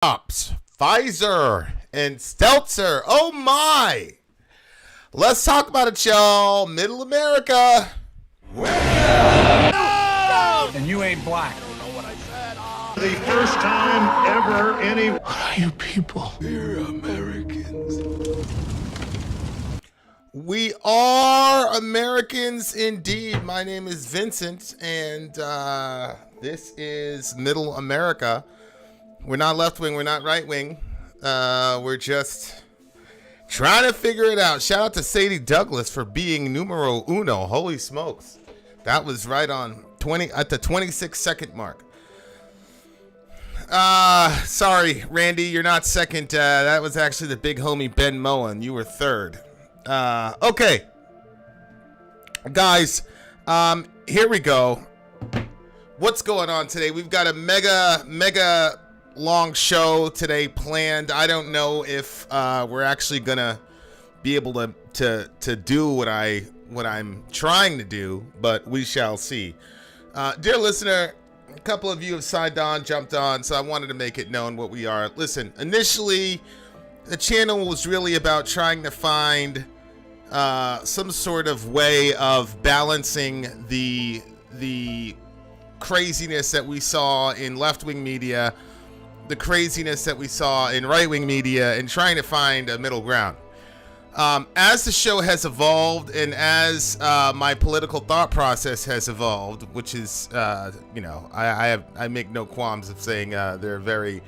psyops, Pfizer, and Stelter. Oh my! Let's talk about it, y'all. Middle America. And you ain't black. The first time ever any... What are you people? We're Americans. We are Americans indeed. My name is Vincent, and this is Middle America. We're not left wing, we're not right wing. We're just trying to figure it out. Shout out to Sadie Douglas for being numero uno. Holy smokes. That was right on at the 26-second mark. Sorry, Randy, you're not second. That was actually the big homie Ben Moen. You were third. Okay. Guys, here we go. What's going on today? We've got a mega long show today planned. I don't know if we're actually gonna be able to do what I'm trying to do, but we shall see. Dear listener, a couple of you have jumped on, so I wanted to make it known what we are. Listen, initially, the channel was really about trying to find some sort of way of balancing the craziness that we saw in left-wing media, the craziness that we saw in right-wing media, and trying to find a middle ground. As the show has evolved, and as my political thought process has evolved, which is, I make no qualms of saying they're very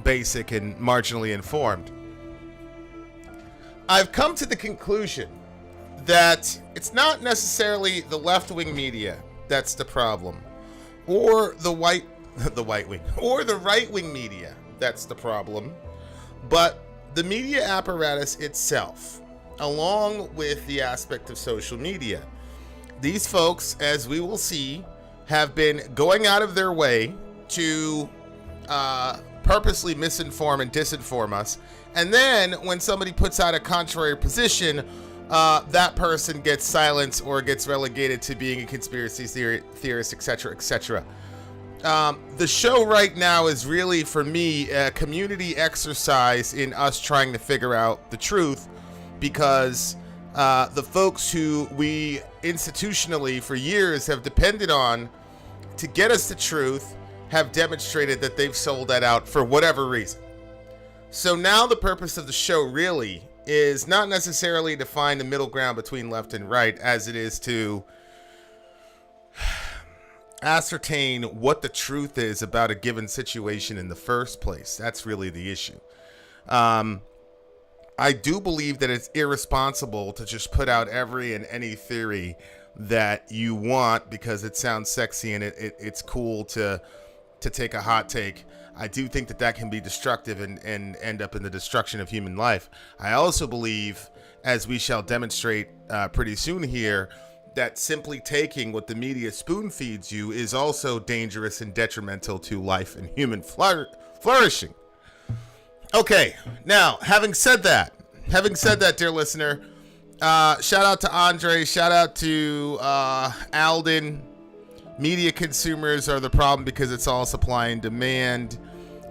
basic and marginally informed. I've come to the conclusion that it's not necessarily the left-wing media that's the problem, or the right-wing media that's the problem, but the media apparatus itself, along with the aspect of social media. These folks, as we will see, have been going out of their way to purposely misinform and disinform us. And then when somebody puts out a contrary position, that person gets silenced or gets relegated to being a conspiracy theorist, etc., etc. The show right now is really, for me, a community exercise in us trying to figure out the truth, because the folks who we institutionally for years have depended on to get us the truth have demonstrated that they've sold that out for whatever reason. So now the purpose of the show really is not necessarily to find the middle ground between left and right, as it is to ascertain what the truth is about a given situation in the first place. That's really the issue. I do believe that it's irresponsible to just put out every and any theory that you want because it sounds sexy and it's cool to take a hot take. I do think that can be destructive and end up in the destruction of human life. I also believe, as we shall demonstrate pretty soon here, that simply taking what the media spoon feeds you is also dangerous and detrimental to life and human flourishing. Okay, now, having said that, dear listener, shout out to Andre, shout out to Alden. Media consumers are the problem because it's all supply and demand.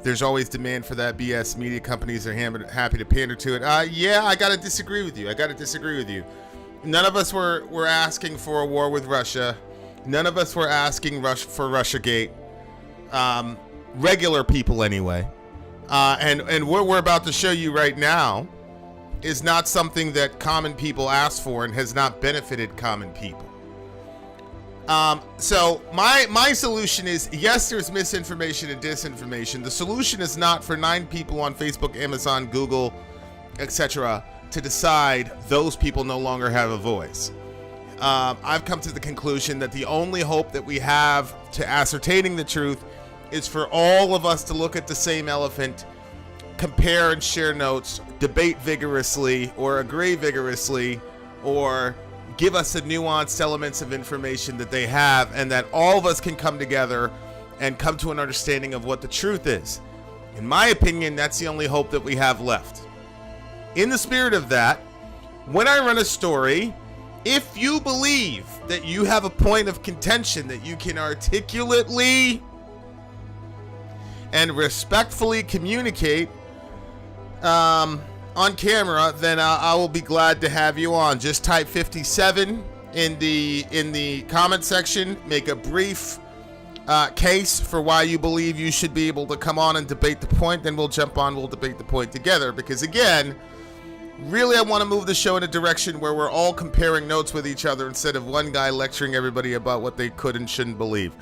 There's always demand for that BS. Media companies are happy to pander to it. Yeah, I gotta disagree with you. None of us were asking for a war with Russia. None of us were asking for Russiagate. Regular people, anyway. And what we're about to show you right now is not something that common people asked for and has not benefited common people. So my solution is, yes, there's misinformation and disinformation. The solution is not for 9 people on Facebook, Amazon, Google, etc. to decide those people no longer have a voice. I've come to the conclusion that the only hope that we have to ascertaining the truth is for all of us to look at the same elephant, compare and share notes, debate vigorously or agree vigorously, or give us the nuanced elements of information that they have, and that all of us can come together and come to an understanding of what the truth is. In my opinion, that's the only hope that we have left. In the spirit of that, when I run a story, if you believe that you have a point of contention that you can articulately and respectfully communicate on camera, then I will be glad to have you on. Just type 57 in the comment section. Make a brief case for why you believe you should be able to come on and debate the point. Then we'll jump on. We'll debate the point together. Because again, really, I want to move the show in a direction where we're all comparing notes with each other instead of one guy lecturing everybody about what they could and shouldn't believe.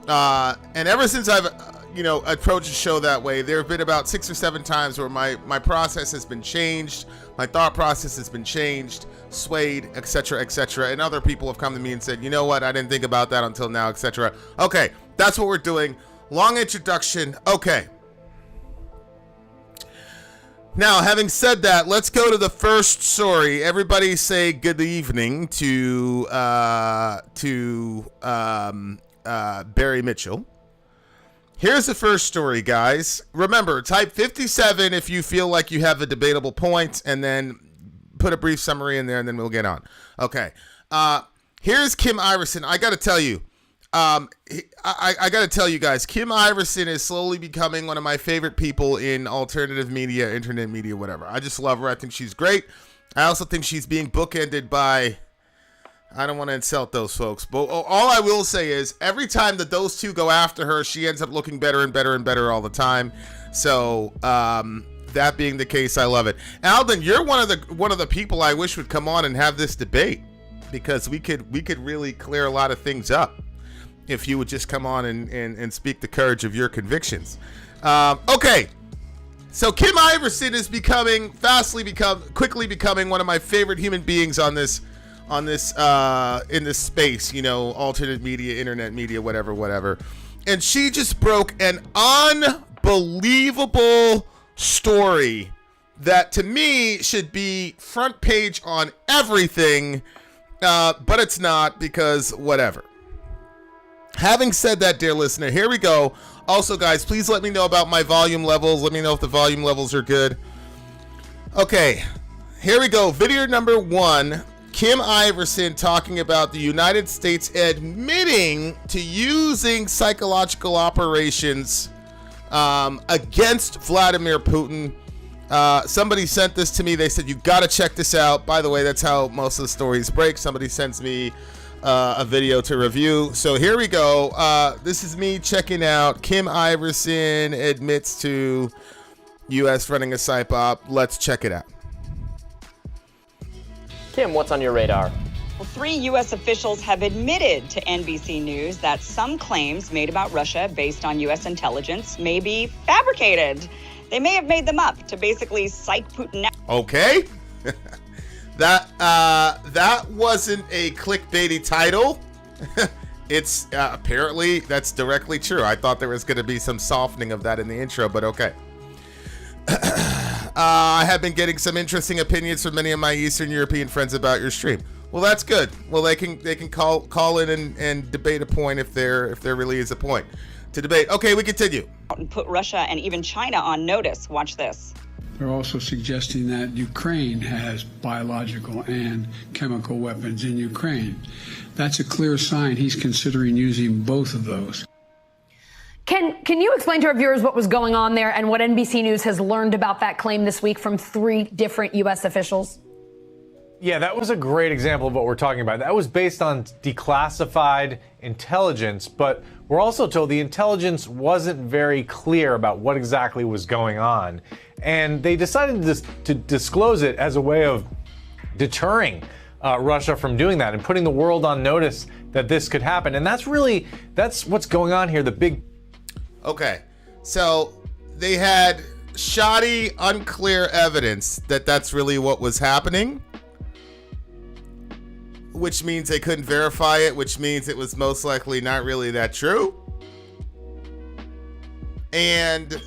And ever since I've approached the show that way, there have been about 6 or 7 times where my process has been changed, my thought process has been changed, swayed, etc., etc., and other people have come to me and said, you know what, I didn't think about that until now, etc. Okay, that's what we're doing. Long introduction. Okay. Now, having said that, let's go to the first story. Everybody say good evening to Barry Mitchell. Here's the first story, guys. Remember, type 57 if you feel like you have a debatable point, and then put a brief summary in there, and then we'll get on. Okay. Here's Kim Iverson. I got to tell you, I got to tell you guys, Kim Iverson is slowly becoming one of my favorite people in alternative media, internet media, whatever. I just love her. I think she's great. I also think she's being bookended by... I don't want to insult those folks, but all I will say is every time that those two go after her, she ends up looking better and better and better all the time. So that being the case, I love it. Alden, you're one of the people I wish would come on and have this debate, because we could really clear a lot of things up if you would just come on and speak the courage of your convictions. Okay. So Kim Iverson is quickly becoming one of my favorite human beings in this space, alternate media, internet media, whatever. And she just broke an unbelievable story that to me should be front page on everything, but it's not, because whatever. Having said that, dear listener, here we go. Also, guys, please let me know about my volume levels. Let me know if the volume levels are good. Okay, here we go. Video number 1. Kim Iverson talking about the United States admitting to using psychological operations against Vladimir Putin. Somebody sent this to me. They said, you got to check this out. By the way, that's how most of the stories break. Somebody sends me a video to review. So here we go. This is me checking out Kim Iverson admits to U.S. running a psyop. Let's check it out. Kim, what's on your radar? Well, 3 U.S. officials have admitted to NBC News that some claims made about Russia based on U.S. intelligence may be fabricated. They may have made them up to basically psych Putin out. Okay. That wasn't a clickbaity title. It's apparently that's directly true. I thought there was going to be some softening of that in the intro, but okay. I have been getting some interesting opinions from many of my Eastern European friends about your stream. Well, that's good. Well, they can call in and debate a point if there really is a point to debate. Okay, we continue. And put Russia and even China on notice. Watch this. They're also suggesting that Ukraine has biological and chemical weapons in Ukraine. That's a clear sign he's considering using both of those. Can you explain to our viewers what was going on there and what NBC News has learned about that claim this week from 3 different U.S. officials? Yeah, that was a great example of what we're talking about. That was based on declassified intelligence, but we're also told the intelligence wasn't very clear about what exactly was going on. And they decided to disclose it as a way of deterring Russia from doing that and putting the world on notice that this could happen. And that's what's going on here. The big... Okay, so they had shoddy, unclear evidence that that's really what was happening, which means they couldn't verify it, which means it was most likely not really that true. And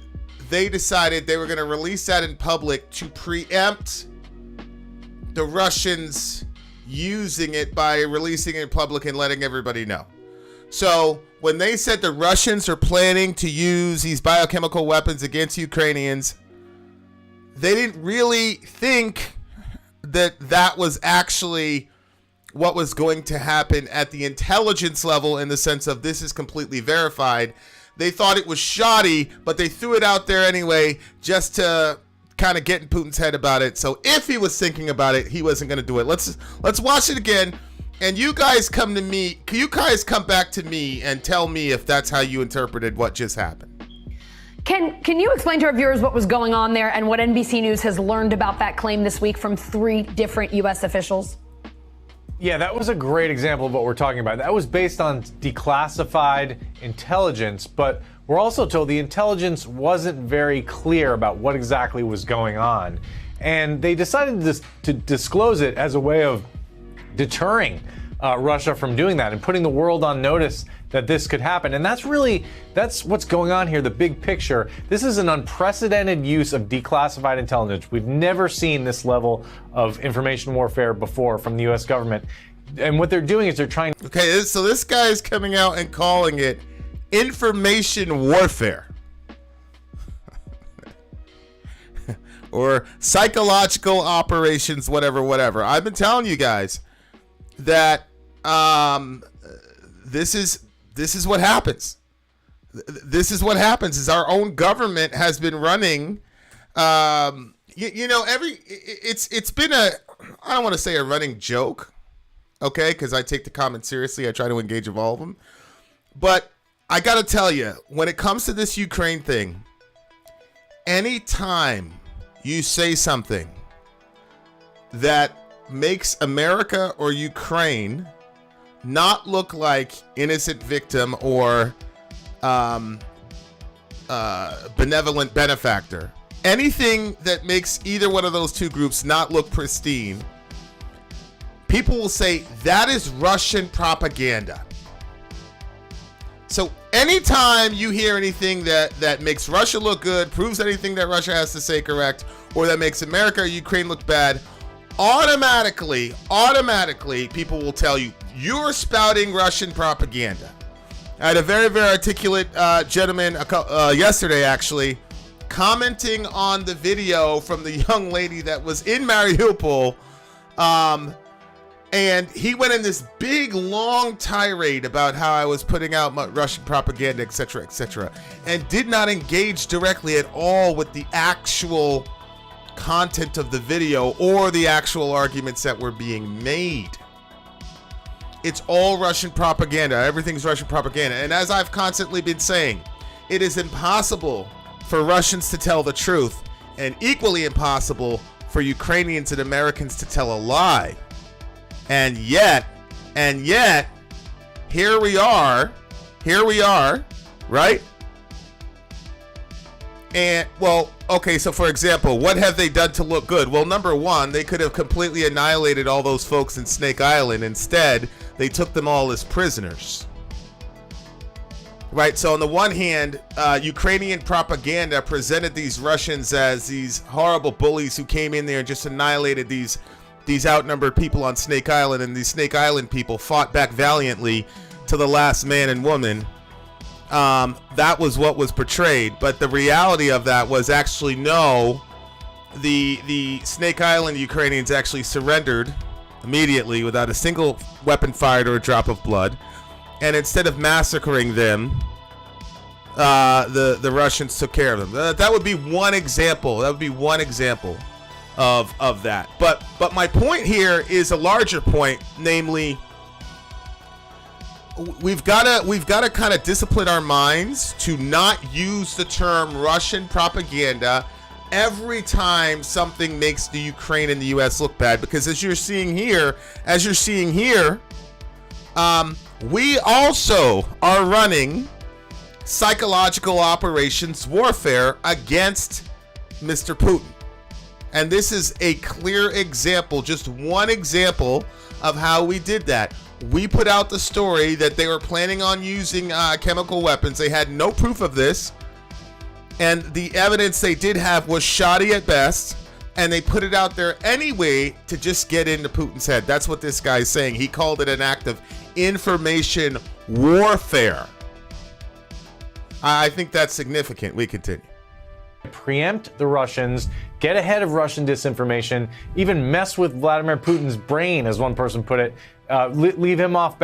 they decided they were going to release that in public to preempt the Russians using it by releasing it in public and letting everybody know. So when they said the Russians are planning to use these biochemical weapons against Ukrainians, they didn't really think that that was actually what was going to happen at the intelligence level, in the sense of this is completely verified. They thought it was shoddy, but they threw it out there anyway just to kind of get in Putin's head about it. So if he was thinking about it, he wasn't going to do it. Let's watch it again. And you guys come to me. Can you guys come back to me and tell me if that's how you interpreted what just happened? Can you explain to our viewers what was going on there and what NBC News has learned about that claim this week from 3 different U.S. officials? Yeah, that was a great example of what we're talking about. That was based on declassified intelligence, but we're also told the intelligence wasn't very clear about what exactly was going on. And they decided to disclose it as a way of deterring Russia from doing that and putting the world on notice that this could happen. And that's what's going on here, the big picture. This is an unprecedented use of declassified intelligence. We've never seen this level of information warfare before from the US government. And what they're doing is they're trying. Okay, so this guy is coming out and calling it information warfare. Or psychological operations, whatever. I've been telling you guys that this is what happens. This is what happens is our own government has been running it's been I don't want to say a running joke, okay, because I take the comments seriously. I try to engage with all of them. But I got to tell you, when it comes to this Ukraine thing, anytime you say something that makes America or Ukraine not look like innocent victim or benevolent benefactor, anything that makes either one of those two groups not look pristine, people will say that is Russian propaganda. So anytime you hear anything that makes Russia look good, proves anything that Russia has to say correct, or that makes America or Ukraine look bad, automatically people will tell you you're spouting Russian propaganda. I had a very, very articulate gentleman yesterday, actually, commenting on the video from the young lady that was in Mariupol, and he went in this big, long tirade about how I was putting out Russian propaganda, etc., and did not engage directly at all with the actual content of the video or the actual arguments that were being made. It's all Russian propaganda. Everything's Russian propaganda. And as I've constantly been saying, it is impossible for Russians to tell the truth, and equally impossible for Ukrainians and Americans to tell a lie. And yet, here we are, right? And, well, okay, so for example, what have they done to look good? Well, number one, they could have completely annihilated all those folks in Snake Island. Instead, they took them all as prisoners. Right, so on the one hand, Ukrainian propaganda presented these Russians as these horrible bullies who came in there and just annihilated these outnumbered people on Snake Island, and these Snake Island people fought back valiantly to the last man and woman. That was what was portrayed, but the reality of that was actually no. The Snake Island Ukrainians actually surrendered immediately without a single weapon fired or a drop of blood. And instead of massacring them, the Russians took care of them. That would be one example. That would be one example of that. But my point here is a larger point, namely, we've got to kind of discipline our minds to not use the term Russian propaganda every time something makes the Ukraine and the U.S. look bad, because as you're seeing here, we also are running psychological operations warfare against Mr. Putin. And this is a clear example, just one example of how we did that. We put out the story that they were planning on using chemical weapons. They had no proof of this. And the evidence they did have was shoddy at best. And they put it out there anyway to just get into Putin's head. That's what this guy's saying. He called it an act of information warfare. I think that's significant. We continue. Preempt the Russians, get ahead of Russian disinformation, even mess with Vladimir Putin's brain, as one person put it, leave him off.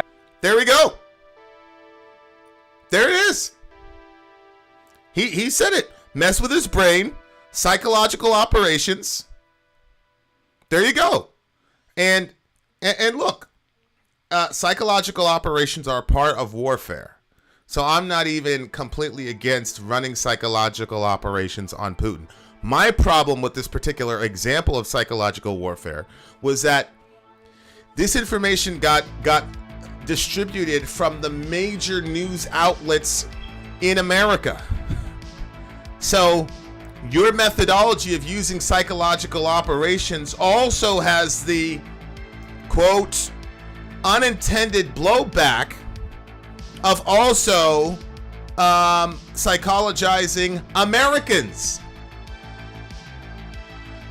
There we go. There it is. He said it. Mess with his brain, psychological operations. There you go. And look, psychological operations are part of warfare. So I'm not even completely against running psychological operations on Putin. My problem with this particular example of psychological warfare was that this information got distributed from the major news outlets in America. So your methodology of using psychological operations also has the, quote, unintended blowback of also psychologizing Americans.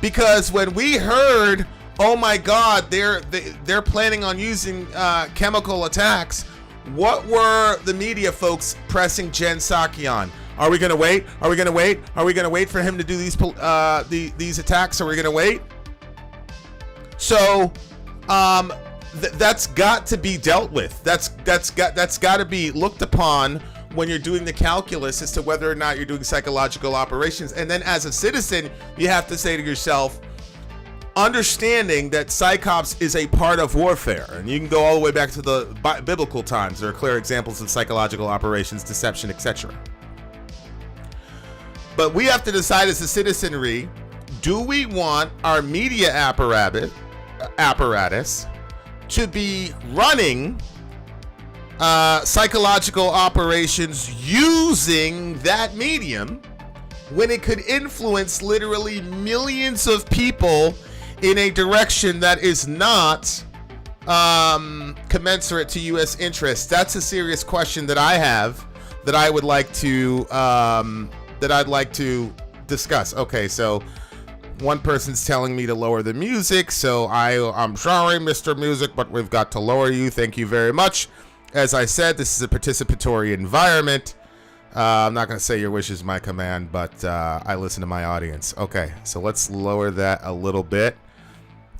Because when we heard, oh my God, they're planning on using chemical attacks, what were the media folks pressing Jen Psaki on? Are we going to wait? Are we going to wait? Are we going to wait for him to do these attacks? Are we going to wait? So that's got to be dealt with. That's got to be looked upon when you're doing the calculus as to whether or not you're doing psychological operations. And then as a citizen, you have to say to yourself, understanding that psyops is a part of warfare, and you can go all the way back to the biblical times. There are clear examples of psychological operations, deception, etc. But we have to decide as a citizenry, do we want our media apparatus to be running psychological operations using that medium when it could influence literally millions of people in a direction that is not commensurate to U.S. interests? That's a serious question that I have, that I would like to that I'd like to discuss. Okay, so one person's telling me to lower the music, so I'm sorry, Mr. Music, but we've got to lower you. Thank you very much. As I said, this is a participatory environment. I'm not going to say your wish is my command, but I listen to my audience. Okay, so let's lower that a little bit,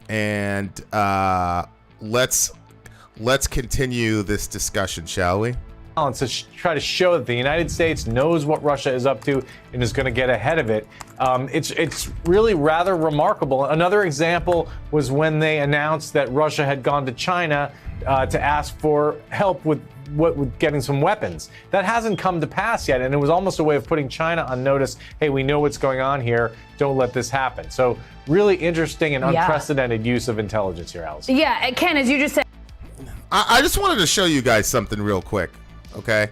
and let's continue this discussion, shall we? To try to show that the United States knows what Russia is up to and is going to get ahead of it. It's really rather remarkable. Another example was when they announced that Russia had gone to China to ask for help with getting some weapons. That hasn't come to pass yet, and it was almost a way of putting China on notice. Hey, we know what's going on here. Don't let this happen. So really interesting and unprecedented use of intelligence here, Alice. Yeah, Ken, as you just said. I just wanted to show you guys something real quick. Okay.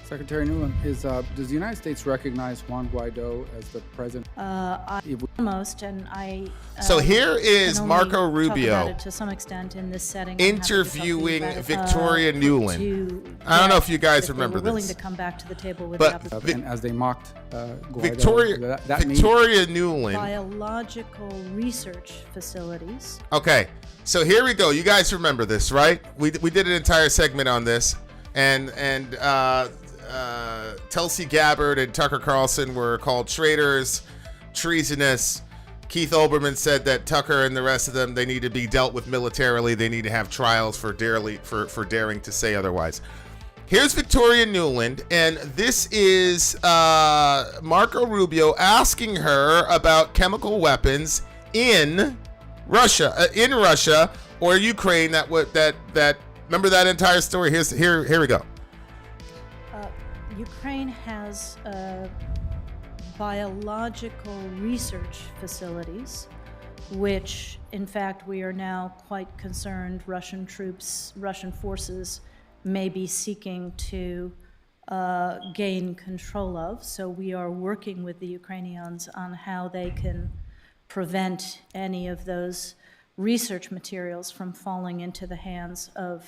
Secretary Nuland, does the United States recognize Juan Guaido as the president? Almost, and I. So here is Marco Rubio talk about it to some extent in this setting. interviewing Victoria Nuland. I don't know if you guys remember willing this. to come back to the table with but the and as they mocked Guaido, Victoria Nuland. Biological research facilities. Okay, so here we go. You guys remember this, right? We did an entire segment on this, and Tulsi Gabbard and Tucker Carlson were called traitors, treasonous. Keith Olbermann said that Tucker and the rest of them, they need to be dealt with militarily. They need to have trials for daring to say otherwise. Here's Victoria Nuland, and this is Marco Rubio asking her about chemical weapons in Russia or Ukraine. That remember that entire story. Here we go. Ukraine has biological research facilities, which, in fact, we are now quite concerned Russian forces may be seeking to gain control of. So we are working with the Ukrainians on how they can prevent any of those research materials from falling into the hands of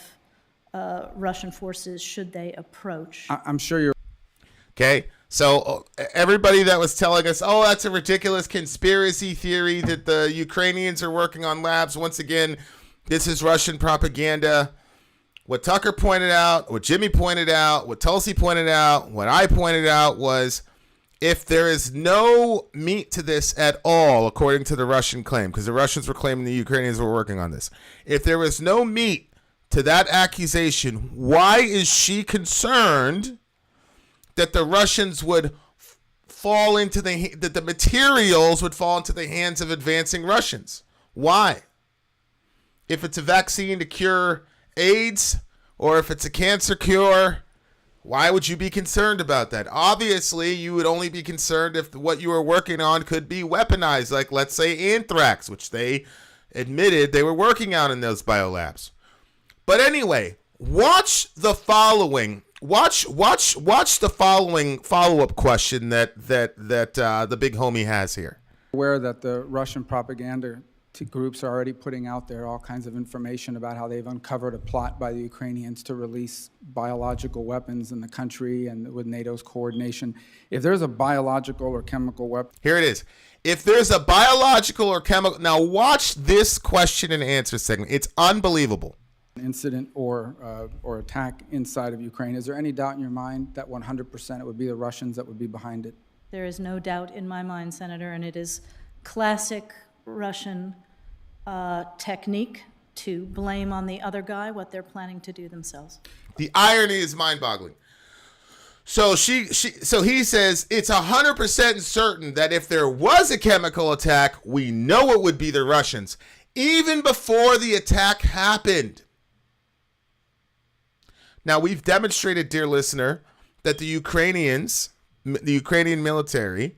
Russian forces should they approach. I'm sure you're. Okay, so everybody that was telling us, oh, that's a ridiculous conspiracy theory that the Ukrainians are working on labs. Once again, this is Russian propaganda. What Tucker pointed out, what Jimmy pointed out, what Tulsi pointed out, what I pointed out was, if there is no meat to this at all, according to the Russian claim, because the Russians were claiming the Ukrainians were working on this, if there was no meat to that accusation, why is she concerned that the Russians would fall into that the materials would fall into the hands of advancing Russians. Why? If it's a vaccine to cure AIDS or if it's a cancer cure, why would you be concerned about that? Obviously, you would only be concerned if what you were working on could be weaponized, like, let's say, anthrax, which they admitted they were working on in those biolabs. But anyway, watch the following. Watch the following follow-up question that the big homie has here. Aware that the Russian propaganda groups are already putting out there all kinds of information about how they've uncovered a plot by the Ukrainians to release biological weapons in the country and with NATO's coordination. If there's a biological or chemical weapon... Here it is. If there's a biological or chemical... Now watch this question and answer segment. It's unbelievable. Incident or attack inside of Ukraine, is there any doubt in your mind that 100% it would be the Russians that would be behind it? There is no doubt in my mind, Senator, and it is classic Russian technique to blame on the other guy what they're planning to do themselves. The irony is mind-boggling. So so he says it's 100% certain that if there was a chemical attack, we know it would be the Russians, even before the attack happened. Now, we've demonstrated, dear listener, that the Ukrainian military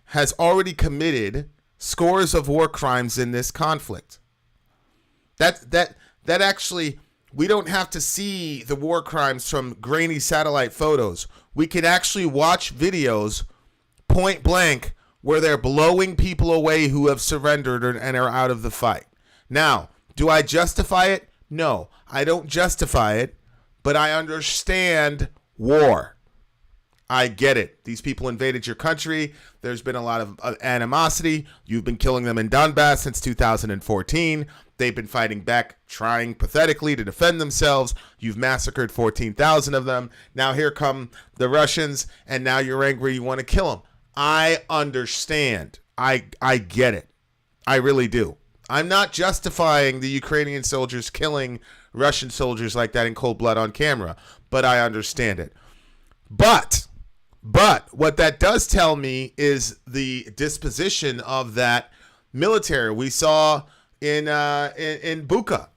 has already committed scores of war crimes in this conflict. That actually, we don't have to see the war crimes from grainy satellite photos. We can actually watch videos point blank where they're blowing people away who have surrendered and are out of the fight. Now, do I justify it? No, I don't justify it. But I understand war. I get it. These people invaded your country. There's been a lot of animosity. You've been killing them in Donbass since 2014. They've been fighting back, trying pathetically to defend themselves. You've massacred 14,000 of them. Now here come the Russians, and now you're angry. You want to kill them. I understand. I get it. I really do. I'm not justifying the Ukrainian soldiers killing Russian soldiers like that in cold blood on camera, but I understand it. But what that does tell me is the disposition of that military. We saw in Bucha.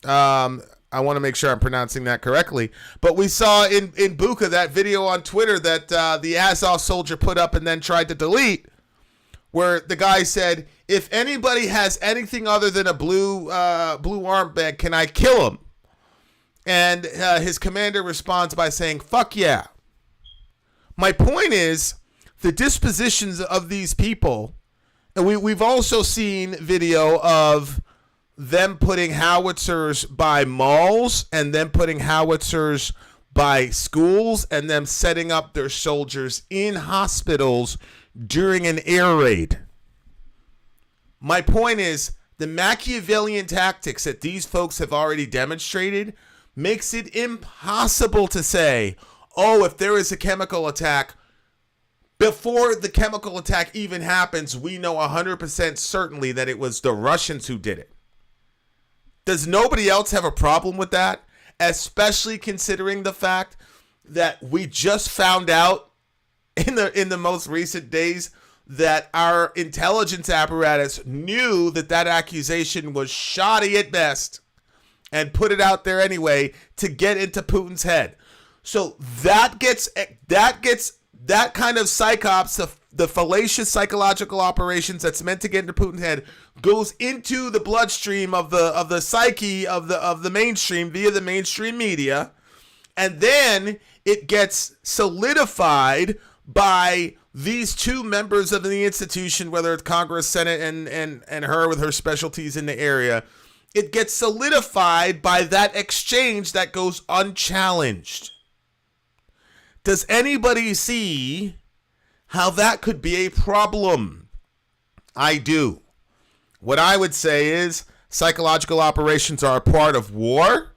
I want to make sure I'm pronouncing that correctly, but we saw in Bucha that video on Twitter that the Azov soldier put up and then tried to delete, where the guy said, if anybody has anything other than a blue armband, can I kill him? And his commander responds by saying, fuck yeah. My point is, the dispositions of these people, and we've also seen video of them putting howitzers by malls and them putting howitzers by schools and them setting up their soldiers in hospitals during an air raid. My point is, the Machiavellian tactics that these folks have already demonstrated makes it impossible to say, oh, if there is a chemical attack, before the chemical attack even happens, we know 100% certainly that it was the Russians who did it. Does nobody else have a problem with that? Especially considering the fact that we just found out in the most recent days that our intelligence apparatus knew that accusation was shoddy at best and put it out there anyway to get into Putin's head. So that gets that kind of psyops, the fallacious psychological operations that's meant to get into Putin's head, goes into the bloodstream of the psyche of the mainstream via the mainstream media, and then it gets solidified by these two members of the institution, whether it's Congress, Senate, and her with her specialties in the area. It gets solidified by that exchange that goes unchallenged. Does anybody see how that could be a problem? I do. What I would say is psychological operations are a part of war,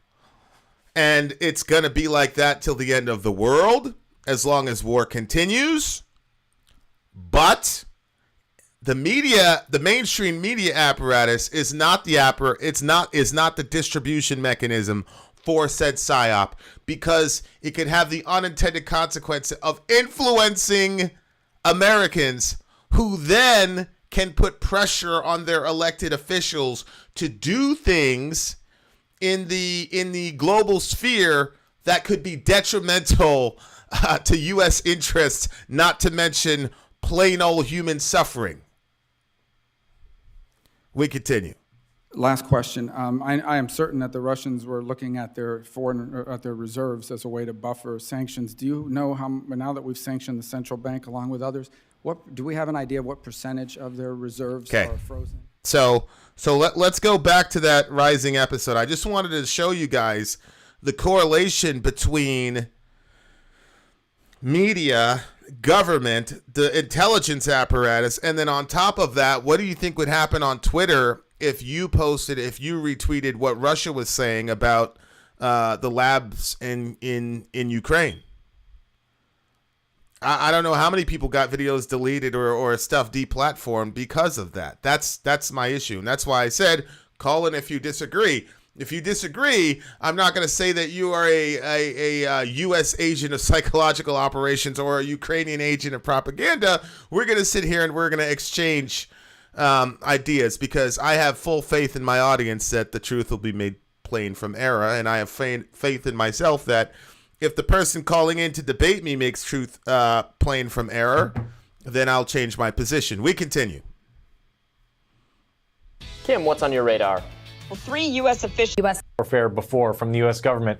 and it's going to be like that till the end of the world, as long as war continues. But the media, the mainstream media apparatus is not the distribution mechanism for said psyop, because it could have the unintended consequence of influencing Americans, who then can put pressure on their elected officials to do things in the global sphere that could be detrimental to U.S. interests, not to mention plain old human suffering. We continue. Last question. I am certain that the Russians were looking at their reserves as a way to buffer sanctions. Do you know how, now that we've sanctioned the central bank along with others, do we have an idea of what percentage of their reserves are frozen? So let's go back to that Rising episode. I just wanted to show you guys the correlation between media, government, the intelligence apparatus, and then on top of that, what do you think would happen on Twitter if you retweeted what Russia was saying about the labs in Ukraine? I don't know how many people got videos deleted or stuff deplatformed because of that. That's my issue, and that's why I said call in if you disagree. If you disagree, I'm not going to say that you are a U.S. agent of psychological operations or a Ukrainian agent of propaganda. We're going to sit here and we're going to exchange ideas, because I have full faith in my audience that the truth will be made plain from error, and I have faith in myself that if the person calling in to debate me makes truth plain from error, then I'll change my position. We continue. Kim, what's on your radar? Well, 3 U.S. officials. Warfare before from the U.S. government.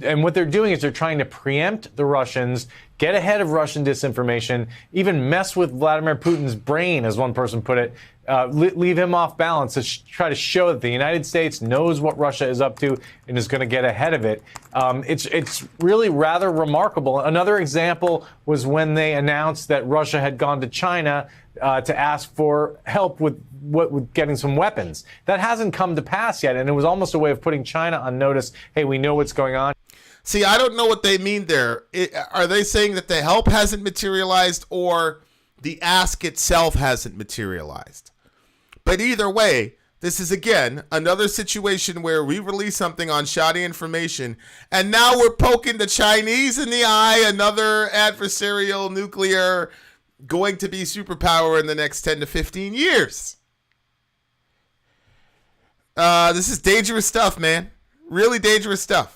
And what they're doing is they're trying to preempt the Russians, get ahead of Russian disinformation, even mess with Vladimir Putin's brain, as one person put it, leave him off balance to try to show that the United States knows what Russia is up to and is going to get ahead of it. It's really rather remarkable. Another example was when they announced that Russia had gone to China to ask for help with getting some weapons. That hasn't come to pass yet, and it was almost a way of putting China on notice. Hey, we know what's going on. See, I don't know what they mean there. Are they saying that the help hasn't materialized or the ask itself hasn't materialized? But either way, this is, again, another situation where we release something on shoddy information, and now we're poking the Chinese in the eye, another adversarial nuclear going to be superpower in the next 10 to 15 years. This is dangerous stuff, man. Really dangerous stuff.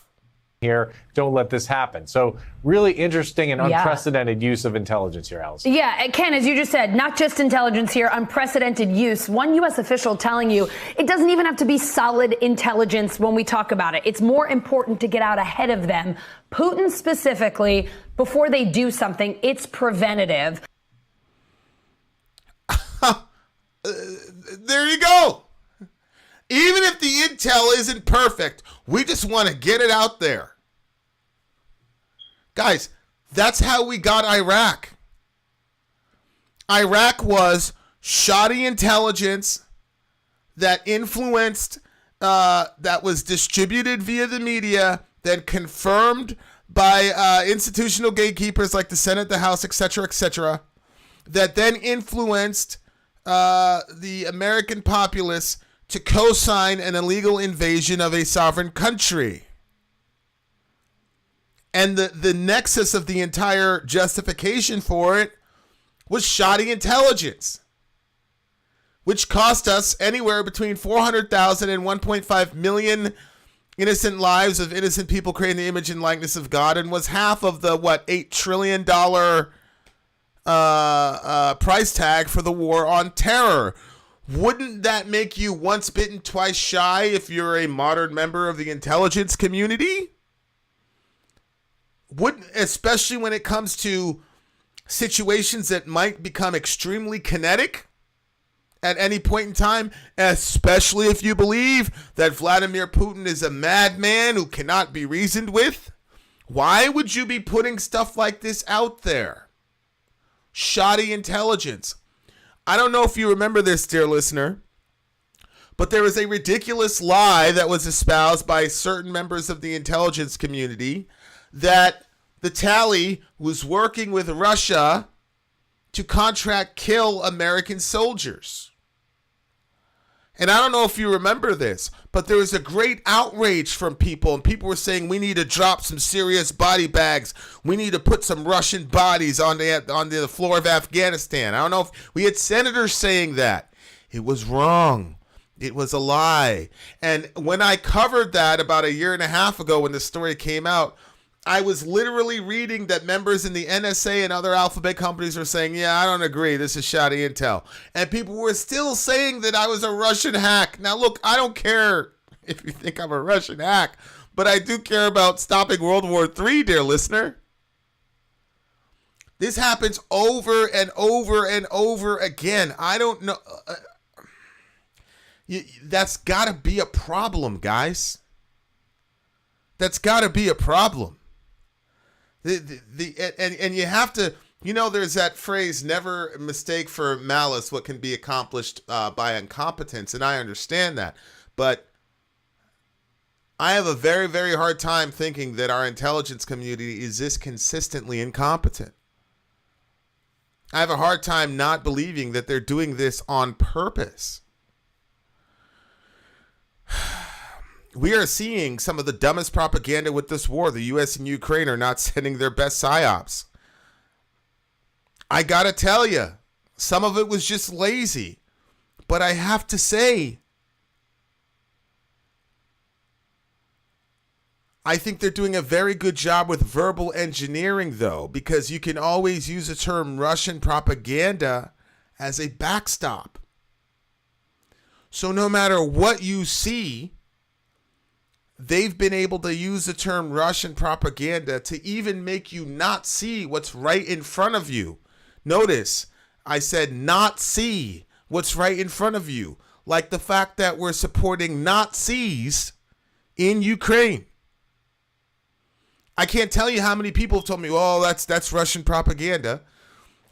Here, don't let this happen. So really interesting and unprecedented use of intelligence here, Allison. Yeah, Ken, as you just said, not just intelligence here, unprecedented use. One U.S. official telling you it doesn't even have to be solid intelligence when we talk about it. It's more important to get out ahead of them. Putin specifically, before they do something, it's preventative. There you go. Even if the intel isn't perfect, we just want to get it out there. Guys, that's how we got Iraq. Iraq was shoddy intelligence that influenced, that was distributed via the media, then confirmed by institutional gatekeepers like the Senate, the House, etc., that then influenced the American populace to co-sign an illegal invasion of a sovereign country. And the nexus of the entire justification for it was shoddy intelligence, which cost us anywhere between 400,000 and 1.5 million innocent lives of innocent people creating the image and likeness of God, and was half of the, $8 trillion price tag for the war on terror. Wouldn't that make you once bitten, twice shy if you're a modern member of the intelligence community? Wouldn't, especially when it comes to situations that might become extremely kinetic at any point in time, especially if you believe that Vladimir Putin is a madman who cannot be reasoned with? Why would you be putting stuff like this out there? Shoddy intelligence. I don't know if you remember this, dear listener, but there was a ridiculous lie that was espoused by certain members of the intelligence community that the tally was working with Russia to contract kill American soldiers. And I don't know if you remember this, but there was a great outrage from people, and people were saying we need to drop some serious body bags. We need to put some Russian bodies on the floor of Afghanistan. I don't know if we had senators saying that. It was wrong. It was a lie. And when I covered that about a year and a half ago when the story came out, I was literally reading that members in the NSA and other alphabet companies were saying, yeah, I don't agree. This is shoddy intel. And people were still saying that I was a Russian hack. Now, look, I don't care if you think I'm a Russian hack, but I do care about stopping World War III, dear listener. This happens over and over and over again. I don't know. That's got to be a problem, guys. That's got to be a problem. And you have to, there's that phrase, never mistake for malice what can be accomplished by incompetence. And I understand that. But I have a very, very hard time thinking that our intelligence community is this consistently incompetent. I have a hard time not believing that they're doing this on purpose. We are seeing some of the dumbest propaganda with this war. The U.S. and Ukraine are not sending their best psyops. I got to tell you, some of it was just lazy. But I have to say, I think they're doing a very good job with verbal engineering, though, because you can always use the term Russian propaganda as a backstop. So no matter what you see, they've been able to use the term Russian propaganda to even make you not see what's right in front of you. Notice, I said not see what's right in front of you. Like the fact that we're supporting Nazis in Ukraine. I can't tell you how many people have told me, oh, that's Russian propaganda.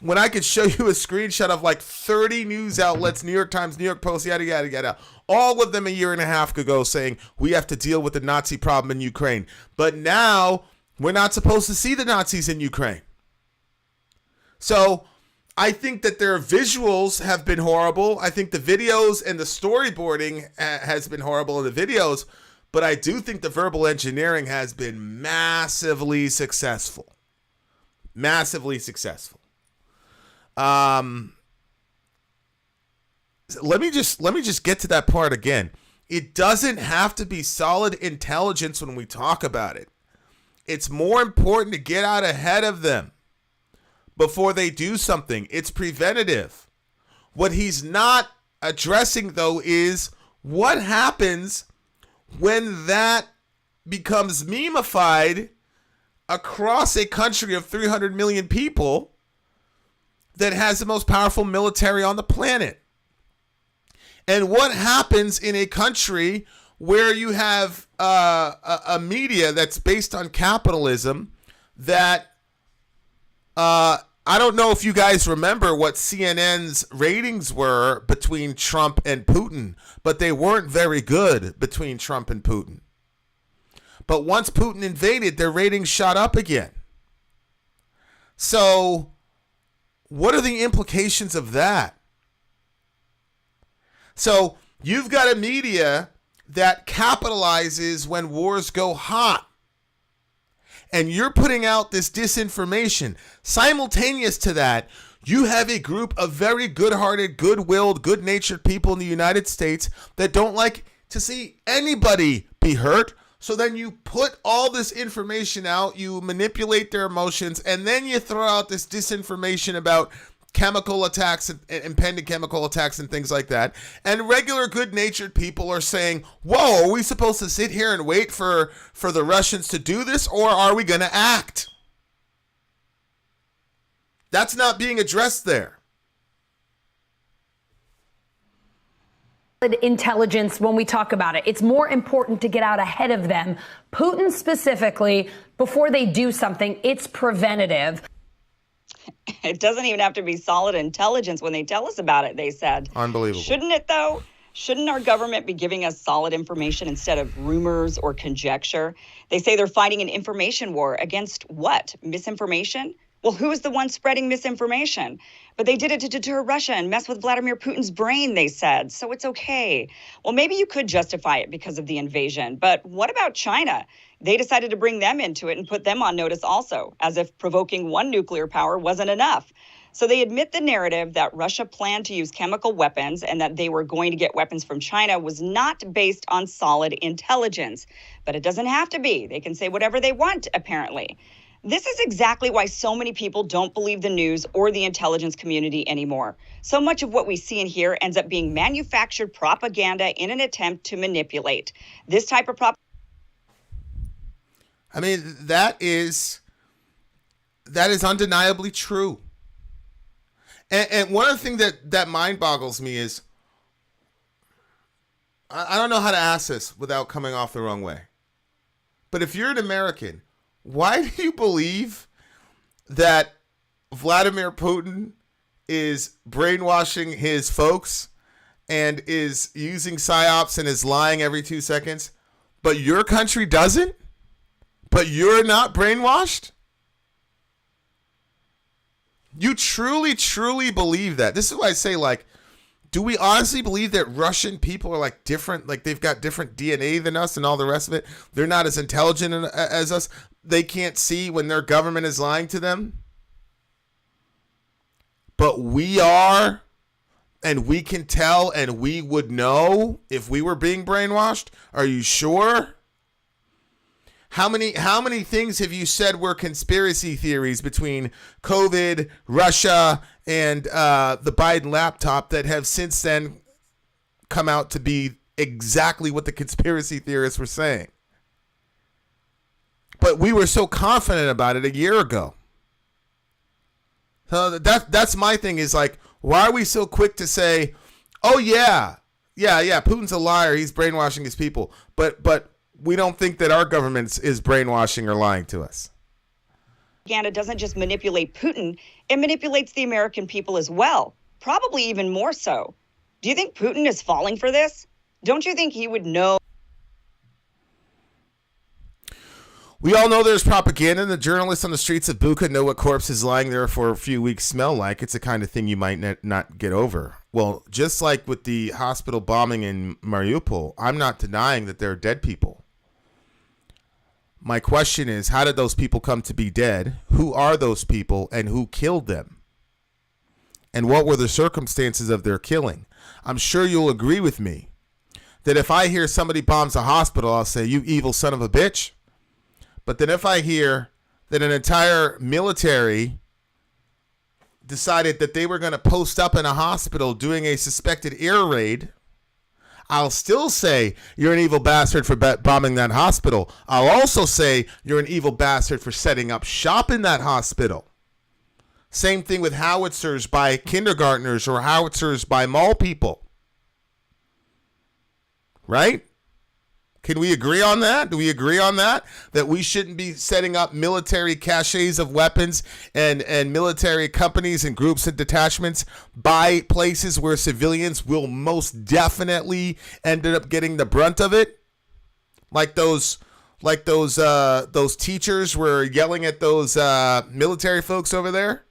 When I could show you a screenshot of like 30 news outlets, New York Times, New York Post, yada, yada, yada, all of them a year and a half ago saying we have to deal with the Nazi problem in Ukraine. But now we're not supposed to see the Nazis in Ukraine. So I think that their visuals have been horrible. I think the videos and the storyboarding has been horrible in the videos. But I do think the verbal engineering has been massively successful. Massively successful. Let me just get to that part again. It doesn't have to be solid intelligence when we talk about it. It's more important to get out ahead of them before they do something. It's preventative. What he's not addressing, though, is what happens when that becomes memeified across a country of 300 million people that has the most powerful military on the planet. And what happens in a country where you have a media that's based on capitalism that, I don't know if you guys remember what CNN's ratings were between Trump and Putin, but they weren't very good between Trump and Putin. But once Putin invaded, their ratings shot up again. So what are the implications of that? So you've got a media that capitalizes when wars go hot. And you're putting out this disinformation. Simultaneous to that, you have a group of very good-hearted, good-willed, good-natured people in the United States that don't like to see anybody be hurt. So then you put all this information out, you manipulate their emotions, and then you throw out this disinformation about chemical attacks and impending chemical attacks and things like that. And regular good-natured people are saying, whoa, are we supposed to sit here and wait for the Russians to do this, or are we going to act? That's not being addressed there. Intelligence when we talk about it. It's more important to get out ahead of them. Putin specifically, before they do something, it's preventative. It doesn't even have to be solid intelligence when they tell us about it, they said. Unbelievable. Shouldn't it, though? Shouldn't our government be giving us solid information instead of rumors or conjecture? They say they're fighting an information war against what? Misinformation? Well, who's the one spreading misinformation? But they did it to deter Russia and mess with Vladimir Putin's brain, they said. So it's okay. Well, maybe you could justify it because of the invasion. But what about China? They decided to bring them into it and put them on notice also, as if provoking one nuclear power wasn't enough. So they admit the narrative that Russia planned to use chemical weapons and that they were going to get weapons from China was not based on solid intelligence. But it doesn't have to be. They can say whatever they want, apparently. This is exactly why so many people don't believe the news or the intelligence community anymore. So much of what we see and hear ends up being manufactured propaganda in an attempt to manipulate. This type of I mean, that is undeniably true. And one of the things that mind boggles me is, I don't know how to ask this without coming off the wrong way. But if you're an American, why do you believe that Vladimir Putin is brainwashing his folks and is using psyops and is lying every 2 seconds, but your country doesn't? But you're not brainwashed? You truly, truly believe that? This is why I say, like, do we honestly believe that Russian people are like different, like they've got different DNA than us and all the rest of it? They're not as intelligent as us. They can't see when their government is lying to them. But we are, and we can tell, and we would know if we were being brainwashed. Are you sure? How many things have you said were conspiracy theories between COVID, Russia, and the Biden laptop that have since then come out to be exactly what the conspiracy theorists were saying? But we were so confident about it a year ago. So that's my thing is, like, why are we so quick to say, oh yeah, Putin's a liar, he's brainwashing his people, but we don't think that our government is brainwashing or lying to us. Propaganda doesn't just manipulate Putin, it manipulates the American people as well, probably even more so. Do you think Putin is falling for this? Don't you think he would know? We all know there's propaganda, and the journalists on the streets of Bucha know what corpses lying there for a few weeks smell like. It's the kind of thing you might not get over. Well, just like with the hospital bombing in Mariupol, I'm not denying that there are dead people. My question is, how did those people come to be dead? Who are those people, and who killed them? And what were the circumstances of their killing? I'm sure you'll agree with me that if I hear somebody bombs a hospital, I'll say, you evil son of a bitch. But then if I hear that an entire military decided that they were going to post up in a hospital doing a suspected air raid, I'll still say you're an evil bastard for bombing that hospital. I'll also say you're an evil bastard for setting up shop in that hospital. Same thing with howitzers by kindergartners or howitzers by mall people. Right? Can we agree on that? Do we agree on that? That we shouldn't be setting up military caches of weapons and military companies and groups and detachments by places where civilians will most definitely end up getting the brunt of it? Like those teachers were yelling at those military folks over there,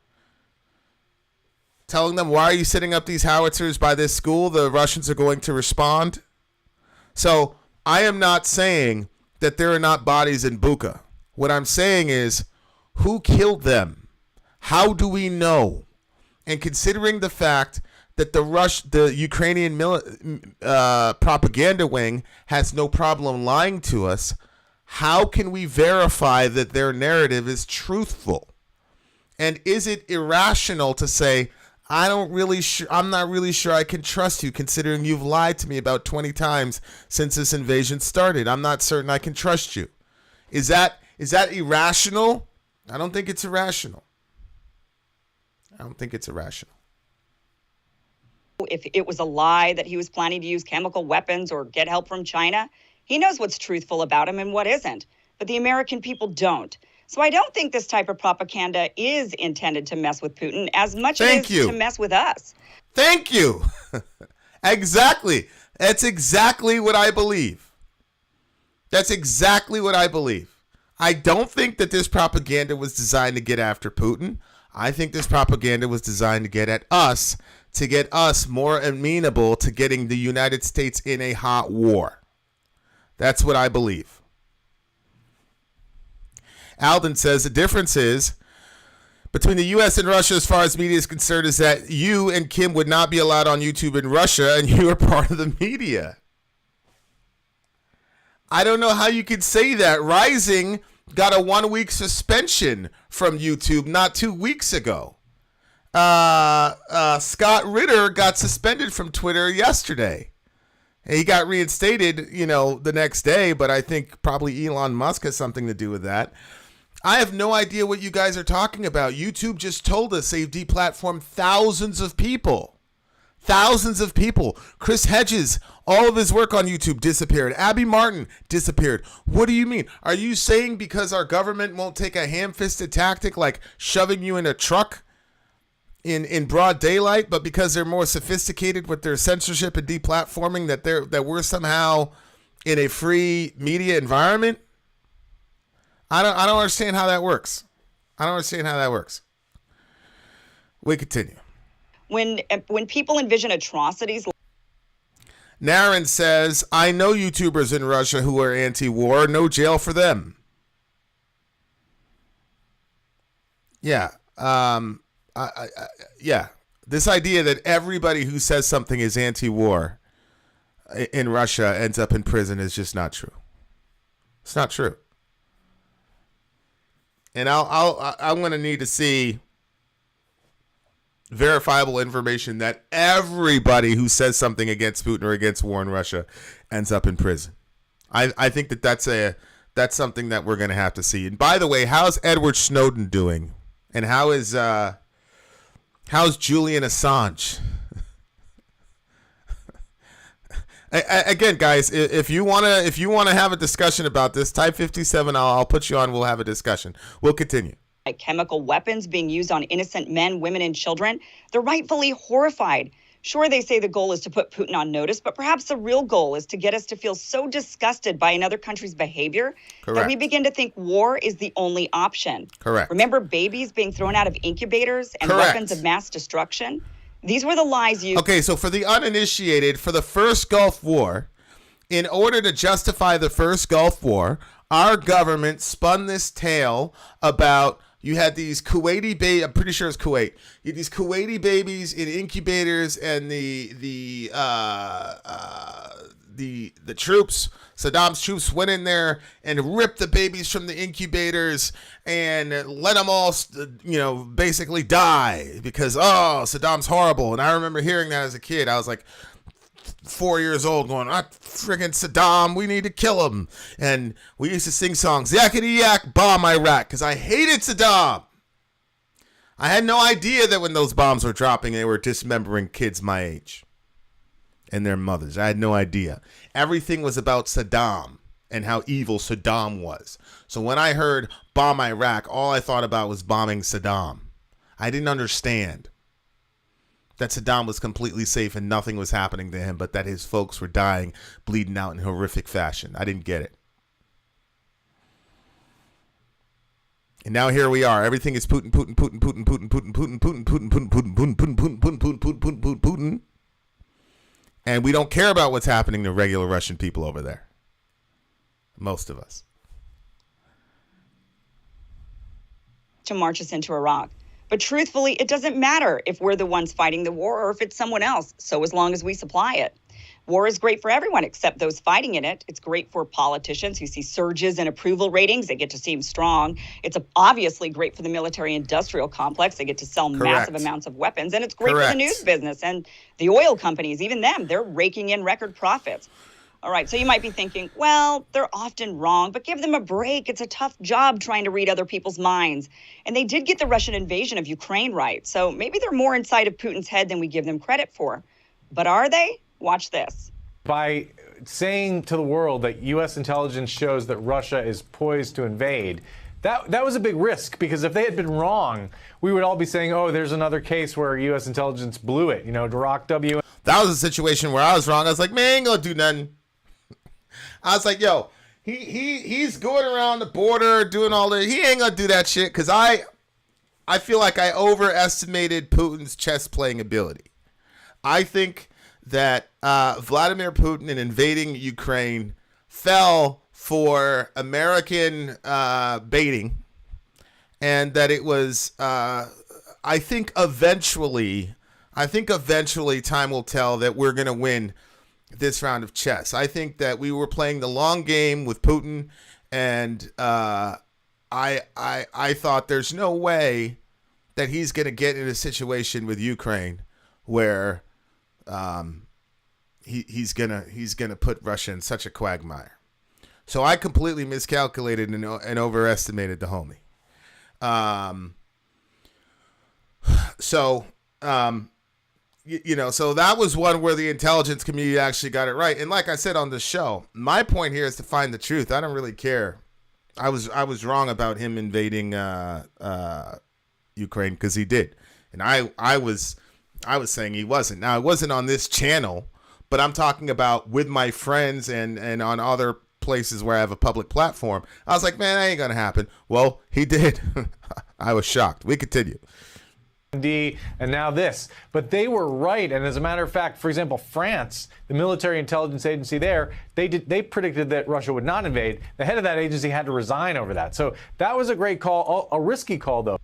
telling them, why are you setting up these howitzers by this school? The Russians are going to respond. So I am not saying that there are not bodies in Bucha. What I'm saying is, who killed them? How do we know? And considering the fact that the Ukrainian propaganda wing has no problem lying to us, how can we verify that their narrative is truthful? And is it irrational to say, I'm not really sure I can trust you, considering you've lied to me about 20 times since this invasion started. I'm not certain I can trust you. Is that irrational? I don't think it's irrational. If it was a lie that he was planning to use chemical weapons or get help from China, he knows what's truthful about him and what isn't. But the American people don't. So I don't think this type of propaganda is intended to mess with Putin as much as to mess with us. Thank you. Exactly. That's exactly what I believe. I don't think that this propaganda was designed to get after Putin. I think this propaganda was designed to get at us, to get us more amenable to getting the United States in a hot war. That's what I believe. Alden says the difference is between the U.S. and Russia as far as media is concerned is that you and Kim would not be allowed on YouTube in Russia, and you are part of the media. I don't know how you could say that. Rising got a 1-week suspension from YouTube not 2 weeks ago. Scott Ritter got suspended from Twitter yesterday. He got reinstated, the next day, but I think probably Elon Musk has something to do with that. I have no idea what you guys are talking about. YouTube just told us they've deplatformed thousands of people. Thousands of people. Chris Hedges, all of his work on YouTube disappeared. Abby Martin disappeared. What do you mean? Are you saying because our government won't take a ham-fisted tactic like shoving you in a truck in broad daylight, but because they're more sophisticated with their censorship and deplatforming that we're somehow in a free media environment? I don't understand how that works. We continue. When people envision atrocities. Naren says, I know YouTubers in Russia who are anti-war. No jail for them. Yeah. Yeah. This idea that everybody who says something is anti-war in Russia ends up in prison is just not true. It's not true. And I'm going to need to see verifiable information that everybody who says something against Putin or against war in Russia ends up in prison. I think that's something that we're going to have to see. And by the way, how's Edward Snowden doing? And how's Julian Assange? Again, guys, if you wanna have a discussion about this, type 57. I'll put you on. We'll have a discussion. We'll continue. Chemical weapons being used on innocent men, women, and children. They're rightfully horrified. Sure, they say the goal is to put Putin on notice, but perhaps the real goal is to get us to feel so disgusted by another country's behavior that we begin to think war is the only option. Correct. Remember babies being thrown out of incubators and weapons of mass destruction? These were the lies you... Okay, so for the uninitiated, for the first Gulf War, in order to justify the first Gulf War, our government spun this tale about... You had these Kuwaiti babies, I'm pretty sure it's Kuwait. You had these Kuwaiti babies in incubators, and the troops, Saddam's troops, went in there and ripped the babies from the incubators and let them all, basically die because, Saddam's horrible. And I remember hearing that as a kid. I was like 4 years old going, friggin' Saddam, we need to kill him. And we used to sing songs, yakety yak, bomb Iraq, because I hated Saddam. I had no idea that when those bombs were dropping, they were dismembering kids my age and their mothers. I had no idea. Everything was about Saddam and how evil Saddam was. So when I heard bomb Iraq, all I thought about was bombing Saddam. I didn't understand that Saddam was completely safe and nothing was happening to him, but that his folks were dying, bleeding out in horrific fashion. I didn't get it. And now here we are. Everything is Putin, Putin, Putin, Putin, Putin, Putin, Putin, Putin, Putin, Putin, Putin, Putin, Putin, Putin, Putin, Putin, Putin, Putin, Putin. And we don't care about what's happening to regular Russian people over there. Most of us. To march us into Iraq. But truthfully, it doesn't matter if we're the ones fighting the war or if it's someone else, so as long as we supply it. War is great for everyone except those fighting in it. It's great for politicians who see surges in approval ratings. They get to seem strong. It's obviously great for the military-industrial complex. They get to sell massive amounts of weapons. And it's great for the news business and the oil companies. Even them, they're raking in record profits. All right, so you might be thinking, well, they're often wrong, but give them a break. It's a tough job trying to read other people's minds. And they did get the Russian invasion of Ukraine right, so maybe they're more inside of Putin's head than we give them credit for. But are they? Watch this. By saying to the world that U.S. intelligence shows that Russia is poised to invade, that was a big risk, because if they had been wrong, we would all be saying, oh, there's another case where U.S. intelligence blew it. Duroc W. That was a situation where I was wrong. I was like, man, ain't gonna do nothing. I was like, yo, He's going around the border doing all that. He ain't gonna do that shit because I feel like I overestimated Putin's chess playing ability. I think that Vladimir Putin in invading Ukraine fell for American baiting, and that it was. I think eventually time will tell that we're gonna win this round of chess. I think that we were playing the long game with Putin, and I thought there's no way that he's going to get in a situation with Ukraine where he's gonna put Russia in such a quagmire. So I completely miscalculated and overestimated the homie. So that was one where the intelligence community actually got it right. And like I said on the show, my point here is to find the truth. I don't really care. I was wrong about him invading Ukraine because he did, and I was saying he wasn't. Now, it wasn't on this channel, but I'm talking about with my friends and on other places where I have a public platform. I was like, man, that ain't gonna happen. Well, he did. I was shocked. We continue. And now this, but they were right. And as a matter of fact, for example, France, the military intelligence agency there, they predicted that Russia would not invade. The head of that agency had to resign over that. So that was a great call, a risky call though.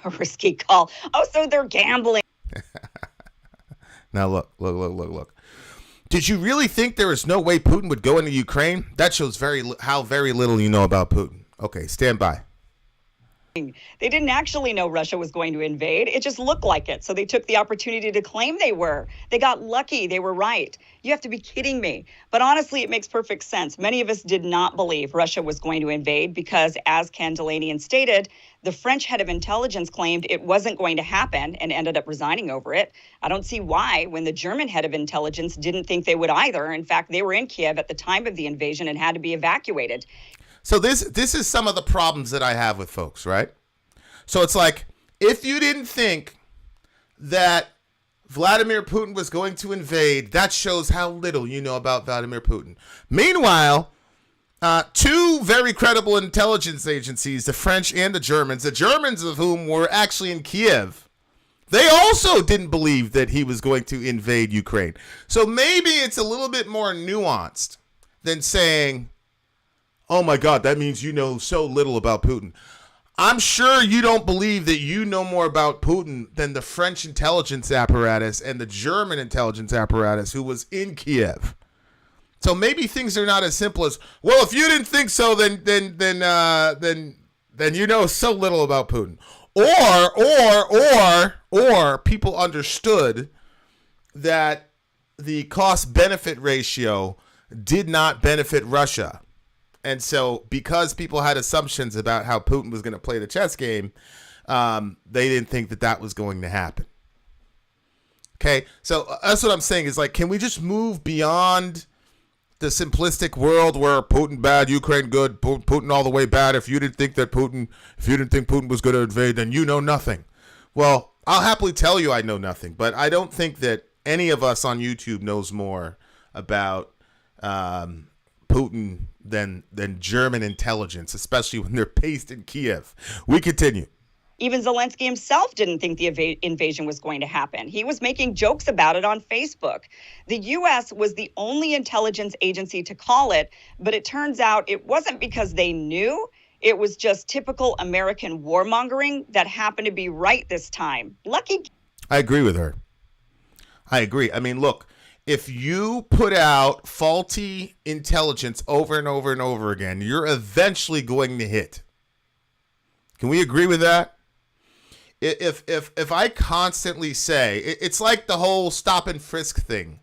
A risky call. Oh, so they're gambling. Now look. Did you really think there was no way Putin would go into Ukraine? That shows how very little you know about Putin. Okay, stand by. They didn't actually know Russia was going to invade. It just looked like it. So they took the opportunity to claim they were. They got lucky. They were right. You have to be kidding me. But honestly, it makes perfect sense. Many of us did not believe Russia was going to invade because, as Ken Delanian stated, the French head of intelligence claimed it wasn't going to happen and ended up resigning over it. I don't see why, when the German head of intelligence didn't think they would either. In fact, they were in Kiev at the time of the invasion and had to be evacuated. So this is some of the problems that I have with folks, right? So it's like, if you didn't think that Vladimir Putin was going to invade, that shows how little you know about Vladimir Putin. Meanwhile, two very credible intelligence agencies, the French and the Germans of whom were actually in Kiev, they also didn't believe that he was going to invade Ukraine. So maybe it's a little bit more nuanced than saying, oh my God, that means you know so little about Putin. I'm sure you don't believe that you know more about Putin than the French intelligence apparatus and the German intelligence apparatus who was in Kiev. So maybe things are not as simple as, well, if you didn't think so, then you know so little about Putin. Or people understood that the cost-benefit ratio did not benefit Russia. And so because people had assumptions about how Putin was going to play the chess game, they didn't think that was going to happen. Okay, so that's what I'm saying is, like, can we just move beyond the simplistic world where Putin bad, Ukraine good, Putin all the way bad? If you didn't think Putin was going to invade, then you know nothing. Well, I'll happily tell you I know nothing, but I don't think that any of us on YouTube knows more about Putin than German intelligence, especially when they're based in Kiev. We continue. Even Zelensky himself didn't think the invasion was going to happen. He was making jokes about it on Facebook. The U.S. was the only intelligence agency to call it, but it turns out it wasn't because they knew. It was just typical American warmongering that happened to be right this time. Lucky. I agree with her. I agree. I mean, look, if you put out faulty intelligence over and over and over again, you're eventually going to hit. Can we agree with that? If I constantly say, it's like the whole stop and frisk thing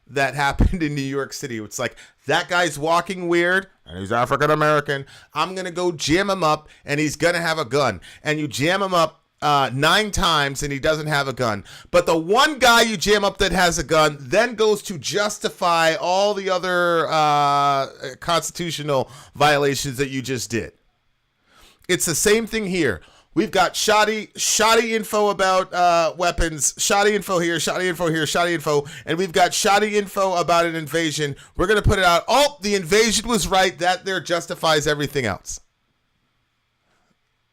that happened in New York City. It's like, that guy's walking weird and he's African American. I'm going to go jam him up and he's going to have a gun. And you jam him up 9 times and he doesn't have a gun. But the one guy you jam up that has a gun then goes to justify all the other constitutional violations that you just did. It's the same thing here. We've got shoddy info about weapons, shoddy info here, shoddy info here, shoddy info, and we've got shoddy info about an invasion. We're going to put it out. Oh, the invasion was right. That there justifies everything else.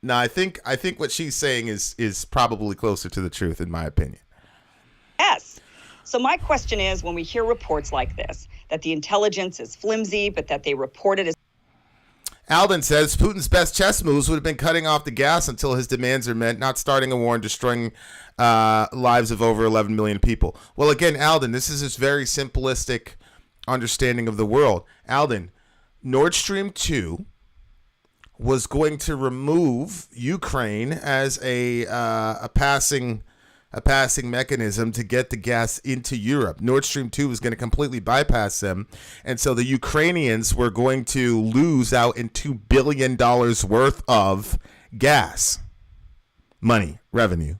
Now, I think what she's saying is probably closer to the truth, in my opinion. Yes. So my question is, when we hear reports like this, that the intelligence is flimsy, but that they report it as... Alden says Putin's best chess moves would have been cutting off the gas until his demands are met, not starting a war and destroying lives of over 11 million people. Well, again, Alden, this is this very simplistic understanding of the world. Alden, Nord Stream 2 was going to remove Ukraine as a passing mechanism to get the gas into Europe. Nord Stream 2 was going to completely bypass them. And so the Ukrainians were going to lose out in $2 billion worth of gas money, revenue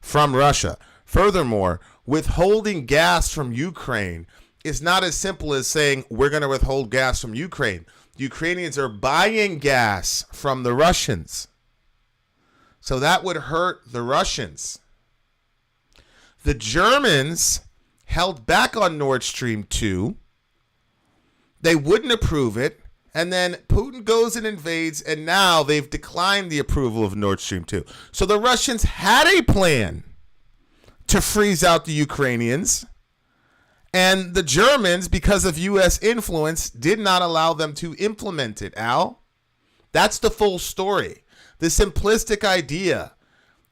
from Russia. Furthermore, withholding gas from Ukraine is not as simple as saying we're going to withhold gas from Ukraine. The Ukrainians are buying gas from the Russians. So that would hurt the Russians. The Germans held back on Nord Stream 2. They wouldn't approve it. And then Putin goes and invades, and now they've declined the approval of Nord Stream 2. So the Russians had a plan to freeze out the Ukrainians. And the Germans, because of U.S. influence, did not allow them to implement it, Al. That's the full story. The simplistic idea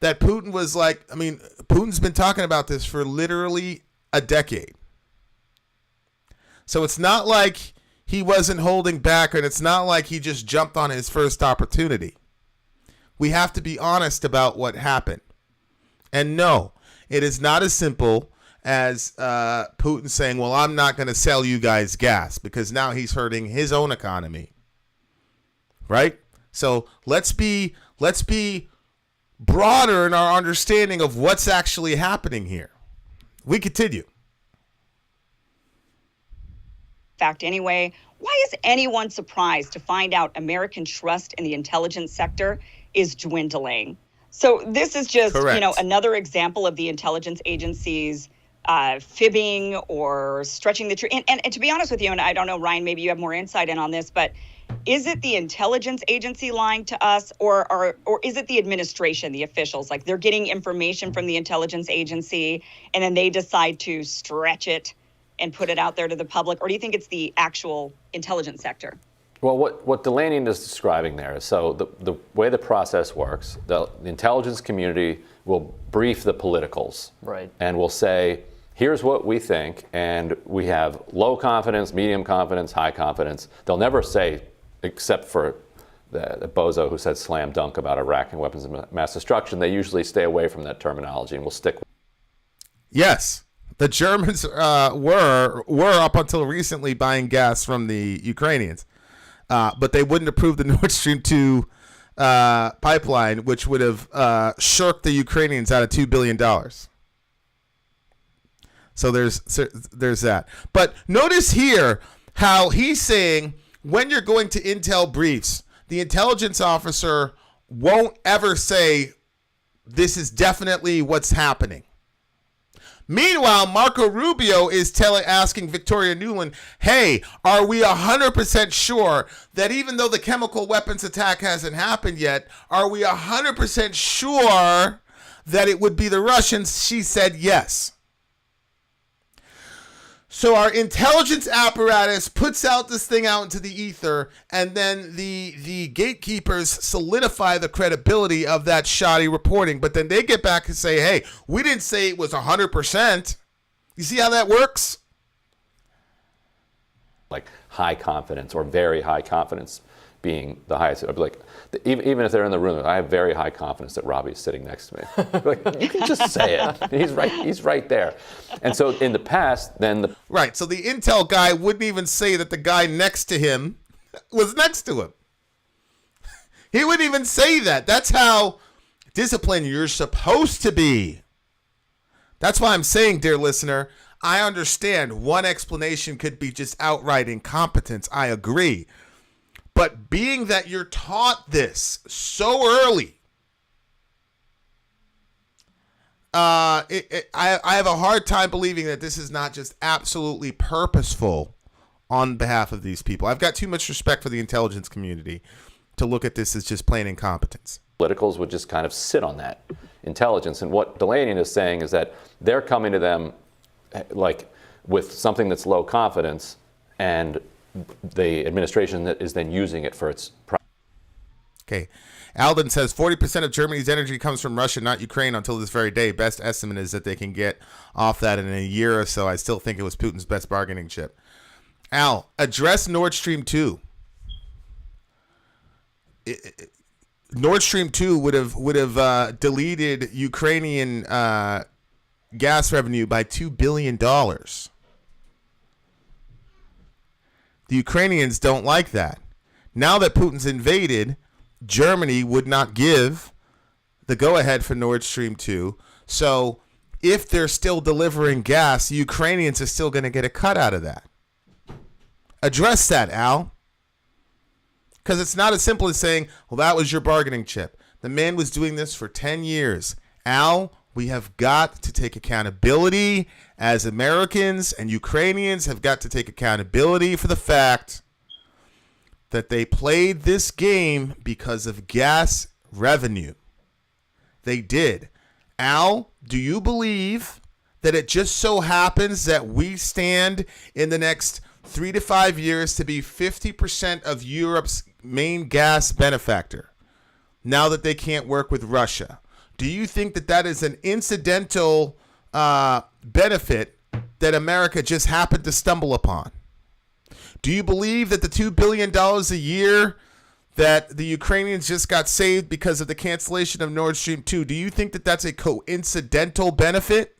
that Putin was like, I mean, Putin's been talking about this for literally a decade. So it's not like he wasn't holding back, and it's not like he just jumped on his first opportunity. We have to be honest about what happened. And no, it is not as simple as Putin saying, well, I'm not going to sell you guys gas, because now he's hurting his own economy. Right? So let's be broader in our understanding of what's actually happening here. We continue. Fact anyway, why is anyone surprised to find out American trust in the intelligence sector is dwindling? So this is just, another example of the intelligence agencies fibbing or stretching the truth. And to be honest with you, and I don't know, Ryan, maybe you have more insight in on this, but is it the intelligence agency lying to us, or is it the administration, the officials? Like, they're getting information from the intelligence agency and then they decide to stretch it and put it out there to the public? Or do you think it's the actual intelligence sector? Well, what Delaney is describing there is, so the way the process works, the intelligence community will brief the politicals. Right. And will say, here's what we think, and we have low confidence, medium confidence, high confidence. They'll never say, except for the bozo who said slam dunk about Iraq and weapons of mass destruction, they usually stay away from that terminology and will stick with it. Yes, the Germans were up until recently buying gas from the Ukrainians, but they wouldn't approve the Nord Stream 2 pipeline, which would have shirked the Ukrainians out of $2 billion. So there's that. But notice here how he's saying, when you're going to intel briefs, the intelligence officer won't ever say, this is definitely what's happening. Meanwhile, Marco Rubio is asking Victoria Nuland, hey, are we 100% sure that even though the chemical weapons attack hasn't happened yet, are we 100% sure that it would be the Russians? She said yes. So our intelligence apparatus puts out this thing out into the ether, and then the gatekeepers solidify the credibility of that shoddy reporting. But then they get back and say, hey, we didn't say it was 100%. You see how that works? Like high confidence or very high confidence being the highest. I'd be like, even if they're in the room, I have very high confidence that Robbie's sitting next to me. Like, you can just say it. He's right there. And so in the past, then right. So the intel guy wouldn't even say that the guy next to him was next to him. He wouldn't even say that. That's how disciplined you're supposed to be. That's why I'm saying, dear listener, I understand one explanation could be just outright incompetence. I agree. But being that you're taught this so early, I have a hard time believing that this is not just absolutely purposeful on behalf of these people. I've got too much respect for the intelligence community to look at this as just plain incompetence. Politicals would just kind of sit on that intelligence. And what Delaney is saying is that they're coming to them like with something that's low confidence, and the administration that is then using it for its. Okay. Alden says 40% of Germany's energy comes from Russia, not Ukraine, until this very day. Best estimate is that they can get off that in a year or so. I still think it was Putin's best bargaining chip. Al, address Nord Stream 2. Nord Stream 2 would have deleted Ukrainian gas revenue by $2 billion. The Ukrainians don't like that. Now that Putin's invaded, Germany would not give the go-ahead for Nord Stream 2. So if they're still delivering gas, the Ukrainians are still going to get a cut out of that. Address that, Al. Because it's not as simple as saying, well, that was your bargaining chip. The man was doing this for 10 years. Al, we have got to take accountability as Americans, and Ukrainians have got to take accountability for the fact that they played this game because of gas revenue. They did. Al, do you believe that it just so happens that we stand in the next 3 to 5 years to be 50% of Europe's main gas benefactor now that they can't work with Russia? Do you think that that is an incidental benefit that America just happened to stumble upon? Do you believe that the $2 billion a year that the Ukrainians just got saved because of the cancellation of Nord Stream 2, do you think that that's a coincidental benefit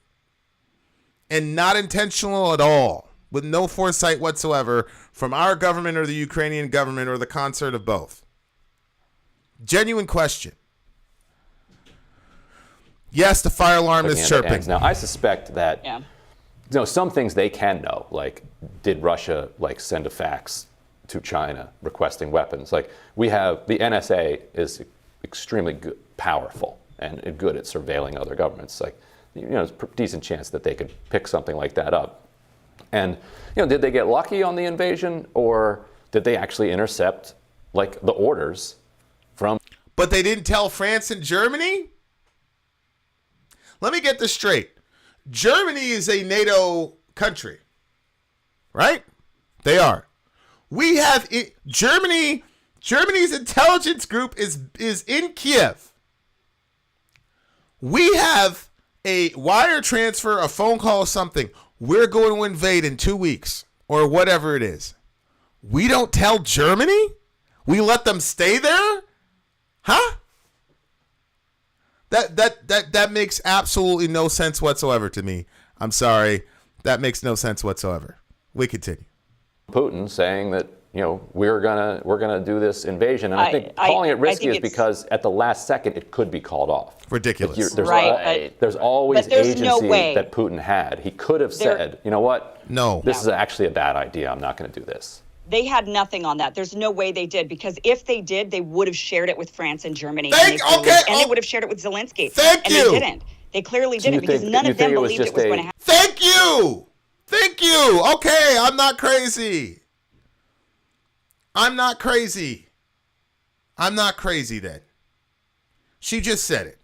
and not intentional at all, with no foresight whatsoever from our government or the Ukrainian government or the concert of both? Genuine question. Yes, the fire alarm is chirping. Now, I suspect that some things they can know, like did Russia send a fax to China requesting weapons? Like we have the NSA is extremely good, powerful and good at surveilling other governments. Like there's a decent chance that they could pick something like that up. And did they get lucky on the invasion, or did they actually intercept the orders from? But they didn't tell France and Germany? Let me get this straight. Germany is a NATO country, right? They are. We have Germany's intelligence group is in Kiev. We have a wire transfer, a phone call, something. We're going to invade in 2 weeks or whatever it is. We don't tell Germany? We let them stay there? Huh? That makes absolutely no sense whatsoever to me. I'm sorry. That makes no sense whatsoever. We continue. Putin saying that, we're gonna do this invasion, and I think calling it risky is because at the last second it could be called off. Ridiculous. There's always agency no way that Putin had. He could have said, you know what? No. This is actually a bad idea. I'm not going to do this. They had nothing on that. There's no way they did, because if they did, they would have shared it with France and Germany. They would have shared it with Zelensky. Thank you. And they didn't. They clearly didn't, because none of them believed it was going to happen. Thank you. Thank you. Okay, I'm not crazy. I'm not crazy then. She just said it.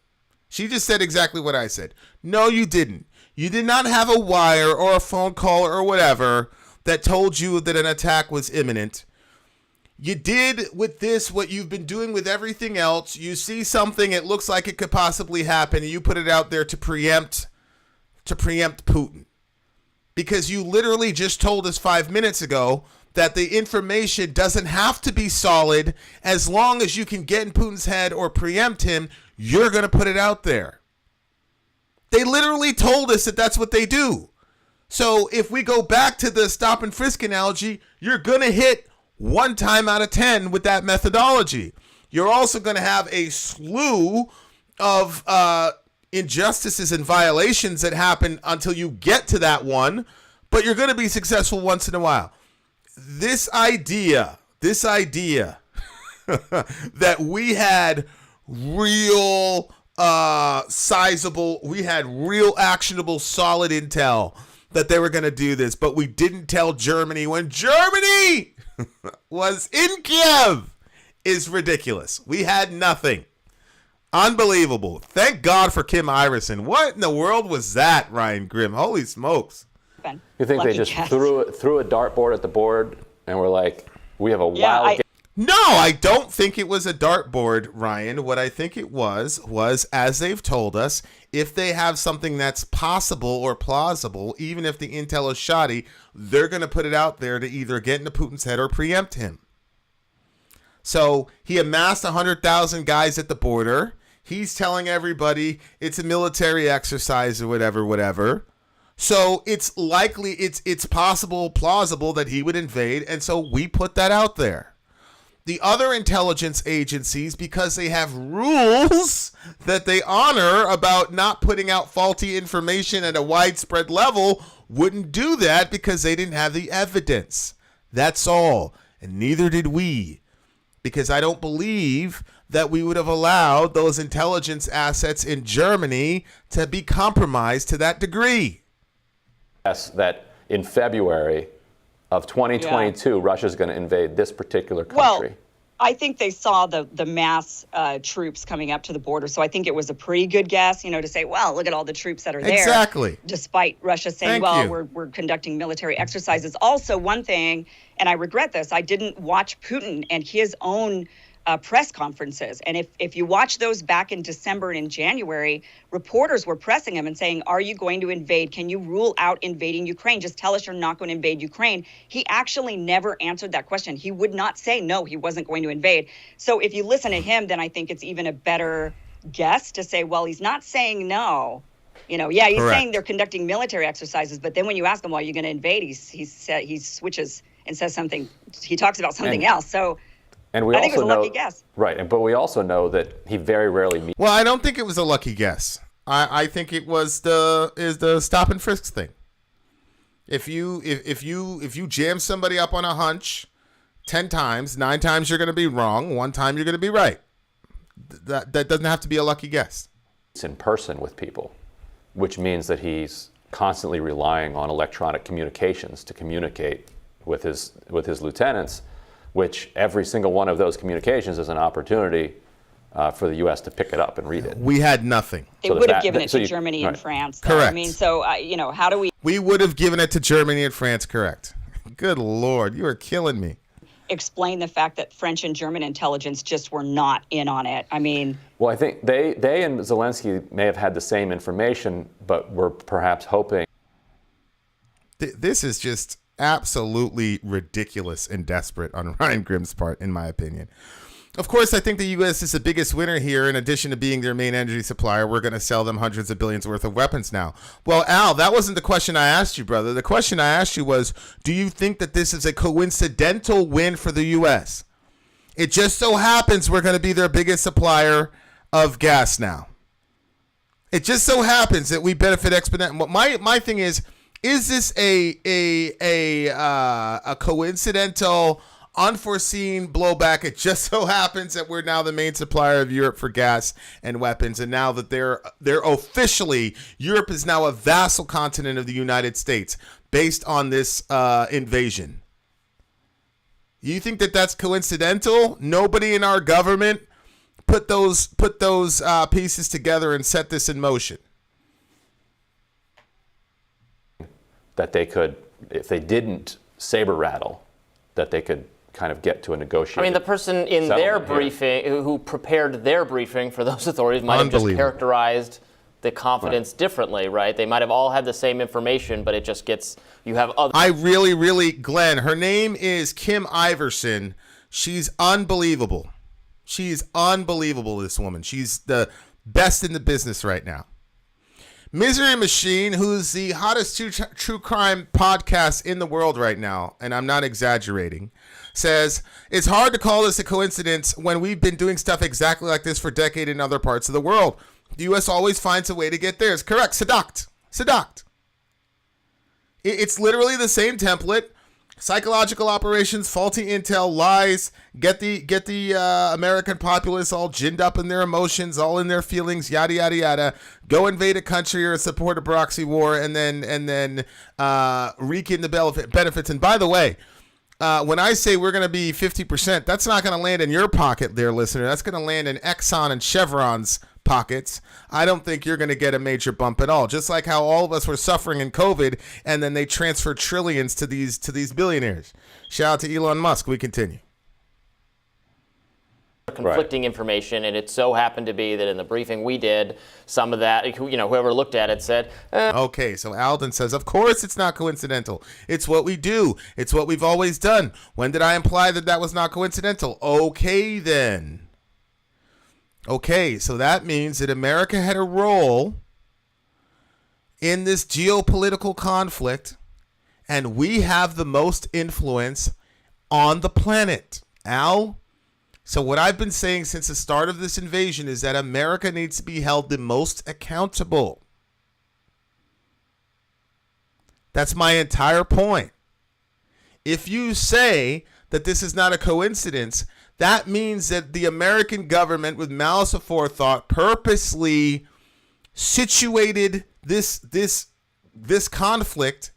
She just said exactly what I said. No, you didn't. You did not have a wire or a phone call or whatever that told you that an attack was imminent. You did with this what you've been doing with everything else. You see something, it looks like it could possibly happen, and you put it out there to preempt Putin. Because you literally just told us 5 minutes ago that the information doesn't have to be solid. As long as you can get in Putin's head or preempt him, you're going to put it out there. They literally told us that that's what they do. So if we go back to the stop and frisk analogy, you're going to hit 1 time out of 10 with that methodology. You're also going to have a slew of injustices and violations that happen until you get to that one, but you're going to be successful once in a while. This idea that we had real sizable, we had real actionable, solid intel that they were going to do this, but we didn't tell Germany when Germany was in Kiev is ridiculous. We had nothing. Unbelievable. Thank God for Kim Iverson. What in the world was that, Ryan Grimm? Holy smokes. You think they just threw a dartboard at the board and were like, we have a wild game? No, I don't think it was a dartboard, Ryan. What I think it was, as they've told us, if they have something that's possible or plausible, even if the intel is shoddy, they're going to put it out there to either get into Putin's head or preempt him. So he amassed 100,000 guys at the border. He's telling everybody it's a military exercise or whatever. So it's likely, it's possible, plausible that he would invade. And so we put that out there. The other intelligence agencies, because they have rules that they honor about not putting out faulty information at a widespread level, wouldn't do that because they didn't have the evidence. That's all. And neither did we. Because I don't believe that we would have allowed those intelligence assets in Germany to be compromised to that degree. Yes, that in February of 2022, Russia's going to invade this particular country. Well, I think they saw the mass troops coming up to the border. So I think it was a pretty good guess, to say, well, look at all the troops that are there. Exactly. Despite Russia saying, we're conducting military exercises. Also, one thing, and I regret this, I didn't watch Putin and his own press conferences. And if you watch those back in December and in January, reporters were pressing him and saying, are you going to invade? Can you rule out invading Ukraine? Just tell us you're not going to invade Ukraine. He actually never answered that question. He would not say no, he wasn't going to invade. So if you listen to him, then I think it's even a better guess to say, well, he's not saying no. He's Correct. Saying they're conducting military exercises. But then when you ask him, well, are you going to invade? He switches and says something. He talks about something else. So and we I think it was a lucky guess. Right, but we also know that he very rarely meets. Well, I don't think it was a lucky guess. I think it was the stop and frisk thing. If you jam somebody up on a hunch 10 times, 9 times you're going to be wrong, 1 time you're going to be right. That doesn't have to be a lucky guess. It's in person with people, which means that he's constantly relying on electronic communications to communicate with his lieutenants, which every single one of those communications is an opportunity for the U.S. to pick it up and read it. We had nothing. They would have given it to Germany and France. Though. Correct. I mean, so, how do we... We would have given it to Germany and France, correct. Good Lord, you are killing me. Explain the fact that French and German intelligence just were not in on it. I mean... Well, I think they and Zelensky may have had the same information, but were perhaps hoping... This is just absolutely ridiculous and desperate on Ryan Grimm's part, in my opinion. Of course, I think the U.S. is the biggest winner here. In addition to being their main energy supplier, we're going to sell them hundreds of billions worth of weapons now. Well, Al, that wasn't the question I asked you, brother. The question I asked you was, do you think that this is a coincidental win for the U.S.? It just so happens we're going to be their biggest supplier of gas now. It just so happens that we benefit exponentially. My thing is this a coincidental, unforeseen blowback? It just so happens that we're now the main supplier of Europe for gas and weapons, and now that they're officially, Europe is now a vassal continent of the United States based on this invasion. You think that that's coincidental? Nobody in our government put those pieces together and set this in motion. That they could, if they didn't saber rattle, that they could kind of get to a negotiation. I mean, the person in their briefing, who prepared their briefing for those authorities, might have just characterized the confidence differently, right? They might have all had the same information, but it just gets, you have other... I really, Glenn, her name is Kim Iverson. She's unbelievable. She's unbelievable, this woman. She's the best in the business right now. Misery Machine, who's the hottest true crime podcast in the world right now, and I'm not exaggerating, says, it's hard to call this a coincidence when we've been doing stuff exactly like this for decades in other parts of the world. The U.S. always finds a way to get theirs. Correct. Seduct. It's literally the same template. Psychological operations, faulty intel, lies, get the American populace all ginned up in their emotions, all in their feelings, yada yada yada. Go invade a country or support a proxy war, and then reap in the benefits. And by the way, when I say we're going to be 50%, that's not going to land in your pocket, there, listener. That's going to land in Exxon and Chevron's pockets. I don't think you're going to get a major bump at all. Just like how all of us were suffering in COVID, and then they transfer trillions to these billionaires. Shout out to Elon Musk. We continue. Conflicting information, and it so happened to be that in the briefing we did, some of that, whoever looked at it said, Okay, so Alden says, of course it's not coincidental. It's what we do. It's what we've always done. When did I imply that was not coincidental? Okay, then. Okay, so that means that America had a role in this geopolitical conflict, and we have the most influence on the planet. Al? So what I've been saying since the start of this invasion is that America needs to be held the most accountable. That's my entire point. If you say that this is not a coincidence, that means that the American government, with malice aforethought, purposely situated this conflict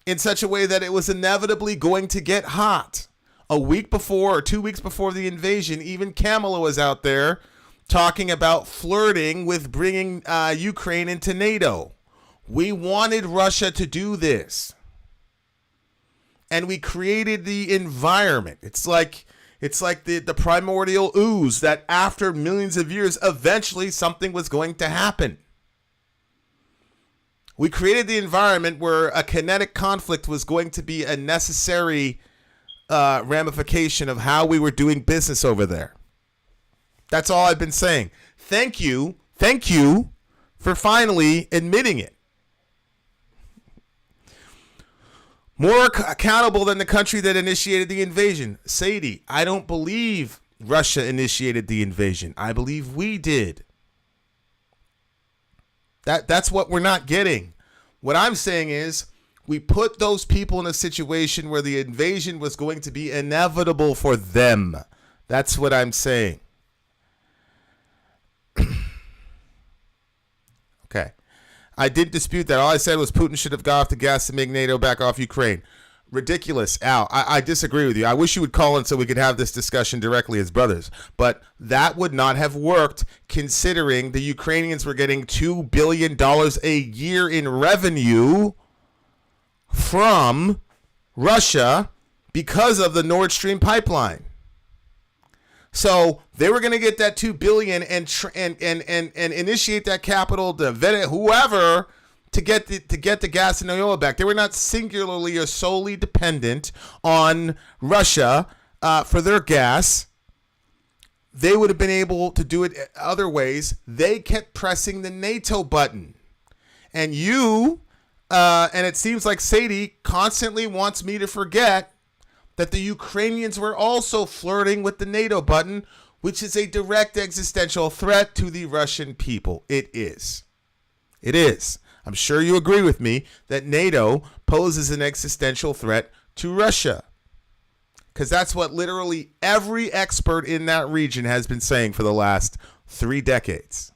in such a way that it was inevitably going to get hot. A week before or 2 weeks before the invasion, even Kamala was out there talking about flirting with bringing Ukraine into NATO. We wanted Russia to do this. And we created the environment. It's like the primordial ooze that after millions of years, eventually something was going to happen. We created the environment where a kinetic conflict was going to be a necessary ramification of how we were doing business over there. That's all I've been saying. Thank you for finally admitting it. More accountable than the country that initiated the invasion. Sadie, I don't believe Russia initiated the invasion. I believe we did. That's what we're not getting. What I'm saying is we put those people in a situation where the invasion was going to be inevitable for them. That's what I'm saying. Okay. I didn't dispute that. All I said was Putin should have got off the gas to make NATO back off Ukraine. Ridiculous, Al. I disagree with you. I wish you would call in so we could have this discussion directly as brothers. But that would not have worked considering the Ukrainians were getting $2 billion a year in revenue from Russia because of the Nord Stream pipeline. So they were going to get that $2 billion and initiate that capital to whoever to get the gas and oil back. They were not singularly or solely dependent on Russia for their gas. They would have been able to do it other ways. They kept pressing the NATO button, and and it seems like Sadie constantly wants me to forget that the Ukrainians were also flirting with the NATO button, which is a direct existential threat to the Russian people. It is. It is. I'm sure you agree with me that NATO poses an existential threat to Russia, because that's what literally every expert in that region has been saying for the last 3 decades.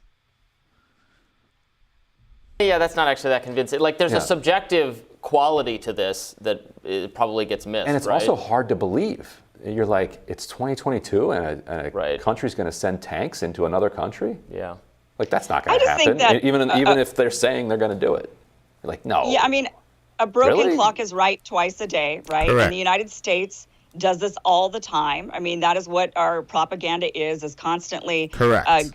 Yeah, that's not actually that convincing. Like, there's a subjective quality to this that it probably gets missed. And it's also hard to believe. You're like, it's 2022 and a country's going to send tanks into another country? Yeah. Like, that's not going to happen. That, even if they're saying they're going to do it. You're like, no. Yeah, I mean, a broken clock is right twice a day, right? Correct. And the United States does this all the time. I mean, that is what our propaganda is constantly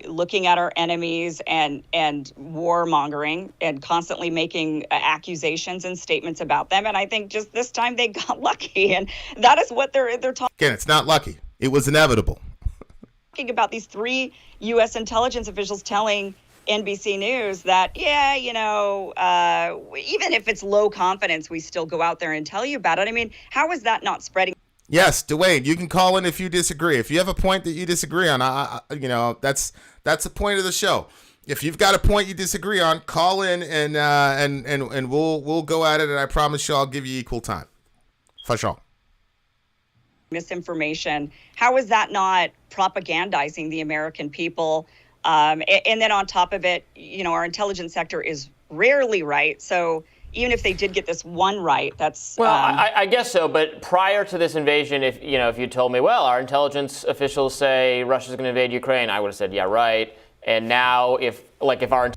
looking at our enemies and warmongering and constantly making accusations and statements about them. And I think just this time they got lucky, and that is what they're talking. Again, it's not lucky. It was inevitable. Talking about these 3 U.S. intelligence officials telling NBC News that, even if it's low confidence, we still go out there and tell you about it. I mean, how is that not spreading? Yes, Dwayne, you can call in if you disagree. If you have a point that you disagree on, that's the point of the show. If you've got a point you disagree on, call in and we'll go at it. And I promise you, I'll give you equal time. For sure. Misinformation. How is that not propagandizing the American people? And then on top of it, our intelligence sector is rarely right. So even if they did get this one right, that's I guess so. But prior to this invasion, if you told me, well, our intelligence officials say Russia's going to invade Ukraine, I would have said, yeah, right. And now, if our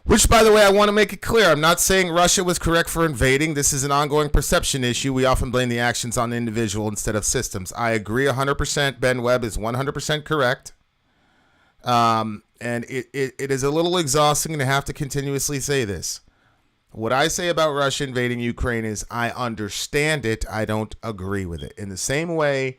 Which, by the way, I want to make it clear, I'm not saying Russia was correct for invading. This is an ongoing perception issue. We often blame the actions on the individual instead of systems. I agree 100%. Ben Webb is 100% correct. And it is a little exhausting to have to continuously say this. What I say about Russia invading Ukraine is I understand it. I don't agree with it. In the same way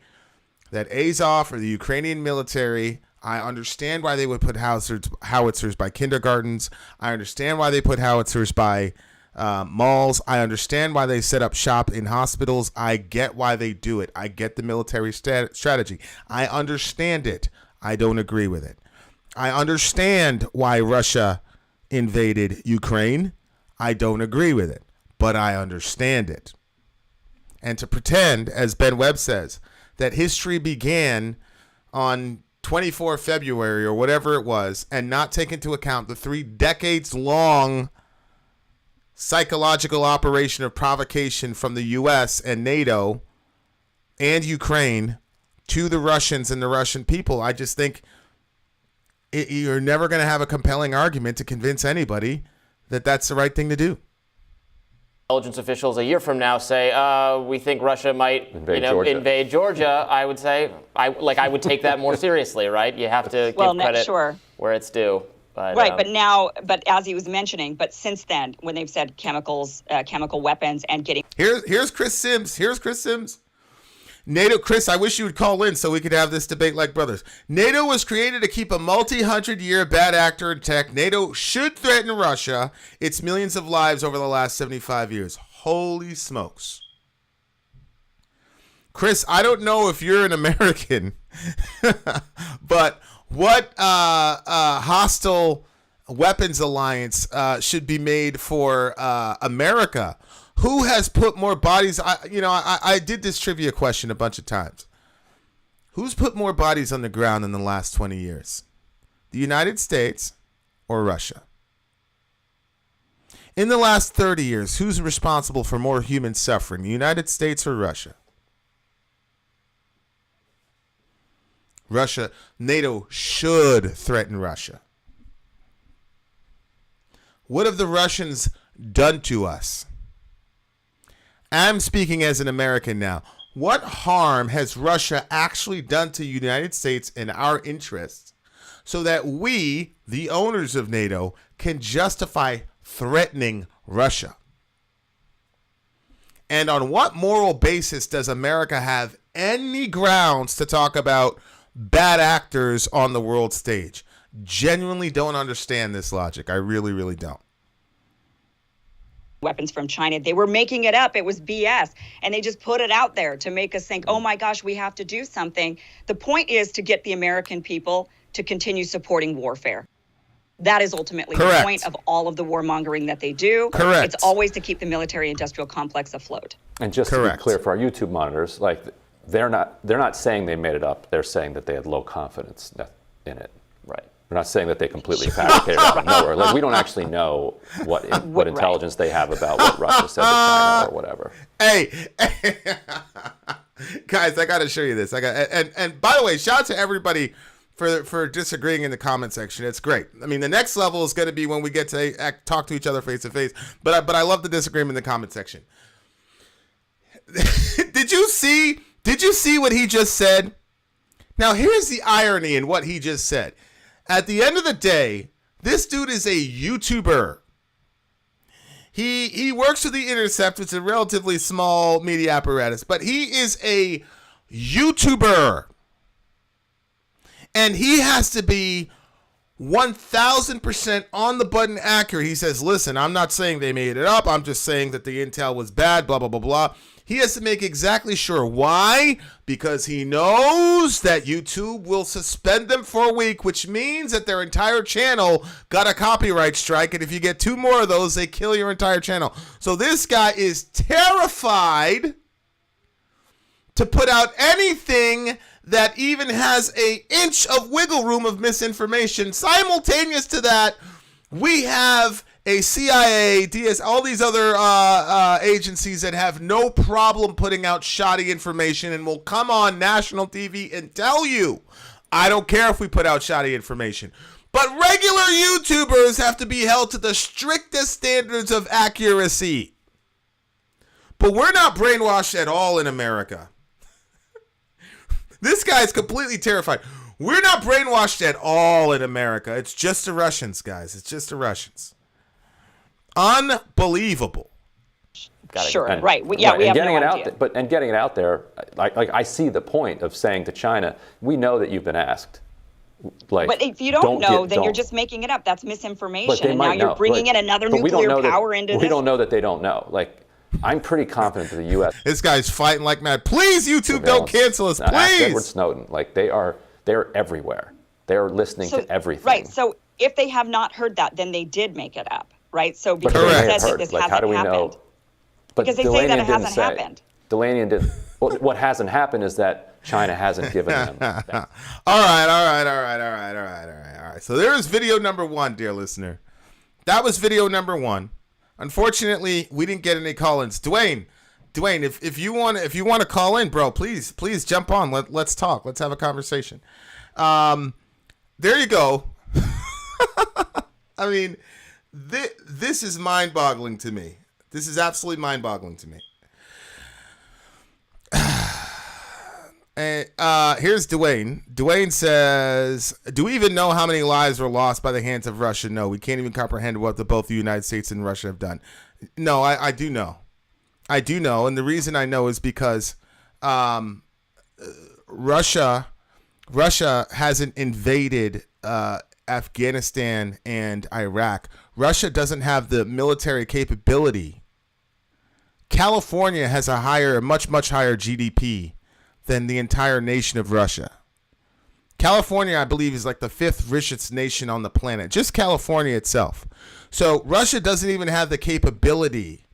that Azov or the Ukrainian military, I understand why they would put howitzers by kindergartens. I understand why they put howitzers by malls. I understand why they set up shop in hospitals. I get why they do it. I get the military strategy. I understand it. I don't agree with it. I understand why Russia invaded Ukraine. I don't agree with it, but I understand it. And to pretend, as Ben Webb says, that history began on 24 February or whatever it was, and not take into account the 3 decades-long psychological operation of provocation from the U.S. and NATO and Ukraine to the Russians and the Russian people, I just think you're never going to have a compelling argument to convince anybody that that's the right thing to do. Intelligence officials a year from now say, we think Russia might invade Georgia, I would say, I would take that more seriously, right? You have to give credit where it's due. But, right, but as he was mentioning, but since then, when they've said chemical weapons and getting... Here's Chris Sims. NATO, Chris, I wish you would call in so we could have this debate like brothers. NATO was created to keep a multi-hundred-year bad actor in tech. NATO should threaten Russia. It's millions of lives over the last 75 years. Holy smokes. Chris, I don't know if you're an American, but what hostile weapons alliance should be made for America? Who has put more bodies? I did this trivia question a bunch of times. Who's put more bodies on the ground in the last 20 years? The United States or Russia? In the last 30 years, who's responsible for more human suffering, the United States or Russia? Russia. NATO should threaten Russia. What have the Russians done to us? I'm speaking as an American now. What harm has Russia actually done to the United States and our interests so that we, the owners of NATO, can justify threatening Russia? And on what moral basis does America have any grounds to talk about bad actors on the world stage? Genuinely don't understand this logic. I really, really don't. Weapons from China. They were making it up. It was BS. And they just put it out there to make us think, oh my gosh, we have to do something. The point is to get the American people to continue supporting warfare. That is ultimately the point of all of the warmongering that they do. Correct. It's always to keep the military-industrial complex afloat. And just to be clear for our YouTube monitors, they're not saying they made it up. They're saying that they had low confidence in it. Right. We're not saying that they completely fabricated it out of nowhere. We don't actually know what intelligence they have about what Russia said to China or whatever. Hey, guys, I got to show you this. And by the way, shout out to everybody for disagreeing in the comment section. It's great. I mean, the next level is going to be when we get to talk to each other face to face. But I love the disagreement in the comment section. Did you see what he just said? Now, here's the irony in what he just said. At the end of the day, this dude is a YouTuber. He works for The Intercept. It's a relatively small media apparatus, but he is a YouTuber. And he has to be 1000% on the button accurate. He says, listen, I'm not saying they made it up. I'm just saying that the intel was bad, blah, blah, blah, blah. He has to make exactly sure. Why? Because he knows that YouTube will suspend them for a week, which means that their entire channel got a copyright strike. And if you get 2 more of those, they kill your entire channel. So this guy is terrified to put out anything that even has an inch of wiggle room of misinformation. Simultaneous to that, we have a CIA, DS, all these other agencies that have no problem putting out shoddy information and will come on national TV and tell you, I don't care if we put out shoddy information. But regular YouTubers have to be held to the strictest standards of accuracy. But we're not brainwashed at all in America. This guy's completely terrified. We're not brainwashed at all in America. It's just the Russians, guys. It's just the Russians. Unbelievable. Sure, and, right. We have getting no it idea. out, and getting it out there, like I see the point of saying to China, we know that you've been asked. Like, but if you don't know, then you're just making it up. That's misinformation. And now you're bringing in another nuclear power into this. We don't know that they don't know. Like, I'm pretty confident that the U.S. This guy's fighting like mad. Please, YouTube, don't cancel us. Please. Edward Snowden. Like, they're everywhere. They're listening to everything. Right. So if they have not heard that, then they did make it up. Right. So because they said that this hasn't how do we happened. Know? But because they say that it hasn't happened. Delanian did. Well, what hasn't happened is that China hasn't given them. All right. So there's video number 1, dear listener. That was video number 1. Unfortunately, we didn't get any call-ins. Dwayne, if you want to call in, bro, please jump on. Let's talk. Let's have a conversation. There you go. I mean, this is mind-boggling to me. This is absolutely mind-boggling to me. And here's Dwayne. Dwayne says, do we even know how many lives were lost by the hands of Russia? No, we can't even comprehend what both the United States and Russia have done. No, I do know. I do know. And the reason I know is because Russia hasn't invaded Afghanistan and Iraq. Russia doesn't have the military capability. California has a much higher GDP than the entire nation of Russia. California, I believe, is like the 5th richest nation on the planet. Just California itself. So Russia doesn't even have the capability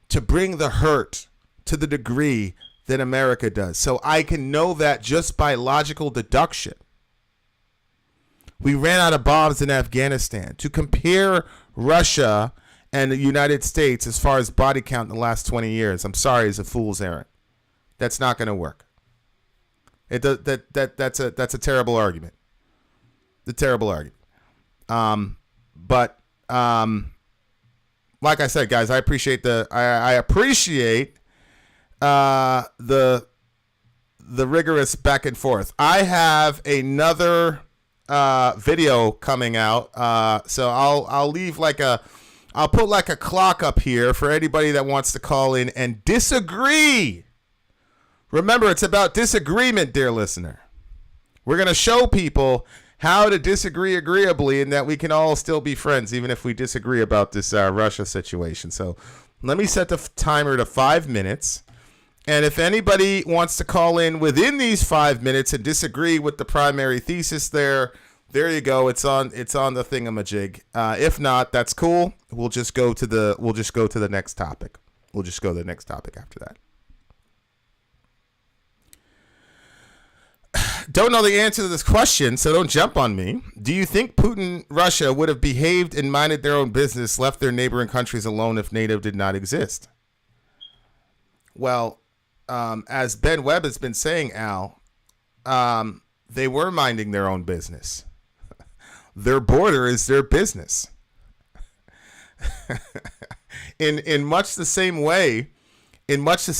to bring the hurt to the degree that America does. So I can know that just by logical deduction. We ran out of bombs in Afghanistan. To compare Russia and the United States as far as body count in the last 20 years, I'm sorry, is a fool's errand. That's not going to work. That's a terrible argument. The terrible argument. But like I said, guys, I appreciate the rigorous back and forth. I have another video coming out. So I'll leave I'll put like a clock up here for anybody that wants to call in and disagree. Remember, it's about disagreement, dear listener. We're going to show people how to disagree agreeably and that we can all still be friends, even if we disagree about this Russia situation. So let me set the timer to 5 minutes. And if anybody wants to call in within these 5 minutes and disagree with the primary thesis there you go. It's on the thingamajig. If not, that's cool. We'll just go to the next topic. We'll just go to the next topic after that. Don't know the answer to this question, so don't jump on me. Do you think Putin, Russia, would have behaved and minded their own business, left their neighboring countries alone if NATO did not exist? Well, as Ben Webb has been saying, Al, they were minding their own business. Their border is their business. In much the same way, and in much the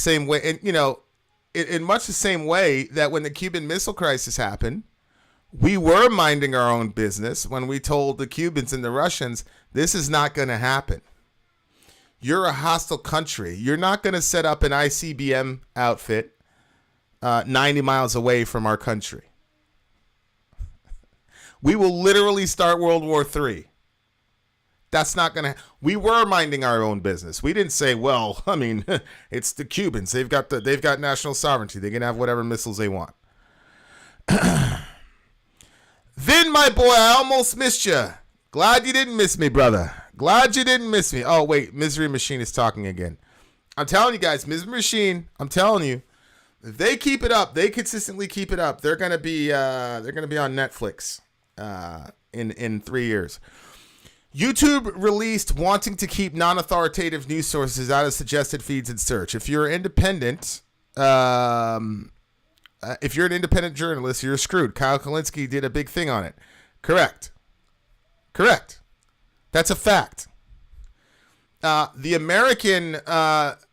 same way that when the Cuban Missile Crisis happened, we were minding our own business when we told the Cubans and the Russians, this is not going to happen. You're a hostile country. You're not going to set up an ICBM outfit 90 miles away from our country. We will literally start World War III. That's not going to. We were minding our own business. We didn't say, well, I mean, it's the Cubans. They've got national sovereignty. They can have whatever missiles they want. Vin, my boy, I almost missed you. Glad you didn't miss me, brother. Glad you didn't miss me. Oh, wait, Misery Machine is talking again. I'm telling you guys, Misery Machine, I'm telling you, if they keep it up, they consistently keep it up, they're gonna be on Netflix in 3 years. YouTube released wanting to keep non-authoritative news sources out of suggested feeds in search. If you're independent, if you're an independent journalist, you're screwed. Kyle Kalinske did a big thing on it. Correct. That's a fact. The American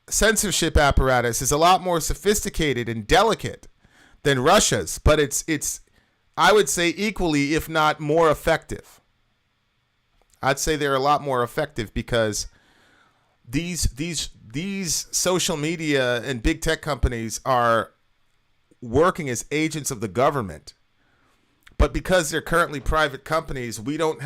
censorship apparatus is a lot more sophisticated and delicate than Russia's, but it's I would say equally, if not more effective. I'd say they're a lot more effective because these social media and big tech companies are working as agents of the government. But because they're currently private companies, we don't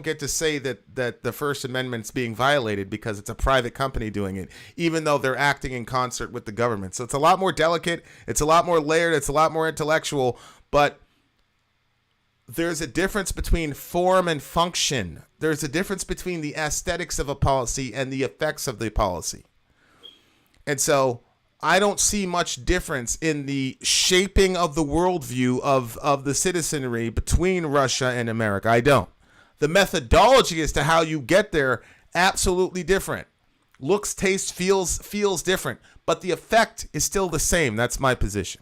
get to say that the First Amendment's being violated because it's a private company doing it, even though they're acting in concert with the government. So it's a lot more delicate, it's a lot more layered, it's a lot more intellectual, but there's a difference between form and function. There's a difference between the aesthetics of a policy and the effects of the policy. And so I don't see much difference in the shaping of the worldview of the citizenry between Russia and America. I don't. The methodology as to how you get there, absolutely different. Looks, taste, feels different. But the effect is still the same. That's my position.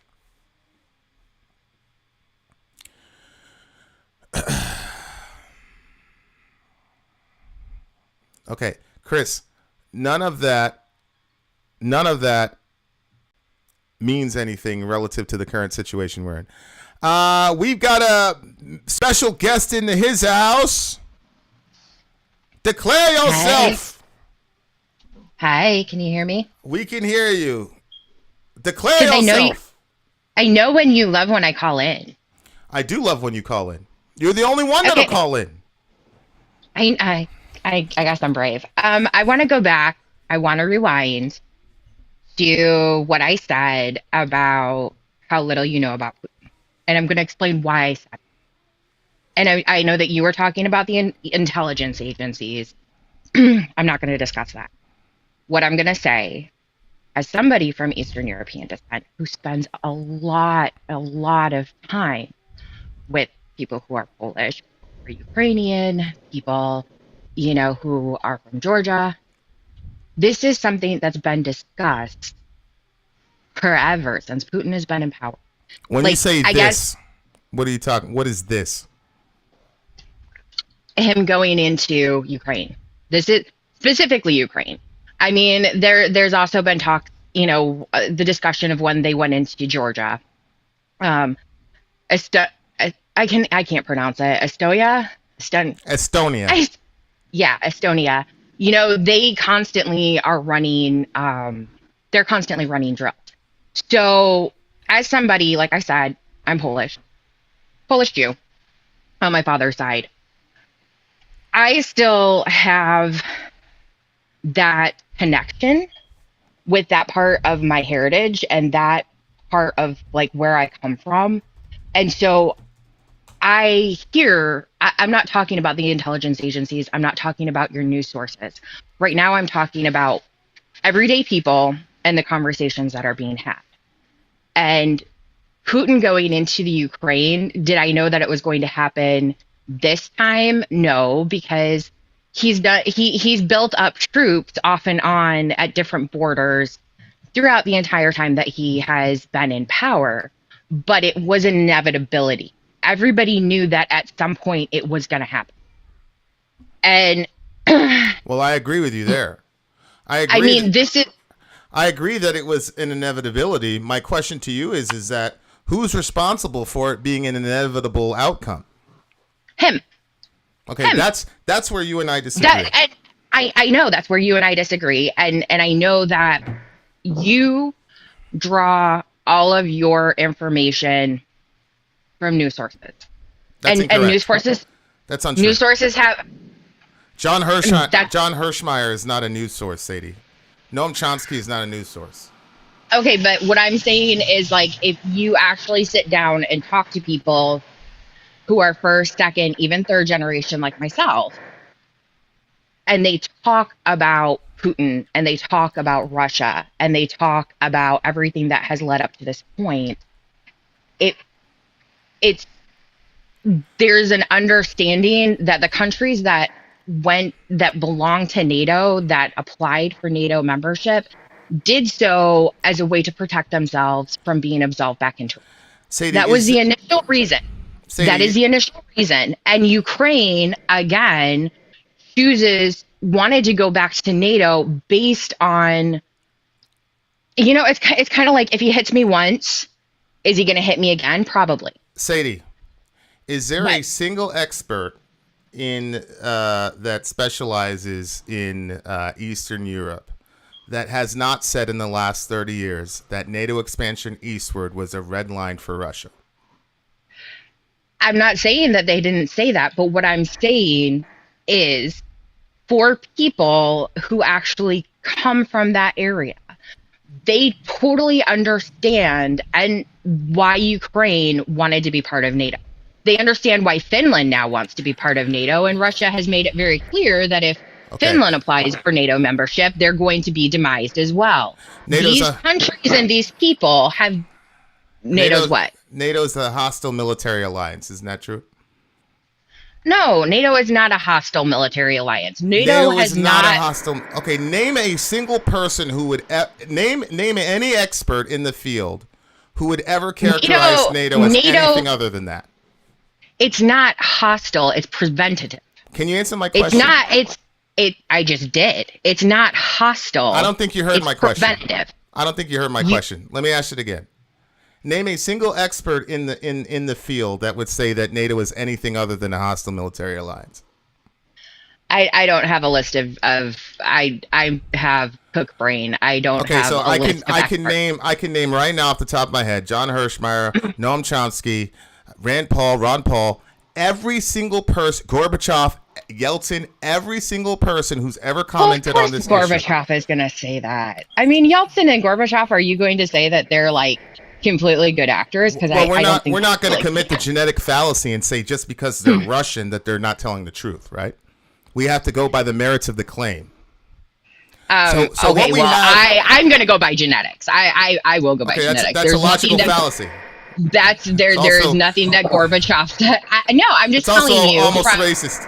Okay, Chris, none of that means anything relative to the current situation we're in. We've got a special guest in his house. Declare yourself. Hi, can you hear me? We can hear you. Declare yourself. I know when you love when I call in. I do love when you call in. You're the only one that'll call in. I guess I'm brave. I want to go back. I want to rewind to what I said about how little you know about Putin. And I'm going to explain why I said it. And I know that you were talking about the intelligence agencies. I'm not going to discuss that. What I'm going to say, as somebody from Eastern European descent who spends a lot of time with people who are Polish, or Ukrainian, people, who are from Georgia, this is something that's been discussed forever since Putin has been in power. When you say this, what are you talking? What is this? Him going into Ukraine. This is specifically Ukraine. I mean, there's also been talk, the discussion of when they went into Georgia. I can't pronounce it. Estonia. Estonia. They constantly are running. They're constantly running drills. So, as somebody, like I said, I'm Polish Jew on my father's side. I still have that connection with that part of my heritage and that part of where I come from. And so I'm not talking about the intelligence agencies. I'm not talking about your news sources. Right now, I'm talking about everyday people and the conversations that are being had. And Putin going into the Ukraine, did I know that it was going to happen this time? No, because he's built up troops off and on at different borders throughout the entire time that he has been in power. But it was an inevitability. Everybody knew that at some point it was going to happen. And well, I agree with you there. I agree that it was an inevitability. My question to you is that who's responsible for it being an inevitable outcome? Him. Okay, him. That's where you and I disagree. I know that's where you and I disagree, and I know that you draw all of your information from news sources. That's and news sources. That's untrue. News sources have. John Hirschmeyer is not a news source, Sadie. Noam Chomsky is not a news source. Okay, but what I'm saying is, like, if you actually sit down and talk to people who are first, second, even third generation like myself, and they talk about Putin and they talk about Russia and they talk about everything that has led up to this point, there's an understanding that the countries that belong to NATO, that applied for NATO membership, did so as a way to protect themselves from being absolved back into it. Sadie, that was the initial reason. Sadie, that is the initial reason. And Ukraine, again, wanted to go back to NATO based on, it's kind of like, if he hits me once, is he going to hit me again? Probably. Sadie, is there a single expert in that specializes in Eastern Europe that has not said in the last 30 years that NATO expansion eastward was a red line for Russia? I'm not saying that they didn't say that, but what I'm saying is, for people who actually come from that area, they totally understand and why Ukraine wanted to be part of NATO. They understand why Finland now wants to be part of NATO, and Russia has made it very clear that if Finland applies for NATO membership, they're going to be demised as well. These countries and these people have NATO's what? NATO's a hostile military alliance. Isn't that true? No, NATO is not a hostile military alliance. NATO has is not a hostile. Okay, name a single person who would name any expert in the field who would ever characterize NATO as anything other than that. It's not hostile. It's preventative. Can you answer my question? It's not. I just did. It's not hostile. I don't think you heard my question. Preventative. I don't think you heard my question. Let me ask it again. Name a single expert in the field that would say that NATO is anything other than a hostile military alliance. I don't have a list of I have cook brain. I don't have so a list of I can name right now off the top of my head John Hirschmeyer, Noam Chomsky, Ron Paul, every single person, Gorbachev, Yeltsin, every single person who's ever commented on this Gorbachev is going to say that. I mean, Yeltsin and Gorbachev, are you going to say that they're like completely good actors? Because we're not going to commit the genetic fallacy and say just because they're Russian that they're not telling the truth, right? We have to go by the merits of the claim. I'm going to go by genetics. I will go by genetics. That's a logical fallacy. There is nothing that Gorbachev said. No, I'm just telling you. It's also almost racist.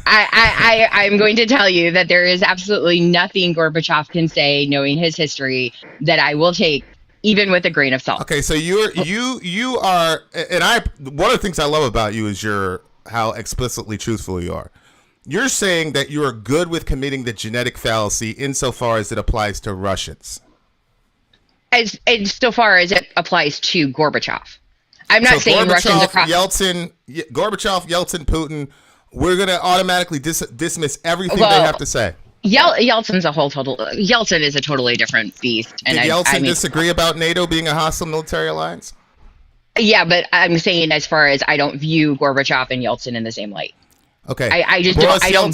I'm going to tell you that there is absolutely nothing Gorbachev can say, knowing his history, that I will take even with a grain of salt. Okay, so you are, and one of the things I love about you is how explicitly truthful you are. You're saying that you are good with committing the genetic fallacy insofar as it applies to Russians. As so far as it applies to Gorbachev. I'm not saying Russians across. Gorbachev, Yeltsin, Putin, we're going to automatically dismiss everything they have to say. Yeltsin is a totally different beast. Did Yeltsin disagree about NATO being a hostile military alliance? Yeah, but I'm saying as far as I don't view Gorbachev and Yeltsin in the same light. Okay. I don't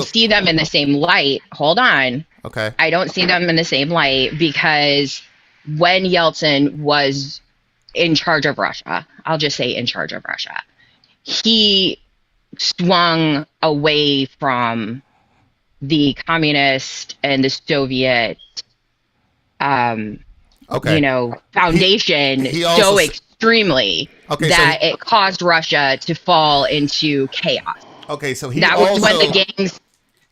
see them in the same light. Hold on. Okay. I don't see them in the same light because when Yeltsin was in charge of Russia, I'll just say in charge of Russia, he swung away from the communist and the Soviet, foundation so extremely that it caused Russia to fall into chaos. Okay, so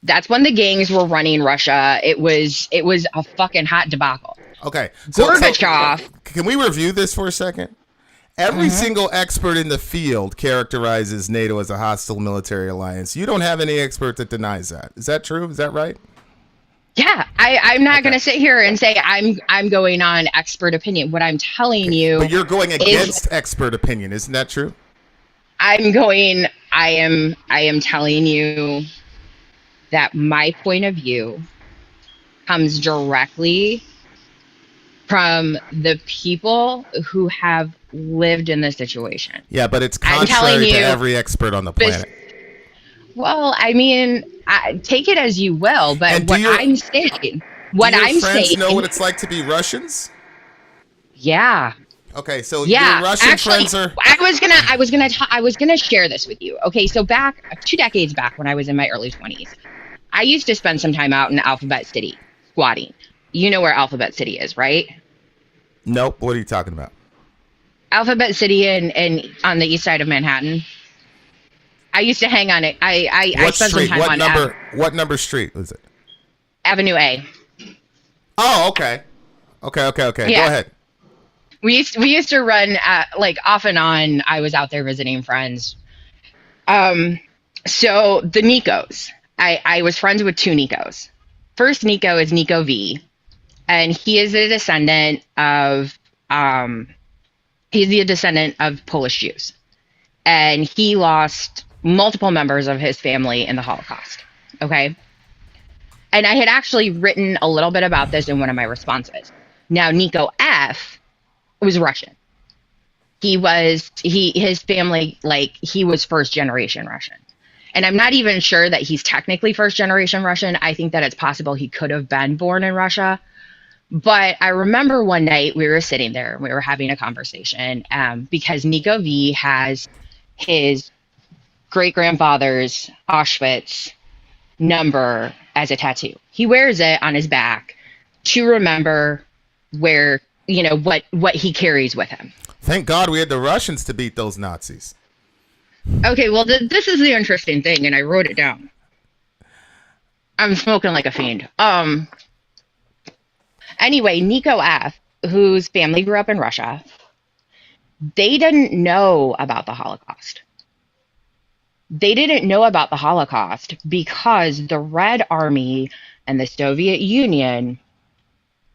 that's when the gangs were running Russia. It was a fucking hot debacle. Okay, Gorbachev. Can we review this for a second? Every single expert in the field characterizes NATO as a hostile military alliance. You don't have any expert that denies that. Is that true? Is that right? Yeah, I'm not going to sit here and say I'm going on expert opinion. What I'm telling you, but you're going against expert opinion, isn't that true? I am telling you that my point of view comes directly from the people who have lived in this situation. Yeah, but it's contrary to every expert on the planet. Well, I mean, take it as you will, but what I'm saying, do your friends know what it's like to be Russians? Yeah. Okay, so your Russian friends are. I was gonna share this with you. Okay, so back 2 decades back when I was in my early 20s, I used to spend some time out in Alphabet City squatting. You know where Alphabet City is, right? Nope. What are you talking about? Alphabet City and on the east side of Manhattan. I used to hang on it. I spent some time on what number street was it? Avenue A. Oh, okay. Okay. Yeah. Go ahead. We used to run like off and on. I was out there visiting friends. So the Nikos, I was friends with 2 Nikos. First Nico is Nico V, and he is a descendant of Polish Jews, and he lost multiple members of his family in the Holocaust. Okay. And I had actually written a little bit about this in one of my responses. Now, Nico F was Russian. His family, like, he was first generation Russian. And I'm not even sure that he's technically first generation Russian. I think that it's possible he could have been born in Russia. But I remember one night we were sitting there and we were having a conversation because Nico V has his great-grandfather's Auschwitz number as a tattoo. He wears it on his back to remember where, you know, what he carries with him. Thank God we had the Russians to beat those Nazis. Okay, well, this is the interesting thing, and I wrote it down. I'm smoking like a fiend. Anyway, Nico F., whose family grew up in Russia, they didn't know about the Holocaust. They didn't know about the Holocaust because the Red Army and the Soviet Union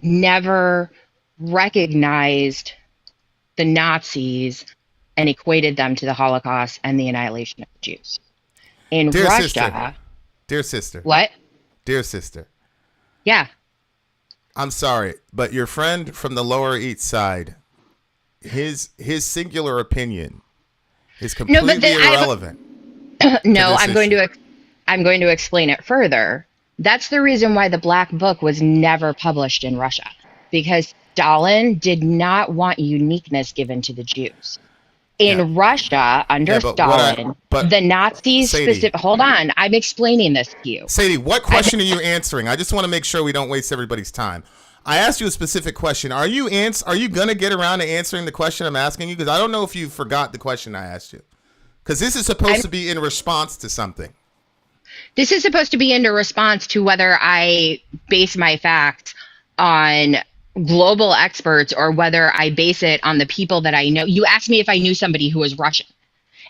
never recognized the Nazis and equated them to the Holocaust and the annihilation of the Jews. In Russia... Dear sister. What? Dear sister. Yeah. I'm sorry, but your friend from the Lower East Side, his singular opinion is completely irrelevant. No, I'm going to explain it further. That's the reason why the Black Book was never published in Russia, because Stalin did not want uniqueness given to the Jews. In Russia, under Stalin, the Nazis hold on, I'm explaining this to you. Sadie, what question are you answering? I just want to make sure we don't waste everybody's time. I asked you a specific question. Are you going to get around to answering the question I'm asking you? Because I don't know if you forgot the question I asked you. Because this is supposed to be in response to something. This is supposed to be in response to whether I base my facts on global experts or whether I base it on the people that I know. You asked me if I knew somebody who was Russian.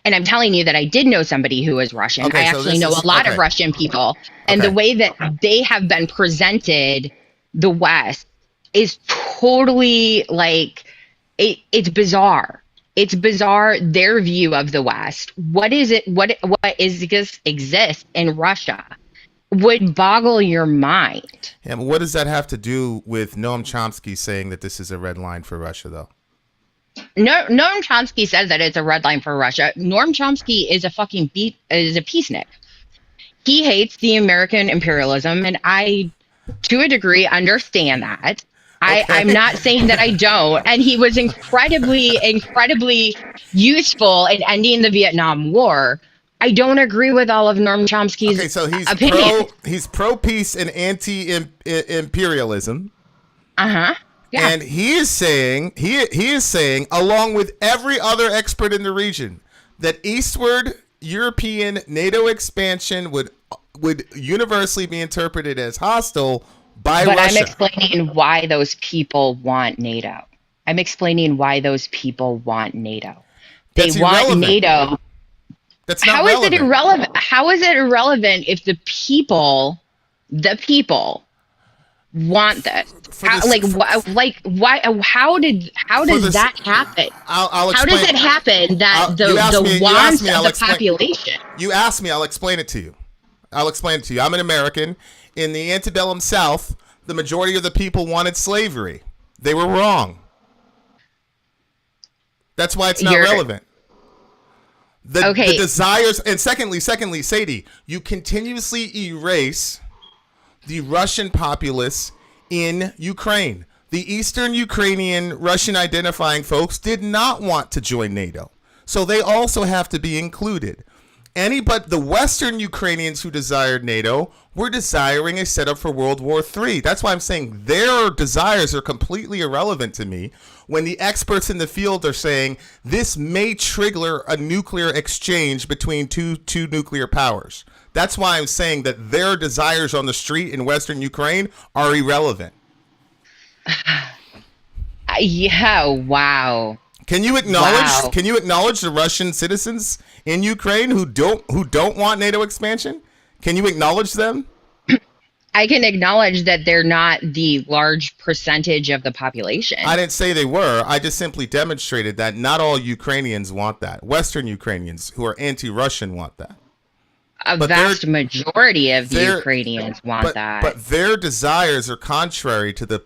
And I'm telling you that I did know somebody who was Russian. Okay, I actually know a lot of Russian people. And the way that they have been presented, the West, is totally like, it's bizarre. It's bizarre, their view of the West. What exists in Russia would boggle your mind. Yeah, but what does that have to do with Noam Chomsky saying that this is a red line for Russia, though? No, Noam Chomsky says that it's a red line for Russia. Noam Chomsky is a peacenik. He hates the American imperialism, and I, to a degree, understand that. Okay. I'm not saying that I don't. And he was incredibly useful in ending the Vietnam War. I don't agree with all of Noam Chomsky's opinion. He's pro-peace and anti-imperialism. Uh-huh. Yeah. And he is saying, along with every other expert in the region, that eastward European NATO expansion would universally be interpreted as hostile by Russia. But I'm explaining why those people want NATO. They want NATO. That's not relevant. Is it irrelevant? How is it irrelevant if the people want this? How does that happen? I'll explain. How does it happen that the wants of the population? You asked me, I'll explain it to you. I'm an American. In the antebellum South, the majority of the people wanted slavery. They were wrong. That's why it's not relevant. The desires, and secondly, Sadie, you continuously erase the Russian populace in Ukraine. The Eastern Ukrainian Russian identifying folks did not want to join NATO. So they also have to be included. But the Western Ukrainians who desired NATO were desiring a setup for World War III. That's why I'm saying their desires are completely irrelevant to me when the experts in the field are saying this may trigger a nuclear exchange between two nuclear powers. That's why I'm saying that their desires on the street in Western Ukraine are irrelevant. Yeah, wow. Can you acknowledge the Russian citizens in Ukraine who don't want NATO expansion? Can you acknowledge them? I can acknowledge that they're not the large percentage of the population. I didn't say they were. I just simply demonstrated that not all Ukrainians want that. Western Ukrainians who are anti-Russian want that. A vast majority of the Ukrainians want that. But their desires are contrary to the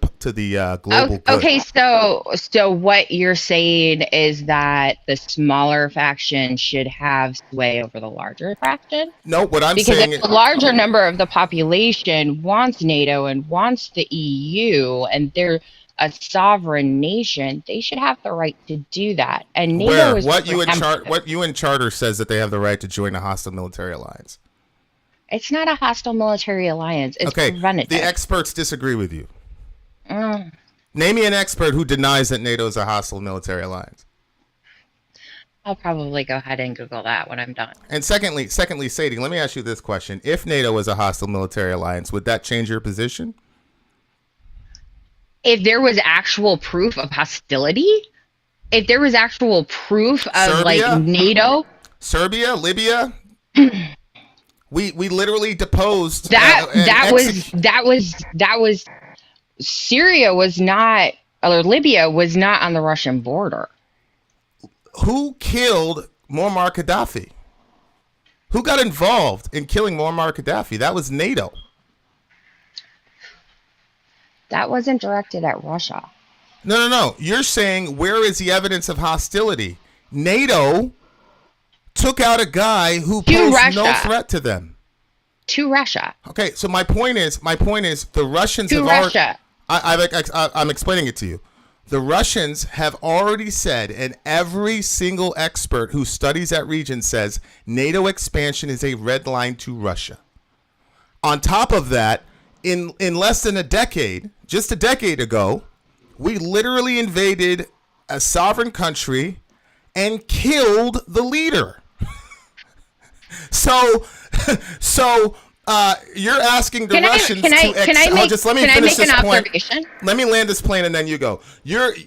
global good. Okay, so what you're saying is that the smaller faction should have sway over the larger faction? No, what I'm saying is... Because if the larger number of the population wants NATO and wants the EU, and they're a sovereign nation, they should have the right to do that. And NATO is what UN Charter says that they have the right to join a hostile military alliance. It's not a hostile military alliance. It's preventative. The experts disagree with you. Name me an expert who denies that NATO is a hostile military alliance. I'll probably go ahead and Google that when I'm done. And secondly, Sadie, let me ask you this question. If NATO was a hostile military alliance, would that change your position? If there was actual proof of hostility, if there was actual proof of Serbia, like NATO, Serbia, Libya, we literally deposed that was Syria was not, or Libya was not on the Russian border. Who killed Muammar Gaddafi? Who got involved in killing Muammar Gaddafi? That was NATO. That wasn't directed at Russia. No. You're saying, where is the evidence of hostility? NATO took out a guy who posed no threat to them. To Russia. Okay, so my point is, the Russians have Russia. I'm explaining it to you. The Russians have already said, and every single expert who studies that region says, NATO expansion is a red line to Russia. On top of that, in less than a decade, just a decade ago, we literally invaded a sovereign country and killed the leader. So you're asking the Russians to let me finish this point. Let me land this plane and then you go.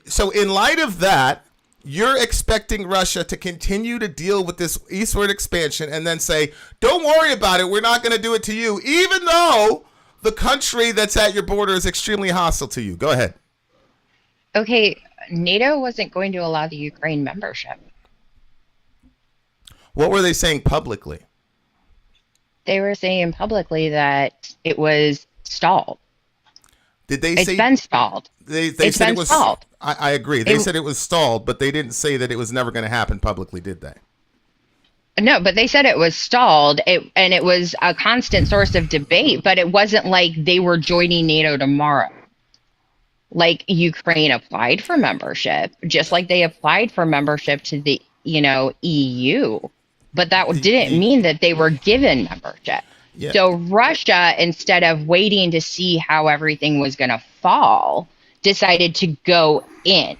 So in light of that, you're expecting Russia to continue to deal with this eastward expansion and then say, don't worry about it, we're not going to do it to you, even though the country that's at your border is extremely hostile to you. Go ahead. Okay, NATO wasn't going to allow the Ukraine membership. What were they saying publicly? They were saying publicly that it was stalled. Did they say it's been stalled? They said it was stalled. I agree. They said it was stalled, but they didn't say that it was never going to happen publicly, did they? No, but they said it was stalled, and it was a constant source of debate, but it wasn't like they were joining NATO tomorrow. Like, Ukraine applied for membership, just like they applied for membership to the, EU. But that didn't mean that they were given membership. Yeah. So Russia, instead of waiting to see how everything was going to fall, decided to go in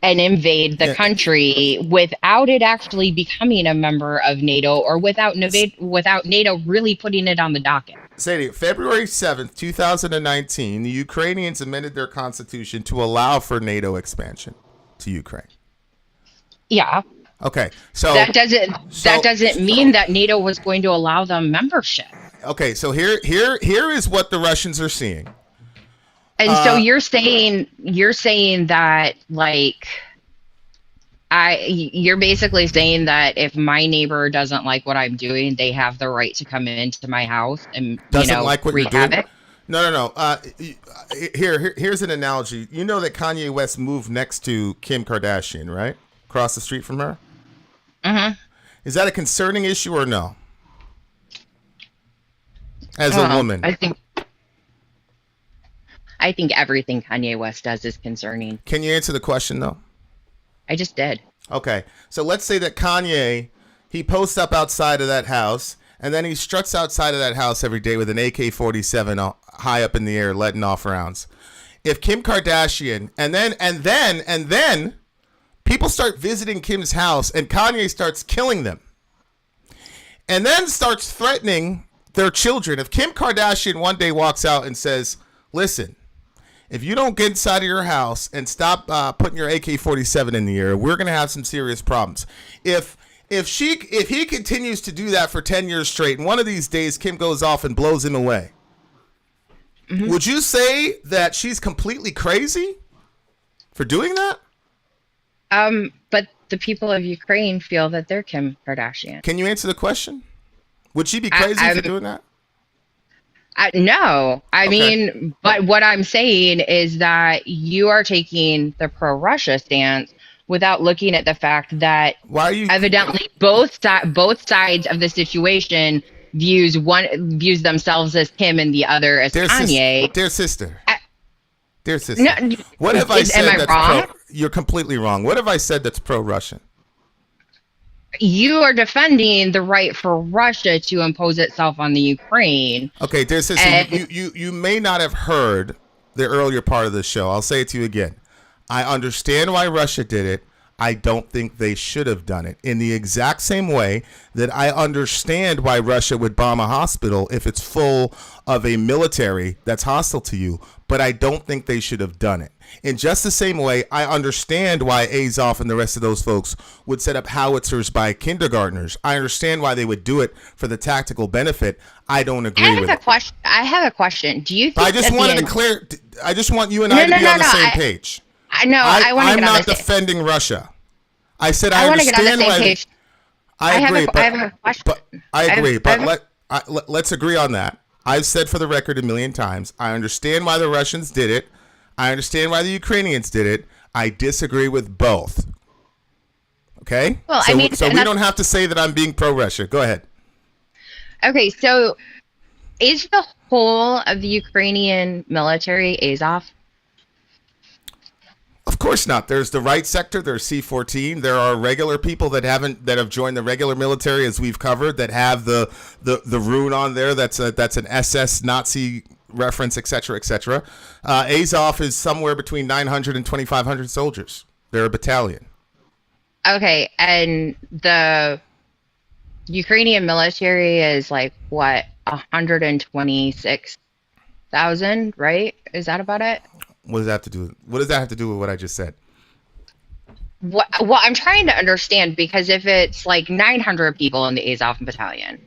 and invade the country without it actually becoming a member of NATO, or without NATO really putting it on the docket. Sadie, February 7th, 2019, the Ukrainians amended their constitution to allow for NATO expansion to Ukraine. Yeah. Okay, so that doesn't mean that NATO was going to allow them membership. Okay, so here is what the Russians are seeing. And so you're saying that, like, you're basically saying that if my neighbor doesn't like what I'm doing, they have the right to come into my house and like what wreak you're doing. havoc? No. Here's an analogy. You know that Kanye West moved next to Kim Kardashian, right? Across the street from her. Mm-hmm. Is that a concerning issue or no? As a woman, I think everything Kanye West does is concerning. Can you answer the question though? I just did. Okay, so let's say that Kanye, he posts up outside of that house, and then he struts outside of that house every day with an AK-47 high up in the air, letting off rounds. If Kim Kardashian, and then people start visiting Kim's house, and Kanye starts killing them, and then starts threatening their children. If Kim Kardashian one day walks out and says, "Listen, if you don't get inside of your house and stop putting your AK-47 in the air, we're gonna have some serious problems." If he continues to do that for 10 years straight, and one of these days Kim goes off and blows him away, would you say that she's completely crazy for doing that? But the people of Ukraine feel that they're Kim Kardashian. Can you answer the question? Would she be crazy for doing that? No. I mean, but what I'm saying is that you are taking the pro-Russia stance without looking at the fact that evidently both sides of the situation views themselves as Kim and the other as Kanye. Dear sister. No, what have I said that's wrong? You're completely wrong. What have I said that's pro-Russian? You are defending the right for Russia to impose itself on the Ukraine. Okay, dear sister, you may not have heard the earlier part of the show. I'll say it to you again. I understand why Russia did it. I don't think they should have done it. In the exact same way that I understand why Russia would bomb a hospital if it's full of a military that's hostile to you, but I don't think they should have done it. In just the same way, I understand why Azov and the rest of those folks would set up howitzers by kindergartners. I understand why they would do it for the tactical benefit. I don't agree with it. I have a question. Do you think I just want you and I to be on the same page. I'm not defending Russia. I said I understand why. I agree, but let's agree on that. I've said for the record a million times, I understand why the Russians did it. I understand why the Ukrainians did it. I disagree with both. Okay? Well, so we don't have to say that I'm being pro-Russia. Go ahead. Okay, so is the whole of the Ukrainian military Azov? Of course not. There's the right sector. There's C-14. There are regular people that have joined the regular military, as we've covered, that have the rune on there. That's an SS Nazi reference, etc., etc. Azov is somewhere between 900 and 2,500 soldiers. They're a battalion. Okay, and the Ukrainian military is like what, 126,000, right? Is that about it? What does that have to do with what I just said? Well, I'm trying to understand, because if it's like 900 people in the Azov battalion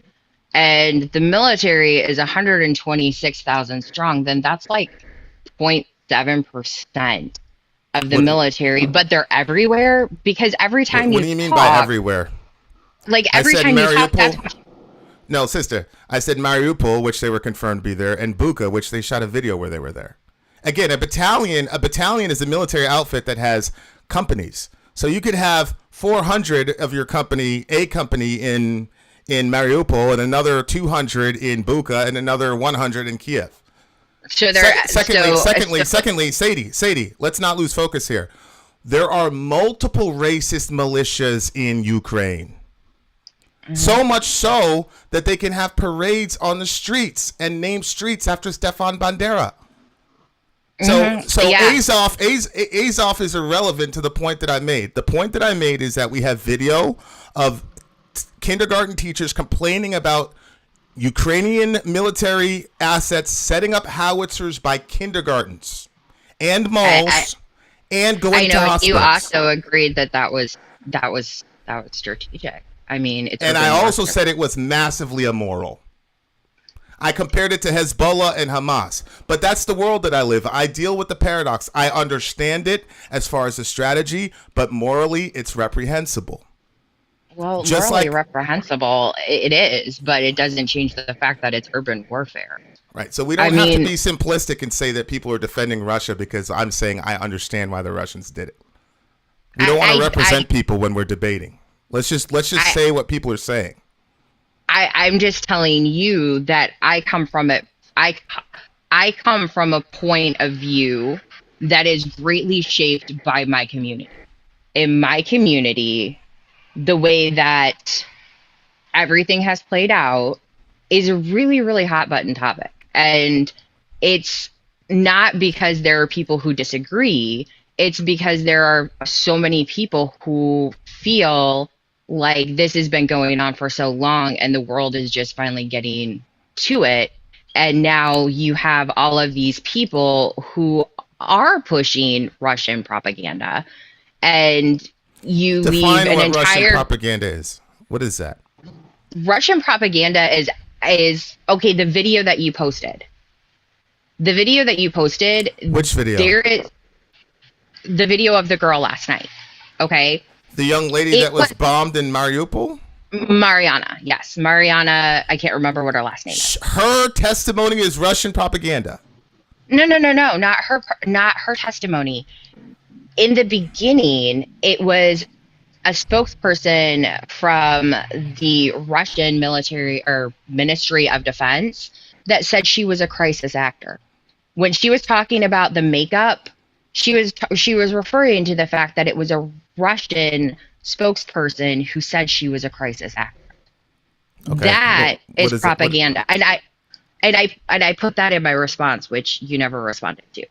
and the military is 126,000 strong, then that's like 0.7% of the military, but they're everywhere, because every time what do you mean by everywhere? Like every time you talk, no, sister, I said Mariupol, which they were confirmed to be there, and Bucha, which they shot a video where they were there. Again, a battalion is a military outfit that has companies. So you could have 400 of your company, a company in Mariupol, and another 200 in Bucha, and another 100 in Kiev. So secondly, Sadie, let's not lose focus here. There are multiple racist militias in Ukraine. Mm-hmm. So much so that they can have parades on the streets and name streets after Stefan Bandera. So Azov is irrelevant to the point that I made. The point that I made is that we have video of kindergarten teachers complaining about Ukrainian military assets setting up howitzers by kindergartens and malls and going to hospitals. You also agreed that was strategic. I mean, and I also said it was massively immoral. I compared it to Hezbollah and Hamas, but that's the world that I live. I deal with the paradox. I understand it as far as the strategy, but morally, it's reprehensible. Well, morally reprehensible, it is, but it doesn't change the fact that it's urban warfare. Right. So we don't have to be simplistic and say that people are defending Russia because I'm saying I understand why the Russians did it. We don't want to represent people when we're debating. Let's just say what people are saying. I'm just telling you that I come from it. I come from a point of view that is greatly shaped by my community. In my community, the way that everything has played out is a really, really hot button topic. And it's not because there are people who disagree. It's because there are so many people who feel like this has been going on for so long and the world is just finally getting to it. And now you have all of these people who are pushing Russian propaganda, and you Define leave an what entire Russian propaganda is. What is that? Russian propaganda is okay. The video that you posted. Which video? There is the video of the girl last night. Okay. The young lady that was bombed in Mariupol? Mariana. Yes. Mariana. I can't remember what her last name is. Her testimony is Russian propaganda. No. Not her testimony. In the beginning, it was a spokesperson from the Russian military or Ministry of Defense that said she was a crisis actor. When she was talking about the makeup, she was referring to the fact that it was a Russian spokesperson who said she was a crisis actor. Okay. That is propaganda. And I put that in my response, which you never responded to.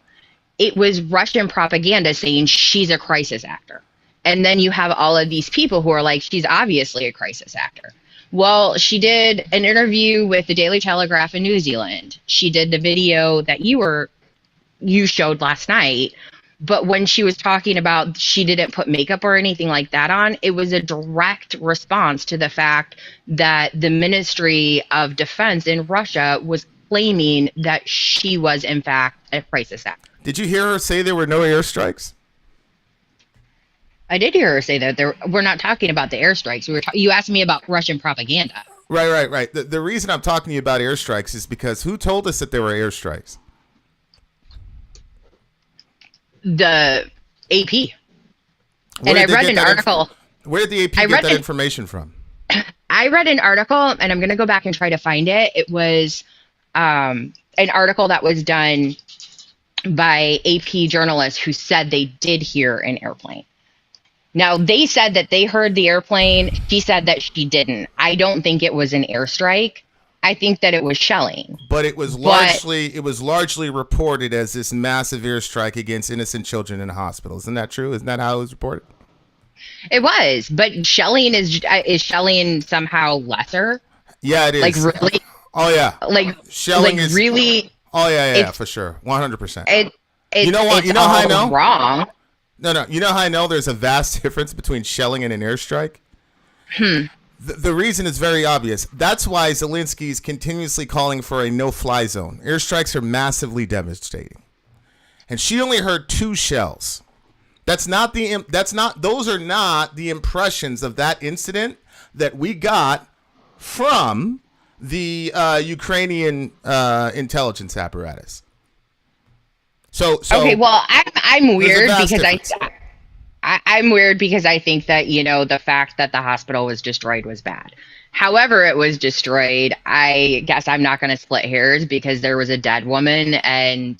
It was Russian propaganda saying she's a crisis actor. And then you have all of these people who are like, she's obviously a crisis actor. Well, she did an interview with the Daily Telegraph in New Zealand. She did the video that you showed last night. But when she was talking about she didn't put makeup or anything like that on, it was a direct response to the fact that the Ministry of Defense in Russia was claiming that she was, in fact, a crisis actor. Did you hear her say there were no airstrikes? I did hear her say that we're not talking about the airstrikes. You asked me about Russian propaganda. Right. The reason I'm talking to you about airstrikes is because who told us that there were airstrikes? The AP. And I read an article. Where did the AP get that information from? I read an article, and I'm going to go back and try to find it. It was an article that was done by AP journalists who said they did hear an airplane. Now, they said that they heard the airplane. She said that she didn't. I don't think it was an airstrike. I think that it was shelling. But it was largely reported as this massive airstrike against innocent children in hospitals. Isn't that true? Isn't that how it was reported? It was, but shelling is shelling somehow lesser? Yeah, it is. Like really? Oh yeah. Like shelling like is really. Oh yeah, for sure, 100%. You know what? You know how I know? Wrong. No. You know how I know there's a vast difference between shelling and an airstrike? The reason is very obvious. That's why Zelensky is continuously calling for a no-fly zone. Airstrikes are massively devastating, and she only heard 2 shells. Those are not the impressions of that incident that we got from the Ukrainian intelligence apparatus. So okay, well, I'm weird because I'm weird because I think that, the fact that the hospital was destroyed was bad. However it was destroyed, I guess I'm not going to split hairs because there was a dead woman and,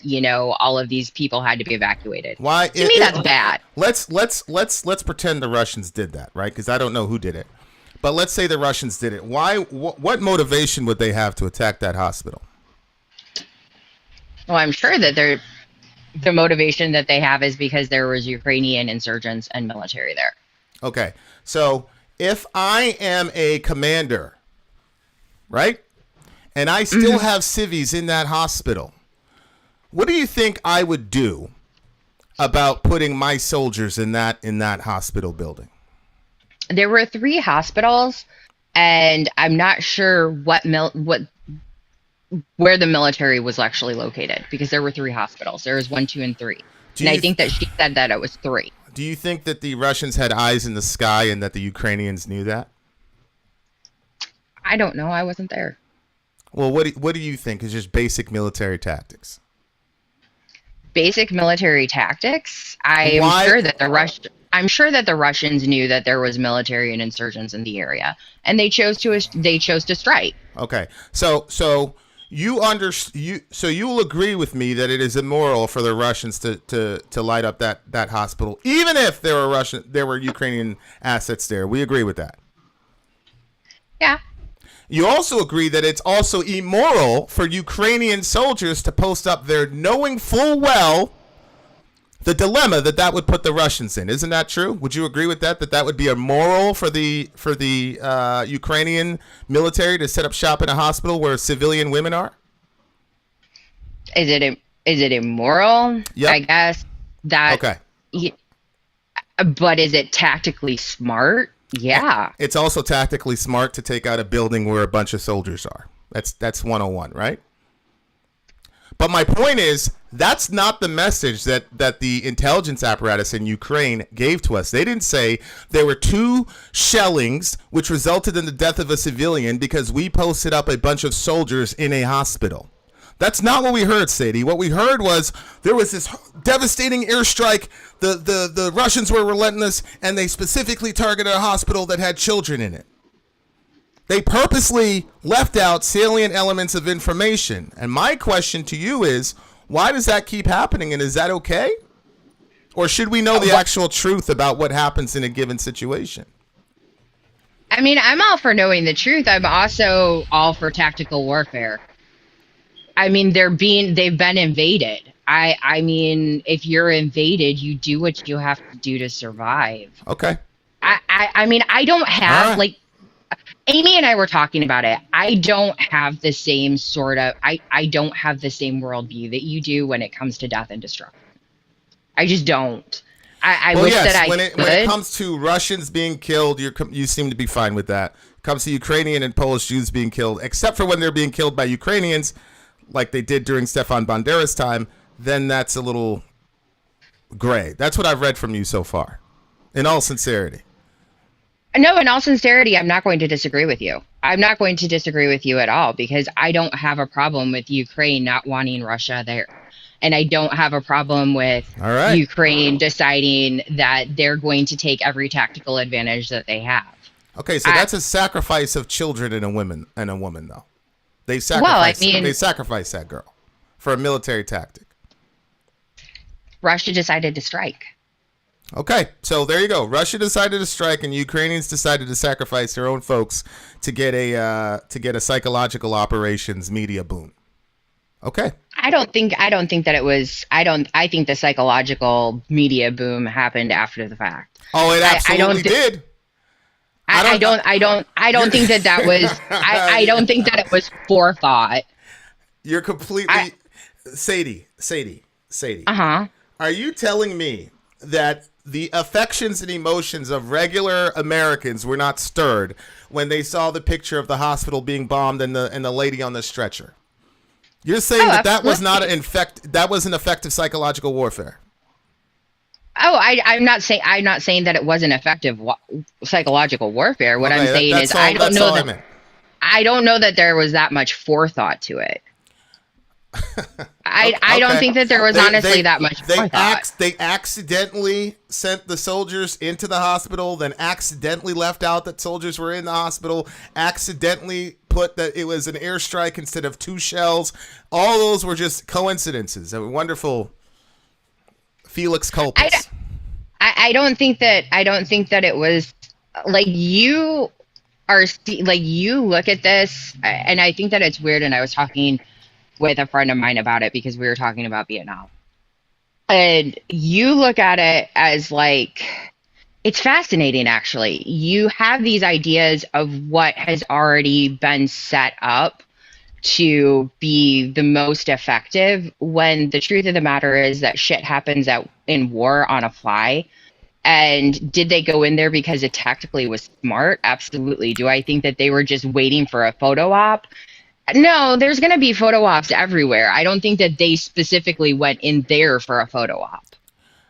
all of these people had to be evacuated. Why? To me, that's bad. Let's pretend the Russians did that, right? Because I don't know who did it. But let's say the Russians did it. Why? What motivation would they have to attack that hospital? Well, I'm sure that the motivation that they have is because there was Ukrainian insurgents and military there. Okay. So if I am a commander, right, and I still have civvies in that hospital, what do you think I would do about putting my soldiers in that hospital building? There were 3 hospitals, and I'm not sure where the military was actually located because there were 3 hospitals. There was 1, 2, and 3. And I think that she said that it was 3. Do you think that the Russians had eyes in the sky and that the Ukrainians knew that? I don't know. I wasn't there. Well, what do you think is just basic military tactics? Basic military tactics? I'm sure that the Russians knew that there was military and insurgents in the area, and they chose to strike. Okay, so you will agree with me that it is immoral for the Russians to light up that hospital, even if there were Ukrainian assets there. We agree with that. Yeah. You also agree that it's also immoral for Ukrainian soldiers to post up there knowing full well the dilemma that would put the Russians in. Isn't that true? Would you agree with that would be immoral for the Ukrainian military to set up shop in a hospital where civilian women are? Is it immoral? Yep. I guess that. Okay. But is it tactically smart? Yeah. It's also tactically smart to take out a building where a bunch of soldiers are. That's 101, right? But my point is, that's not the message that the intelligence apparatus in Ukraine gave to us. They didn't say there were 2 shellings which resulted in the death of a civilian because we posted up a bunch of soldiers in a hospital. That's not what we heard, Sadie. What we heard was there was this devastating airstrike. The Russians were relentless, and they specifically targeted a hospital that had children in it. They purposely left out salient elements of information. And my question to you is, why does that keep happening, and is that okay? Or should we know the actual truth about what happens in a given situation? I mean, I'm all for knowing the truth. I'm also all for tactical warfare. I mean, they've been invaded. I mean, if you're invaded, you do what you have to do to survive. Okay. I mean, I don't have Amy and I were talking about it. I don't have the same I don't have the same worldview that you do when it comes to death and destruction. I just don't. I wish that I could. When it comes to Russians being killed, you seem to be fine with that. It comes to Ukrainian and Polish Jews being killed, except for when they're being killed by Ukrainians, like they did during Stefan Bandera's time, then that's a little gray. That's what I've read from you so far, in all sincerity. No, in all sincerity, I'm not going to disagree with you. I'm not going to disagree with you at all, because I don't have a problem with Ukraine not wanting Russia there. And I don't have a problem with Ukraine deciding that they're going to take every tactical advantage that they have. Okay, so that's a sacrifice of children and a woman, though. They sacrifice. They sacrifice that girl for a military tactic. Russia decided to strike. Okay, so there you go. Russia decided to strike, and Ukrainians decided to sacrifice their own folks to get a psychological operations media boom. Okay. I think that it was. I think the psychological media boom happened after the fact. Oh, it absolutely did. I don't think that was. I don't think that it was forethought. You're completely, Sadie. Are you telling me that the affections and emotions of regular Americans were not stirred when they saw the picture of the hospital being bombed and the lady on the stretcher? You're saying that was not that was an effective psychological warfare? Oh, I'm not saying that it wasn't effective psychological warfare. What I'm saying is I don't know that there was that much forethought to it. I don't think that there was honestly that much forethought. They accidentally sent the soldiers into the hospital, then accidentally left out that soldiers were in the hospital, accidentally put that it was an airstrike instead of 2 shells. All those were just coincidences. A wonderful Felix culpus. I don't think that it was like you look at this, and I think that it's weird. And I was talking with a friend of mine about it because we were talking about Vietnam, and you look at it as like, it's fascinating. Actually, you have these ideas of what has already been set up to be the most effective, when the truth of the matter is that shit happens in war on a fly. And did they go in there because it tactically was smart? Absolutely. Do I think that they were just waiting for a photo op? No, there's going to be photo ops everywhere. I don't think that they specifically went in there for a photo op.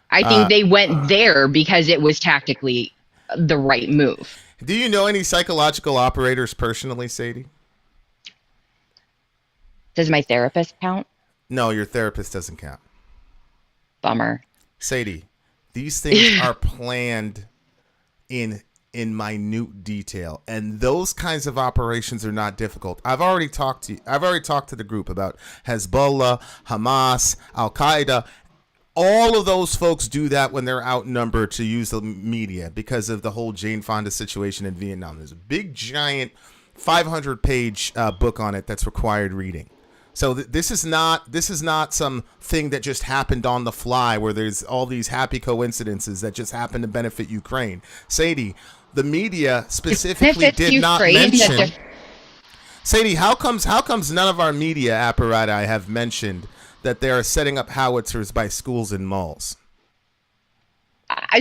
I think they went there because it was tactically the right move. Do you know any psychological operators personally, Sadie? Does my therapist count? No, your therapist doesn't count. Bummer. Sadie, these things are planned in minute detail, and those kinds of operations are not difficult. I've already talked to the group about Hezbollah, Hamas, Al Qaeda. All of those folks do that when they're outnumbered to use the media because of the whole Jane Fonda situation in Vietnam. There's a big, giant 500-page book on it that's required reading. So this is not some thing that just happened on the fly where there's all these happy coincidences that just happen to benefit Ukraine. Sadie, the media specifically did not mention. Sadie, how comes none of our media apparatus have mentioned that they are setting up howitzers by schools and malls?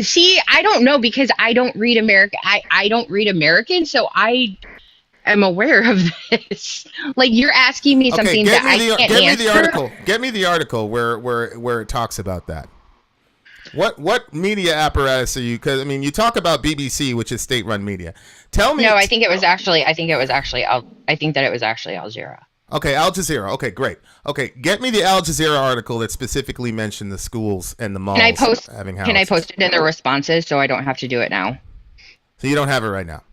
See, I don't know because I don't read I don't read American, so I am aware of this. Like, you're asking me something that I can't answer. Get me the article where it talks about that. What media apparatus are you? Because I mean, you talk about BBC, which is state-run media. Tell me. No, I think that it was actually Al Jazeera. Okay, Al Jazeera. Okay, great. Okay, get me the Al Jazeera article that specifically mentioned the schools and the malls having howitzers. Can I post it in the responses so I don't have to do it now? So you don't have it right now?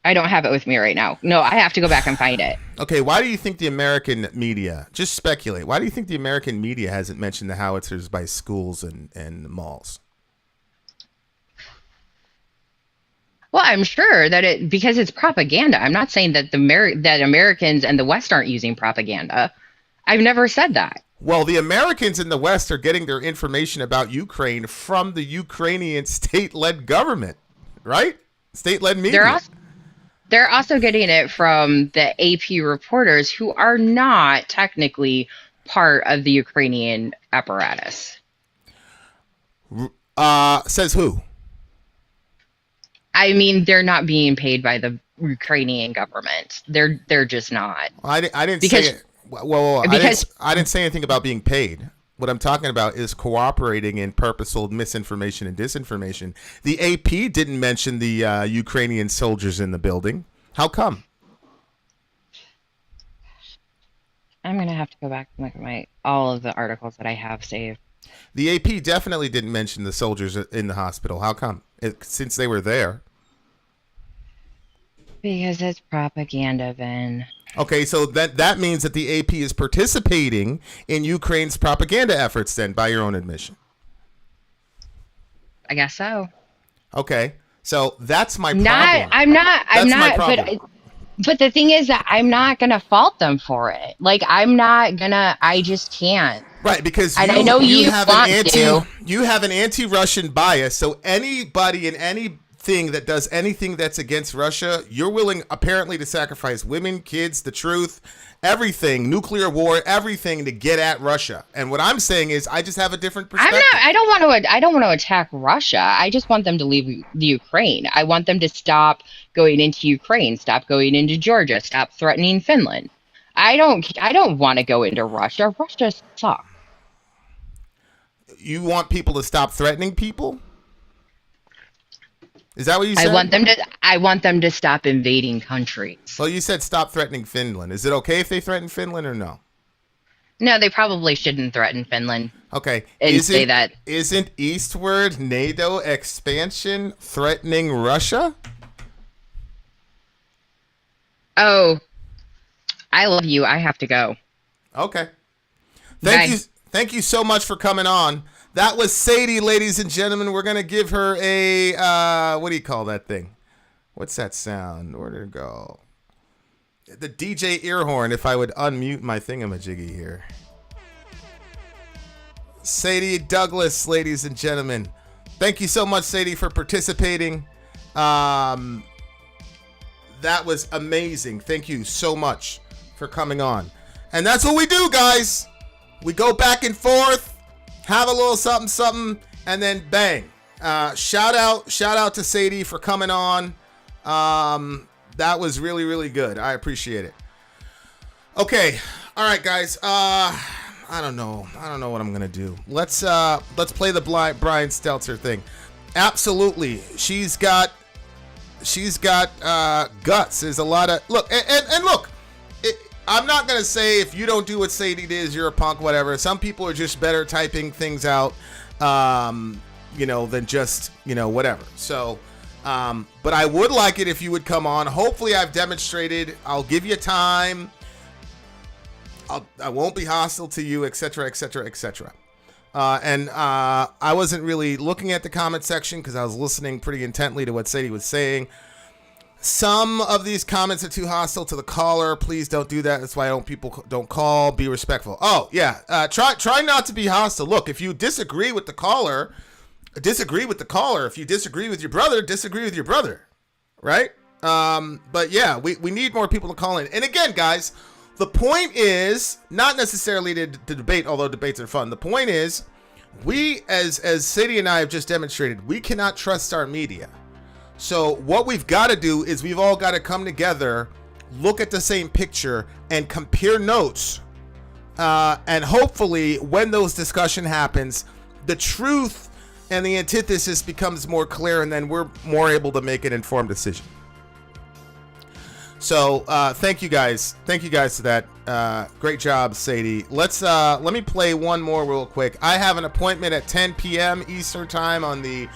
I don't have it with me right now. No, I have to go back and find it. Okay, why do you think the American media, just speculate, why do you think the American media hasn't mentioned the howitzers by schools and malls? Well, I'm sure that because it's propaganda. I'm not saying that that Americans and the West aren't using propaganda. I've never said that. Well, the Americans in the West are getting their information about Ukraine from the Ukrainian state-led government, right? State-led media. They're also getting it from the AP reporters who are not technically part of the Ukrainian apparatus. Says who? I mean, they're not being paid by the Ukrainian government. They're just not. I didn't say it. Whoa. I didn't say anything about being paid. What I'm talking about is cooperating in purposeful misinformation and disinformation. The AP didn't mention the Ukrainian soldiers in the building. How come? I'm going to have to go back and look at all of the articles that I have saved. The AP definitely didn't mention the soldiers in the hospital. How come? Since they were there. Because it's propaganda, Vin. Okay, so that means that the AP is participating in Ukraine's propaganda efforts then, by your own admission. I guess so. Okay, so that's my problem. I'm not. But the thing is that I'm not gonna fault them for it. Like, I just can't. Right, because I know you have an anti-Russian bias. So anybody in anything that does anything that's against Russia, you're willing apparently to sacrifice women, kids, the truth, everything, nuclear war, everything to get at Russia. And what I'm saying is, I just have a different perspective. I don't want to attack Russia. I just want them to leave the Ukraine. I want them to stop going into Ukraine, stop going into Georgia, stop threatening Finland. I don't want to go into Russia. Russia sucks. You want people to stop threatening people? Is that what you said? I want them to stop invading countries. Well, you said stop threatening Finland. Is it okay if they threaten Finland or no? No, they probably shouldn't threaten Finland. Okay. Say that. Isn't eastward NATO expansion threatening Russia? Oh, I love you. I have to go. Okay. Thank you so much for coming on. That was Sadie, ladies and gentlemen. We're going to give her a, what do you call that thing? What's that sound? Where'd it go? The DJ ear horn, if I would unmute my thingamajiggy here. Sadie Douglas, ladies and gentlemen. Thank you so much, Sadie, for participating. That was amazing. Thank you so much for coming on. And that's what we do, guys. We go back and forth, have a little something, and then bang. Shout out to Sadie for coming on. That was really, really good. I appreciate it. Okay. All right, guys. I don't know what I'm gonna do. Let's play the Brian Stelter thing. Absolutely. She's got guts. There's a lot of look. I'm not going to say if you don't do what Sadie did, you're a punk, whatever. Some people are just better typing things out, than just, whatever. So, but I would like it if you would come on. Hopefully I've demonstrated. I'll give you time. I won't be hostile to you, etc., etc., etc. And I wasn't really looking at the comment section because I was listening pretty intently to what Sadie was saying. Some of these comments are too hostile to the caller. Please don't do that. That's why people don't call. Be respectful. Oh, yeah. Try not to be hostile. Look, if you disagree with the caller, disagree with the caller. If you disagree with your brother, disagree with your brother. Right? But yeah, we need more people to call in. And again, guys, the point is not necessarily to debate, although debates are fun. The point is, we, as Sadie and I have just demonstrated, we cannot trust our media. So what we've got to do is we've all got to come together, look at the same picture, and compare notes. And hopefully, when those discussion happens, the truth and the antithesis becomes more clear, and then we're more able to make an informed decision. So thank you guys. Thank you guys for that. Great job, Sadie. Let me play one more real quick. I have an appointment at 10 p.m. Eastern time on the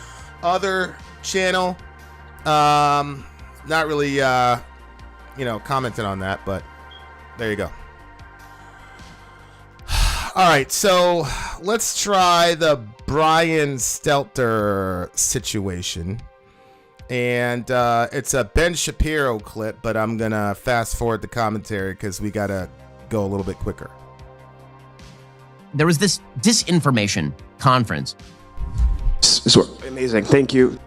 other channel. Not really, commenting on that, but there you go. All right, so let's try the Brian Stelter situation. And it's a Ben Shapiro clip, but I'm going to fast forward the commentary because we got to go a little bit quicker. There was this disinformation conference. Amazing. Thank you.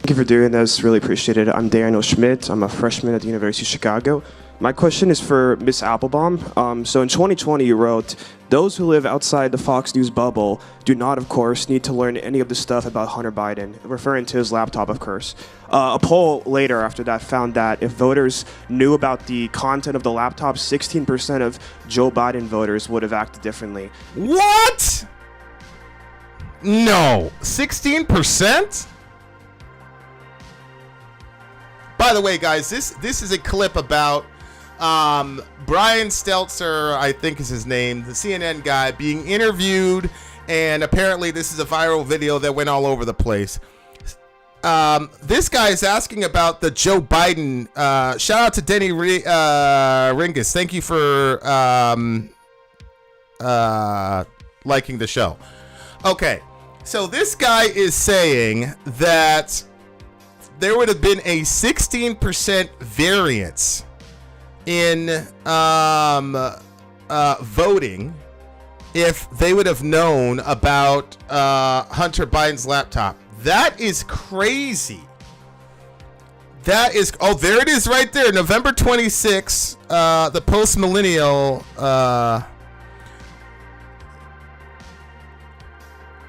Thank you for doing this. Really appreciate it. I'm Daniel Schmidt. I'm a freshman at the University of Chicago. My question is for Ms. Applebaum. So in 2020, you wrote, "Those who live outside the Fox News bubble do not, of course, need to learn any of the stuff about Hunter Biden," referring to his laptop, of course. A poll later after that found that if voters knew about the content of the laptop, 16% of Joe Biden voters would have acted differently. What? No. 16%? By the way, guys, this is a clip about Brian Stelter, I think is his name, the CNN guy, being interviewed, and apparently this is a viral video that went all over the place. This guy is asking about the Joe Biden. Shout out to Denny Ringus. Thank you for liking the show. Okay, so this guy is saying that there would have been a 16% variance in voting if they would have known about Hunter Biden's laptop. That is crazy. That is, oh, there it is right there. November 26th, the Post-Millennial,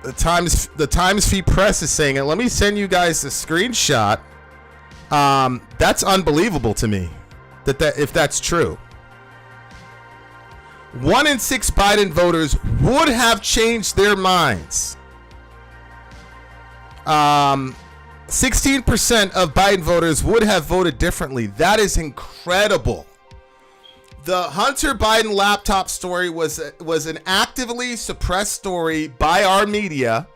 the Times Free Press is saying it. Let me send you guys the screenshot. That's unbelievable to me that if that's true. 1 in 6 Biden voters would have changed their minds. 16% of Biden voters would have voted differently. That is incredible. The Hunter Biden laptop story was an actively suppressed story by our media.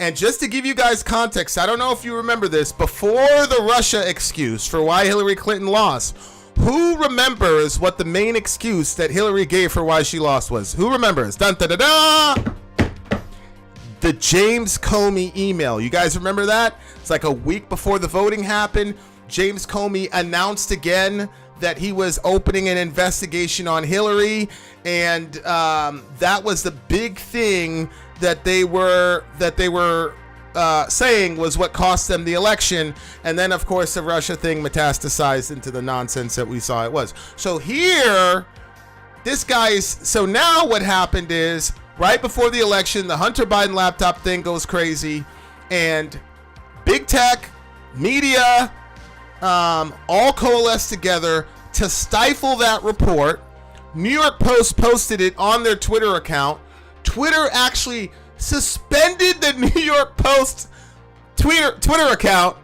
And just to give you guys context, I don't know if you remember this, before the Russia excuse for why Hillary Clinton lost, who remembers what the main excuse that Hillary gave for why she lost was? Who remembers? Dun, da, da, da! The James Comey email. You guys remember that? It's like a week before the voting happened. James Comey announced again that he was opening an investigation on Hillary, and that was the big thing that they were saying was what cost them the election. And then, of course, the Russia thing metastasized into the nonsense that we saw it was. So here, this guy's. So now what happened is, right before the election, the Hunter Biden laptop thing goes crazy, and big tech, media, all coalesced together to stifle that report. New York Post posted it on their Twitter account. Twitter actually suspended the New York Post Twitter account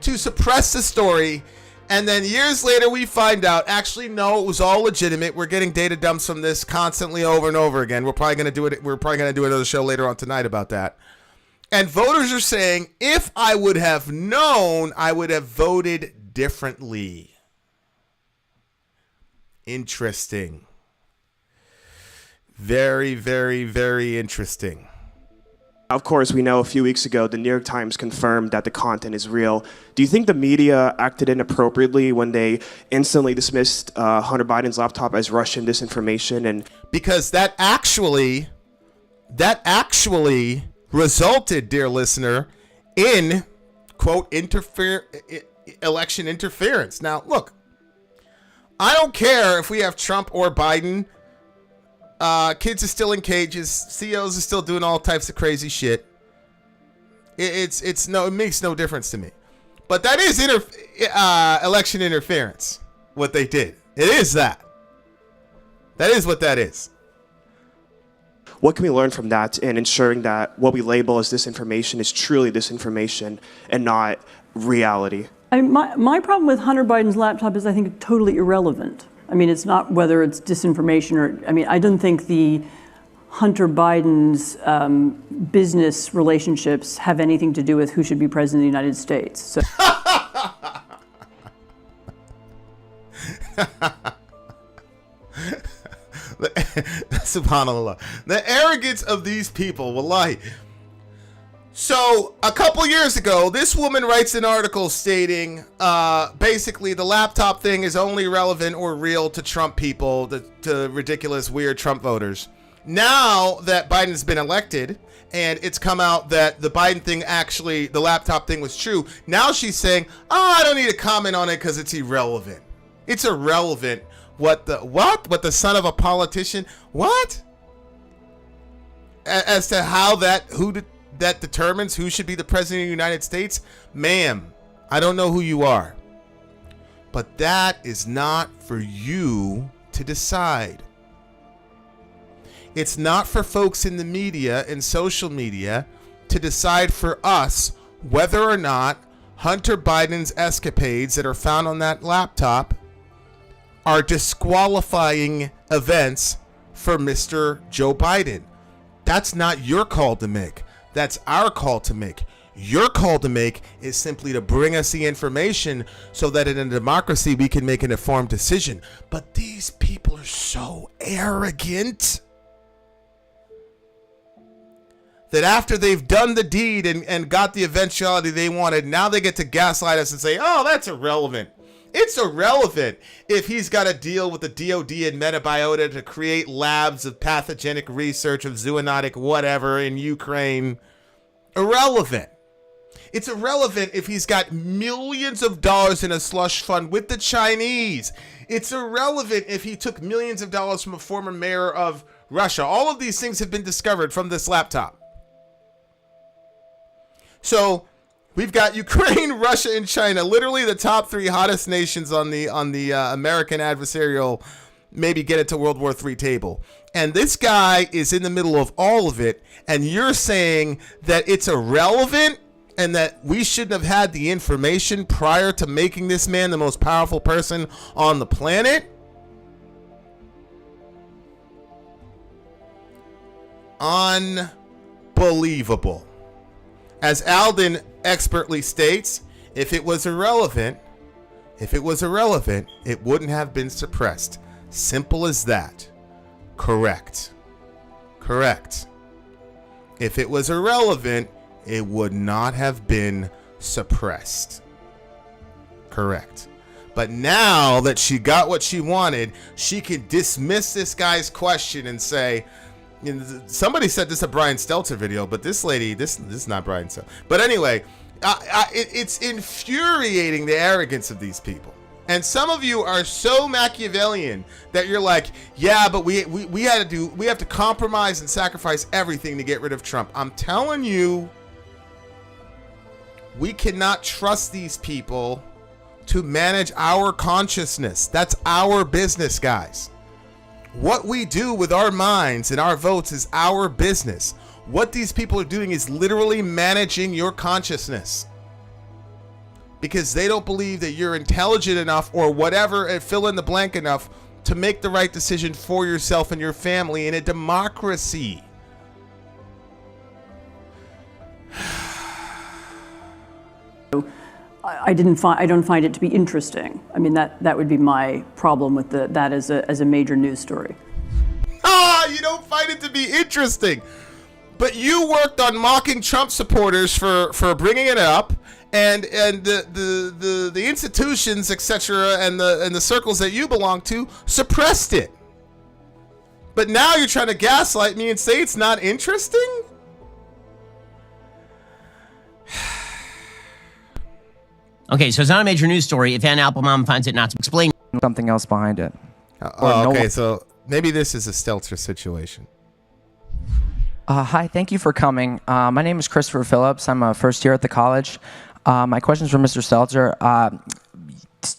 to suppress the story. And then years later, we find out, actually, no, it was all legitimate. We're getting data dumps from this constantly over and over again. We're probably going to do it. We're probably going to do another show later on tonight about that. And voters are saying, if I would have known, I would have voted differently. Interesting. Very, very, very interesting. Of course, we know a few weeks ago, the New York Times confirmed that the content is real. Do you think the media acted inappropriately when they instantly dismissed Hunter Biden's laptop as Russian disinformation? And because that actually resulted, dear listener, in, quote, election interference. Now, look, I don't care if we have Trump or Biden. Kids are still in cages. CEOs are still doing all types of crazy shit. It makes no difference to me. But that is election interference. What they did. It is that. That is what that is. What can we learn from that in ensuring that what we label as disinformation is truly disinformation and not reality? My problem with Hunter Biden's laptop is I think it's totally irrelevant. I mean, it's not whether it's disinformation or, I mean, I don't think the Hunter Biden's business relationships have anything to do with who should be president of the United States. So. SubhanAllah. The arrogance of these people, wallahi. So, a couple years ago, this woman writes an article stating, basically, the laptop thing is only relevant or real to Trump people, to ridiculous, weird Trump voters. Now that Biden's been elected, and it's come out that the Biden thing actually, the laptop thing was true, now she's saying, I don't need to comment on it because it's irrelevant. It's irrelevant. What the son of a politician? What? As to how that determines who should be the president of the United States? Ma'am, I don't know who you are. But that is not for you to decide. It's not for folks in the media and social media to decide for us whether or not Hunter Biden's escapades that are found on that laptop are disqualifying events for Mr. Joe Biden. That's not your call to make. That's our call to make. Your call to make is simply to bring us the information so that in a democracy we can make an informed decision. But these people are so arrogant that after they've done the deed and got the eventuality they wanted, now they get to gaslight us and say, oh, that's irrelevant. It's irrelevant if he's got to deal with the DOD and Metabiota to create labs of pathogenic research of zoonotic whatever in Ukraine. Irrelevant. It's irrelevant if he's got millions of dollars in a slush fund with the Chinese. It's irrelevant if he took millions of dollars from a former mayor of Russia. All of these things have been discovered from this laptop. So we've got Ukraine, Russia, and China, literally the top three hottest nations on the American adversarial, maybe get it to World War III table. And this guy is in the middle of all of it, and you're saying that it's irrelevant and that we shouldn't have had the information prior to making this man the most powerful person on the planet? Unbelievable. As Alden expertly states, if it was irrelevant, it wouldn't have been suppressed. Simple as that. Correct. If it was irrelevant, it would not have been suppressed. Correct. But now that she got what she wanted, she can dismiss this guy's question and say, you know, somebody said this is a Brian Stelter video, but this lady, this is not Brian Stelter. But anyway, it's infuriating, the arrogance of these people. And some of you are so Machiavellian that you're like, yeah, but we have to compromise and sacrifice everything to get rid of Trump. I'm telling you, we cannot trust these people to manage our consciousness. That's our business, guys. What we do with our minds and our votes is our business. What these people are doing is literally managing your consciousness. because they don't believe that you're intelligent enough or whatever, and fill in the blank enough to make the right decision for yourself and your family in a democracy. I don't find it to be interesting. I mean, that would be my problem with that as a major news story. You don't find it to be interesting, but you worked on mocking Trump supporters for bringing it up, and the institutions, etc., and the circles that you belong to suppressed it. But now you're trying to gaslight me and say it's not interesting? Okay, so it's not a major news story if Ann Applebaum finds it not to explain something else behind it. Okay, so maybe this is a Stelter situation. Hi, thank you for coming. My name is Christopher Phillips. I'm a first year at the college. My question is for Mr. Stelter.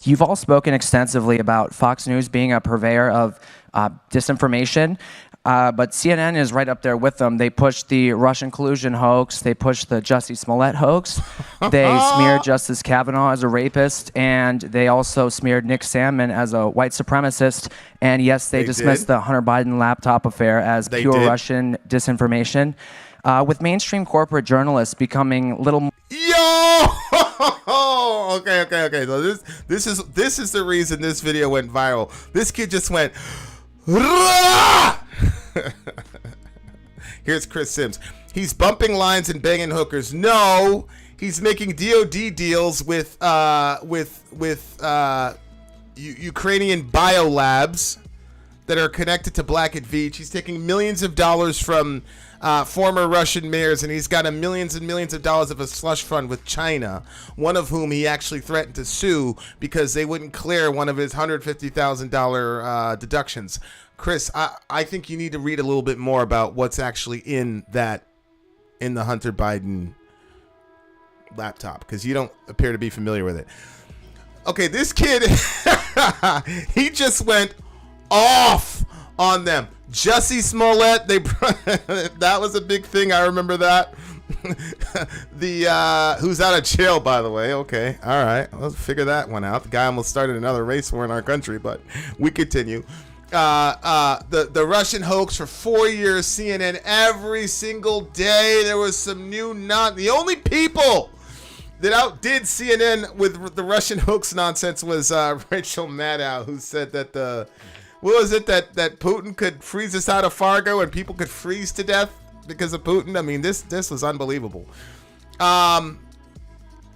You've all spoken extensively about Fox News being a purveyor of disinformation, but CNN is right up there with them. They pushed the Russian collusion hoax. They pushed the Jussie Smollett hoax. They smeared Justice Kavanaugh as a rapist, and they also smeared Nick Sandmann as a white supremacist. And yes, they dismissed the Hunter Biden laptop affair as pure Russian disinformation. With mainstream corporate journalists becoming little more... Okay. So this is the reason this video went viral. This kid just went... Here's Chris Sims. He's bumping lines and banging hookers. No, he's making DOD deals with Ukrainian biolabs that are connected to Black and Veatch. He's taking millions of dollars from former Russian mayors, and he's got millions and millions of dollars of a slush fund with China, one of whom he actually threatened to sue because they wouldn't clear one of his $150,000 deductions. Chris, I think you need to read a little bit more about what's actually in the Hunter Biden laptop, because you don't appear to be familiar with it. Okay, this kid, he just went off on them. Jussie Smollett, that was a big thing. I remember that. Who's out of jail, by the way. Okay, all right, let's figure that one out. The guy almost started another race war in our country, but we continue. The Russian hoax for 4 years, CNN every single day. There was some new the only people that outdid CNN with the Russian hoax nonsense was Rachel Maddow, who said that what was it that Putin could freeze us out of Fargo and people could freeze to death because of Putin? I mean, this was unbelievable. Yeah,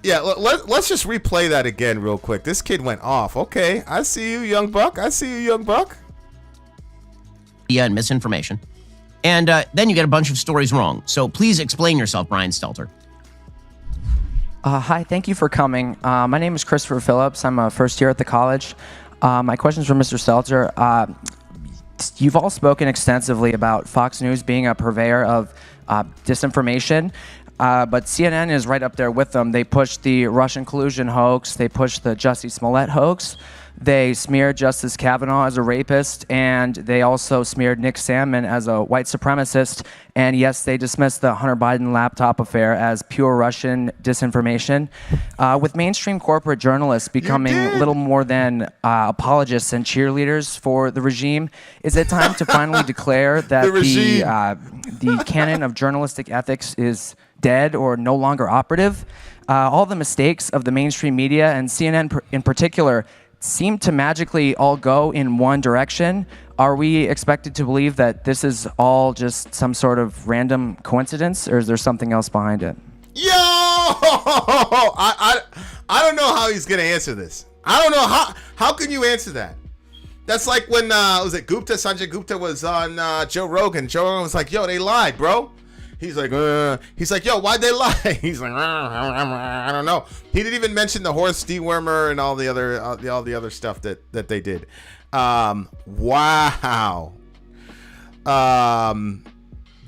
let's just replay that again real quick. This kid went off. Okay, I see you, young buck. And misinformation. And then you get a bunch of stories wrong. So please explain yourself, Brian Stelter. Hi, thank you for coming. My name is Christopher Phillips. I'm a first year at the college. My question is for Mr. Stelter. You've all spoken extensively about Fox News being a purveyor of disinformation, but CNN is right up there with them. They pushed the Russian collusion hoax. They pushed the Jussie Smollett hoax. They smeared Justice Kavanaugh as a rapist, and they also smeared Nick Sandmann as a white supremacist. And yes, they dismissed the Hunter Biden laptop affair as pure Russian disinformation. With mainstream corporate journalists becoming little more than apologists and cheerleaders for the regime, is it time to finally declare that the canon of journalistic ethics is dead or no longer operative? All the mistakes of the mainstream media, and CNN in particular, seem to magically all go in one direction. Are we expected to believe that this is all just some sort of random coincidence, or is there something else behind it? Yo! I don't know how he's gonna answer this. I don't know how can you answer that? That's like when Sanjay Gupta was on Joe Rogan. Joe Rogan was like, "Yo, they lied, bro." He's like, yo, why'd they lie? He's like, I don't know. He didn't even mention the horse dewormer and all the other stuff that they did. Wow.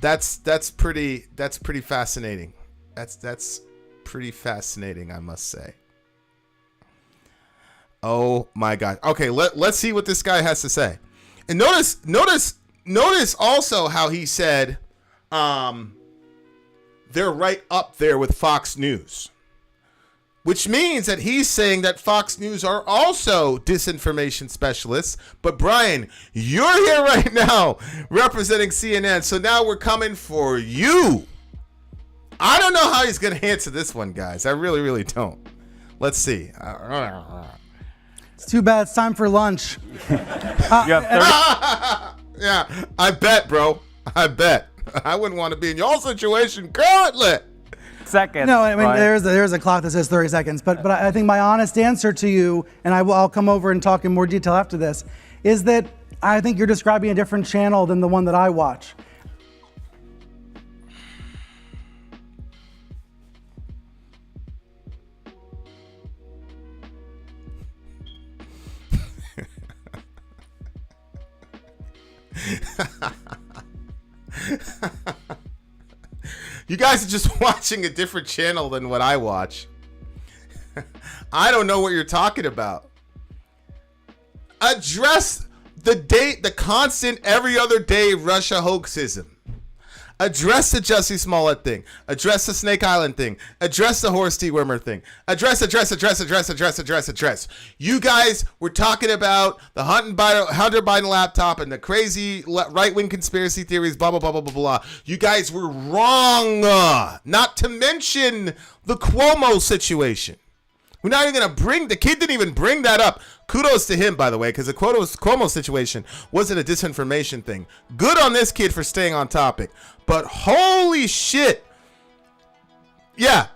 That's pretty fascinating. That's pretty fascinating, I must say. Oh my God. Okay, let's see what this guy has to say. And notice also how he said, they're right up there with Fox News. which means that he's saying that Fox News are also disinformation specialists. But Brian, you're here right now representing CNN, so now we're coming for you. I don't know how he's going to answer this one, guys. I really, really don't. Let's see. It's too bad. It's time for lunch. Yeah, I bet, bro. I bet. I wouldn't want to be in your situation currently. Seconds. No, I mean, there's a clock that says 30 seconds. But I think my honest answer to you, and I'll come over and talk in more detail after this, is that I think you're describing a different channel than the one that I watch. You guys are just watching a different channel than what I watch. I don't know what you're talking about. Address the constant every other day Russia hoaxism. Address the Jussie Smollett thing. Address the Snake Island thing. Address the Horst T. Wimmer thing. Address. You guys were talking about the Hunter Biden laptop and the crazy right-wing conspiracy theories, blah, blah, blah, blah, blah, blah. You guys were wrong. Not to mention the Cuomo situation. We're not even going to bring, the kid didn't even bring that up. Kudos to him, by the way, because the Cuomo situation wasn't a disinformation thing. Good on this kid for staying on topic. But holy shit. Yeah.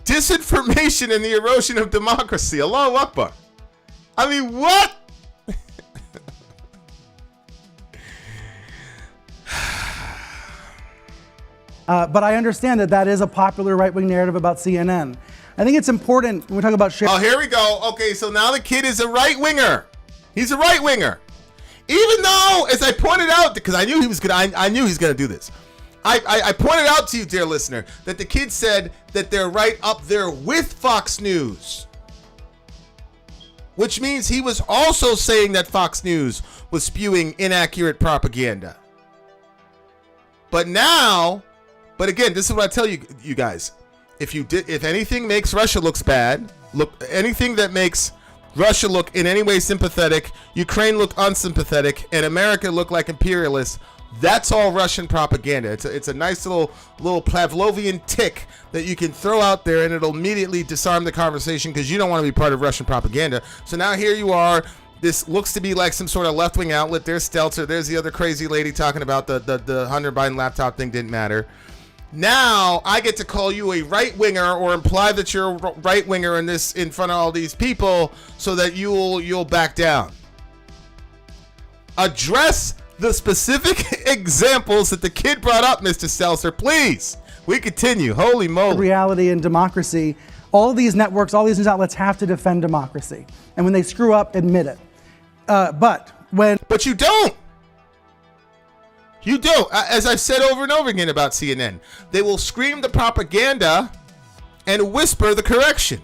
Disinformation and the erosion of democracy. Allahu Akbar. I mean, what? But I understand that is a popular right-wing narrative about CNN. I think it's important when we talk about Oh, here we go. Okay, so now the kid is a right-winger. He's a right-winger. Even though, as I pointed out, because I knew he was gonna, I knew he's gonna do this. I pointed out to you, dear listener, that the kid said that they're right up there with Fox News, which means he was also saying that Fox News was spewing inaccurate propaganda. But now, but again, this is what I tell you guys. If anything makes Russia looks bad, anything that makes Russia look in any way sympathetic, Ukraine look unsympathetic, and America look like imperialists, that's all Russian propaganda. It's a nice little Pavlovian tick that you can throw out there, and it'll immediately disarm the conversation because you don't want to be part of Russian propaganda. So now here you are. This looks to be like some sort of left-wing outlet. There's Stelter. There's the other crazy lady talking about the Hunter Biden laptop thing didn't matter. Now I get to call you a right-winger or imply that you're a right-winger in front of all these people so that you'll back down. Address the specific examples that the kid brought up, Mr. Stelter, please. We continue. Holy moly. Reality and democracy. All these networks, all these news outlets have to defend democracy. And when they screw up, admit it. But you don't. You do. As I've said over and over again about CNN, they will scream the propaganda and whisper the correction.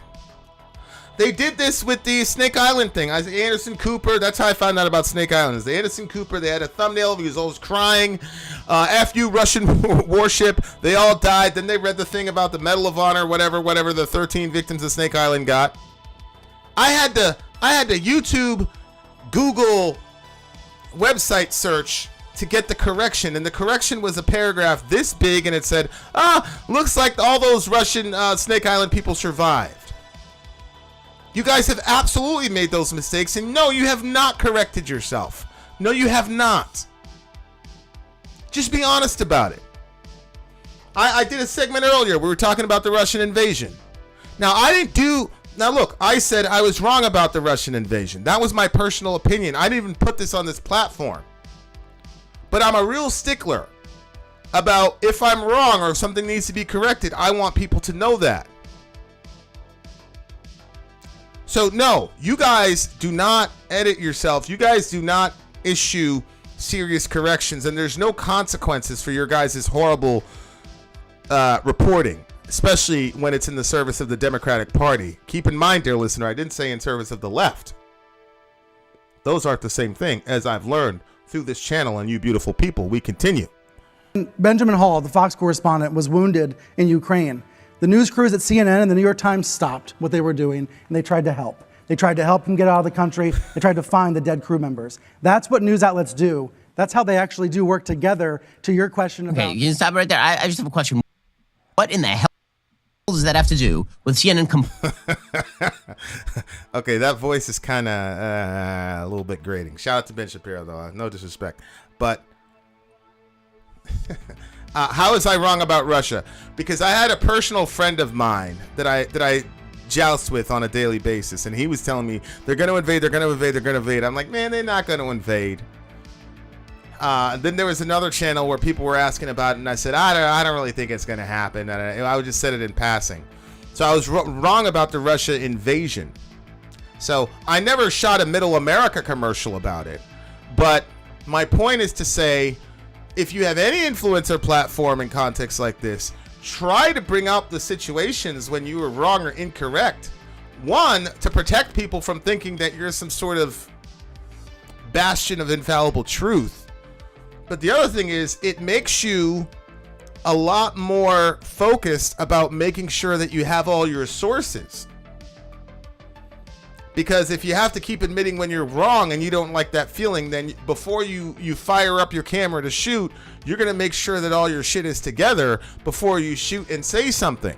They did this with the Snake Island thing. Anderson Cooper, that's how I found out about Snake Island. The Anderson Cooper, they had a thumbnail of him. He was always crying. F you, Russian warship. They all died. Then they read the thing about the Medal of Honor, whatever the 13 victims of Snake Island got. I had to YouTube, Google, website search to get the correction, and the correction was a paragraph this big, and it said, looks like all those Russian Snake Island people survived. You guys have absolutely made those mistakes, and no, you have not corrected yourself. No, you have not. Just be honest about it. I did a segment earlier. We were talking about the Russian invasion. Now, look, I said I was wrong about the Russian invasion. That was my personal opinion. I didn't even put this on this platform. But I'm a real stickler about if I'm wrong or if something needs to be corrected, I want people to know that. So no, you guys do not edit yourself. You guys do not issue serious corrections, and there's no consequences for your guys' horrible reporting, especially when it's in the service of the Democratic Party. Keep in mind, dear listener, I didn't say in service of the left. Those aren't the same thing, as I've learned through this channel and you beautiful people. We continue. Benjamin Hall, the Fox correspondent, was wounded in Ukraine. The news crews at CNN and the New York Times stopped what they were doing, and they tried to help. They tried to help him get out of the country. They tried to find the dead crew members. That's what news outlets do. That's how they actually do work together. To your question about... Okay, you can stop right there. I just have a question. What in the hell does that have to do with CNN? Okay, that voice is kind of a little bit grating. Shout out to Ben Shapiro, though. No disrespect. But how was I wrong about Russia? Because I had a personal friend of mine that I joust with on a daily basis, and he was telling me they're going to invade, they're going to invade, they're going to invade. I'm like, man, they're not going to invade. Then there was another channel where people were asking about it, and I said, I don't really think it's going to happen. And I just said it in passing. So I was wrong about the Russia invasion. So I never shot a Middle America commercial about it. But my point is to say, if you have any influencer platform in contexts like this, try to bring out the situations when you were wrong or incorrect. One, to protect people from thinking that you're some sort of bastion of infallible truth. But the other thing is, it makes you a lot more focused about making sure that you have all your sources. Because if you have to keep admitting when you're wrong and you don't like that feeling, then before you fire up your camera to shoot, you're going to make sure that all your shit is together before you shoot and say something.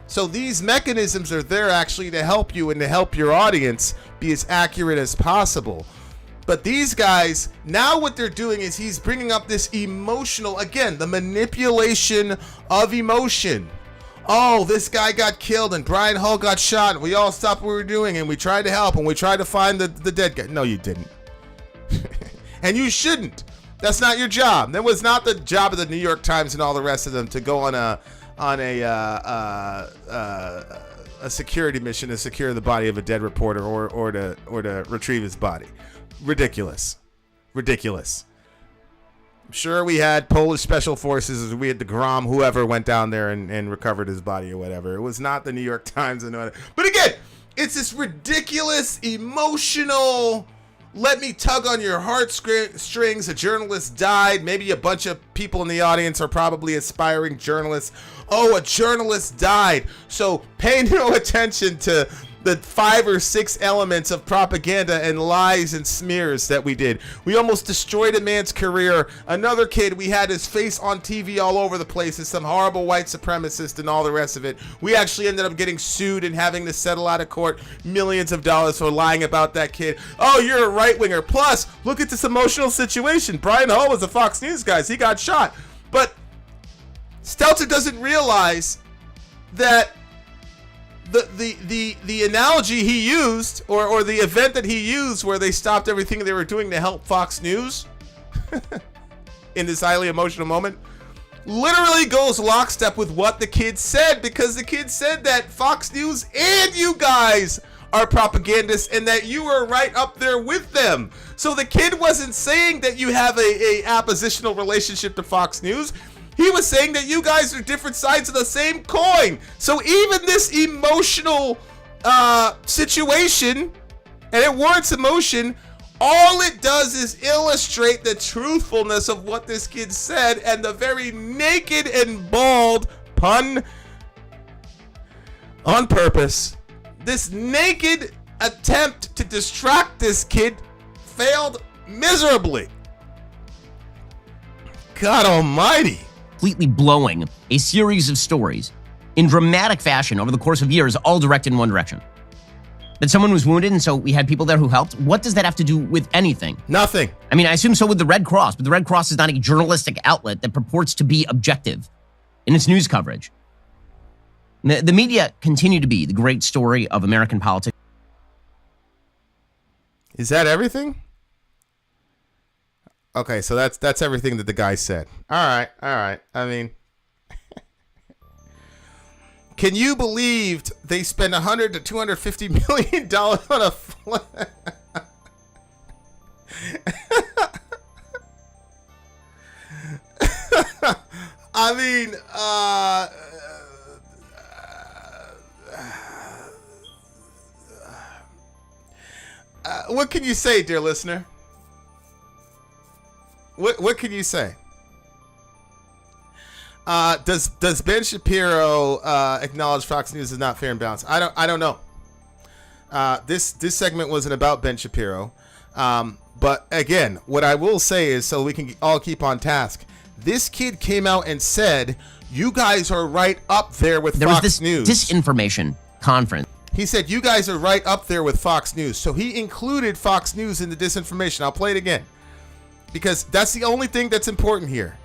So these mechanisms are there actually to help you and to help your audience be as accurate as possible. But these guys, now what they're doing is he's bringing up this emotional, again, the manipulation of emotion. Oh, this guy got killed and Brian Hull got shot and we all stopped what we were doing and we tried to help and we tried to find the dead guy. No, you didn't. And you shouldn't. That's not your job. That was not the job of the New York Times and all the rest of them to go on a security mission to secure the body of a dead reporter or to retrieve his body. Ridiculous. I'm sure we had Polish special forces, we had the Grom, whoever went down there and recovered his body or whatever. It was not the New York Times and whatever. But again, it's this ridiculous, emotional, let me tug on your heartstrings. A journalist died. Maybe a bunch of people in the audience are probably aspiring journalists. Oh, a journalist died. So pay no attention to the 5 or 6 elements of propaganda and lies and smears that we did. We almost destroyed a man's career. Another kid, we had his face on TV all over the place as some horrible white supremacist and all the rest of it. We actually ended up getting sued and having to settle out of court millions of dollars for lying about that kid. Oh, you're a right-winger. Plus, look at this emotional situation. Brian Hull was a Fox News guy. He got shot. But Stelter doesn't realize that the analogy he used, or the event that he used where they stopped everything they were doing to help Fox News in this highly emotional moment, literally goes lockstep with what the kid said, because the kid said that Fox News and you guys are propagandists and that you are right up there with them. So the kid wasn't saying that you have a oppositional relationship to Fox News. He was saying that you guys are different sides of the same coin. So even this emotional situation, and it warrants emotion, all it does is illustrate the truthfulness of what this kid said and the very naked and bald, pun on purpose, this naked attempt to distract this kid failed miserably. God almighty. Completely blowing a series of stories in dramatic fashion over the course of years, all directed in one direction. That someone was wounded, and so we had people there who helped. What does that have to do with anything? Nothing. I mean, I assume so with the Red Cross, but the Red Cross is not a journalistic outlet that purports to be objective in its news coverage. The media continue to be the great story of American politics. Is that everything? Okay, so that's everything that the guy said. All right. I mean, can you believe they spend $100 to $250 million on a I mean, what can you say, dear listener? What can you say? Does Ben Shapiro acknowledge Fox News is not fair and balanced? I don't know. This segment wasn't about Ben Shapiro. But again, what I will say is, so we can all keep on task, this kid came out and said, you guys are right up there with Fox News. There was this disinformation conference. He said, you guys are right up there with Fox News. So he included Fox News in the disinformation. I'll play it again, because that's the only thing that's important here.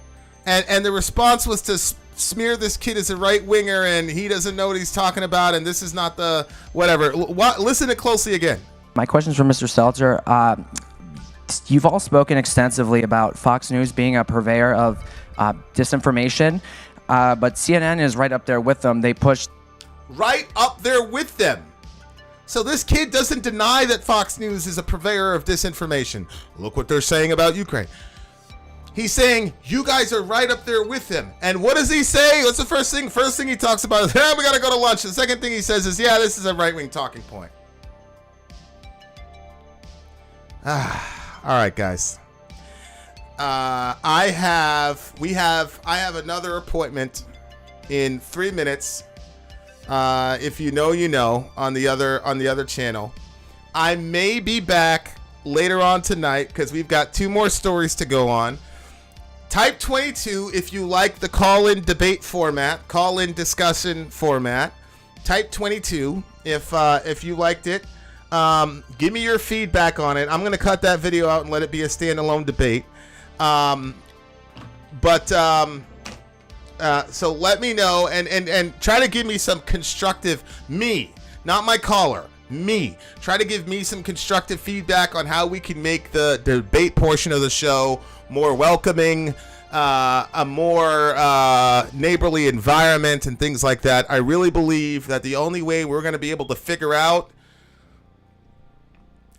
And the response was to smear this kid as a right-winger, and he doesn't know what he's talking about, and this is not the whatever. Listen to it closely again. My question's for Mr. Stelter. You've all spoken extensively about Fox News being a purveyor of disinformation, but CNN is right up there with them. They push right up there with them. So this kid doesn't deny that Fox News is a purveyor of disinformation. Look what they're saying about Ukraine. He's saying, you guys are right up there with him. And what does he say? What's the first thing? First thing he talks about is, we got to go to lunch. The second thing he says is, yeah, this is a right-wing talking point. All right, guys. I have another appointment in 3 minutes. If you know, you know, on the other channel. I may be back later on tonight because we've got 2 more stories to go on. Type 22 if you like the call-in debate format, call-in discussion format. Type 22 if you liked it. Give me your feedback on it. I'm going to cut that video out and let it be a standalone debate. So let me know and try to give me some constructive, not my caller, try to give me some constructive feedback on how we can make the debate portion of the show more welcoming, a more neighborly environment and things like that. I really believe that the only way we're going to be able to figure out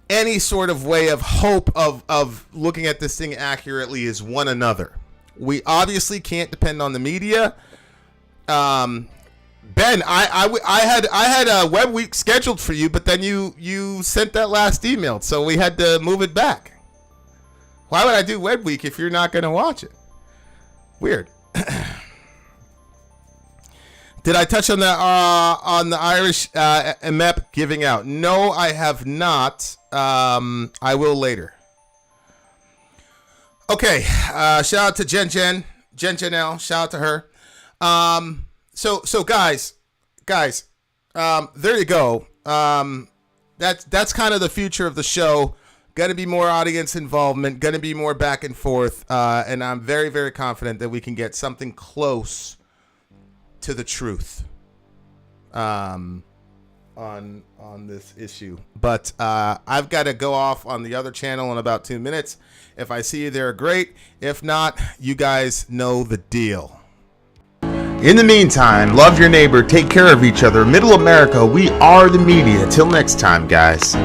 any sort of way of hope of looking at this thing accurately is one another. We obviously can't depend on the media. Ben, I had a web week scheduled for you, but then you sent that last email, so we had to move it back. Why would I do web week if you're not going to watch it? Weird. Did I touch on the Irish MEP giving out? No, I have not. I will later. Okay. Shout out to Jen L. Shout out to her. So guys, there you go. That's kind of the future of the show. Going to be more audience involvement, going to be more back and forth, and I'm very, very confident that we can get something close to the truth on this issue. But I've got to go off on the other channel in about 2 minutes. If I see you there, great. If not, you guys know the deal. In the meantime, love your neighbor, take care of each other. Middle America, we are the media. Till next time, guys.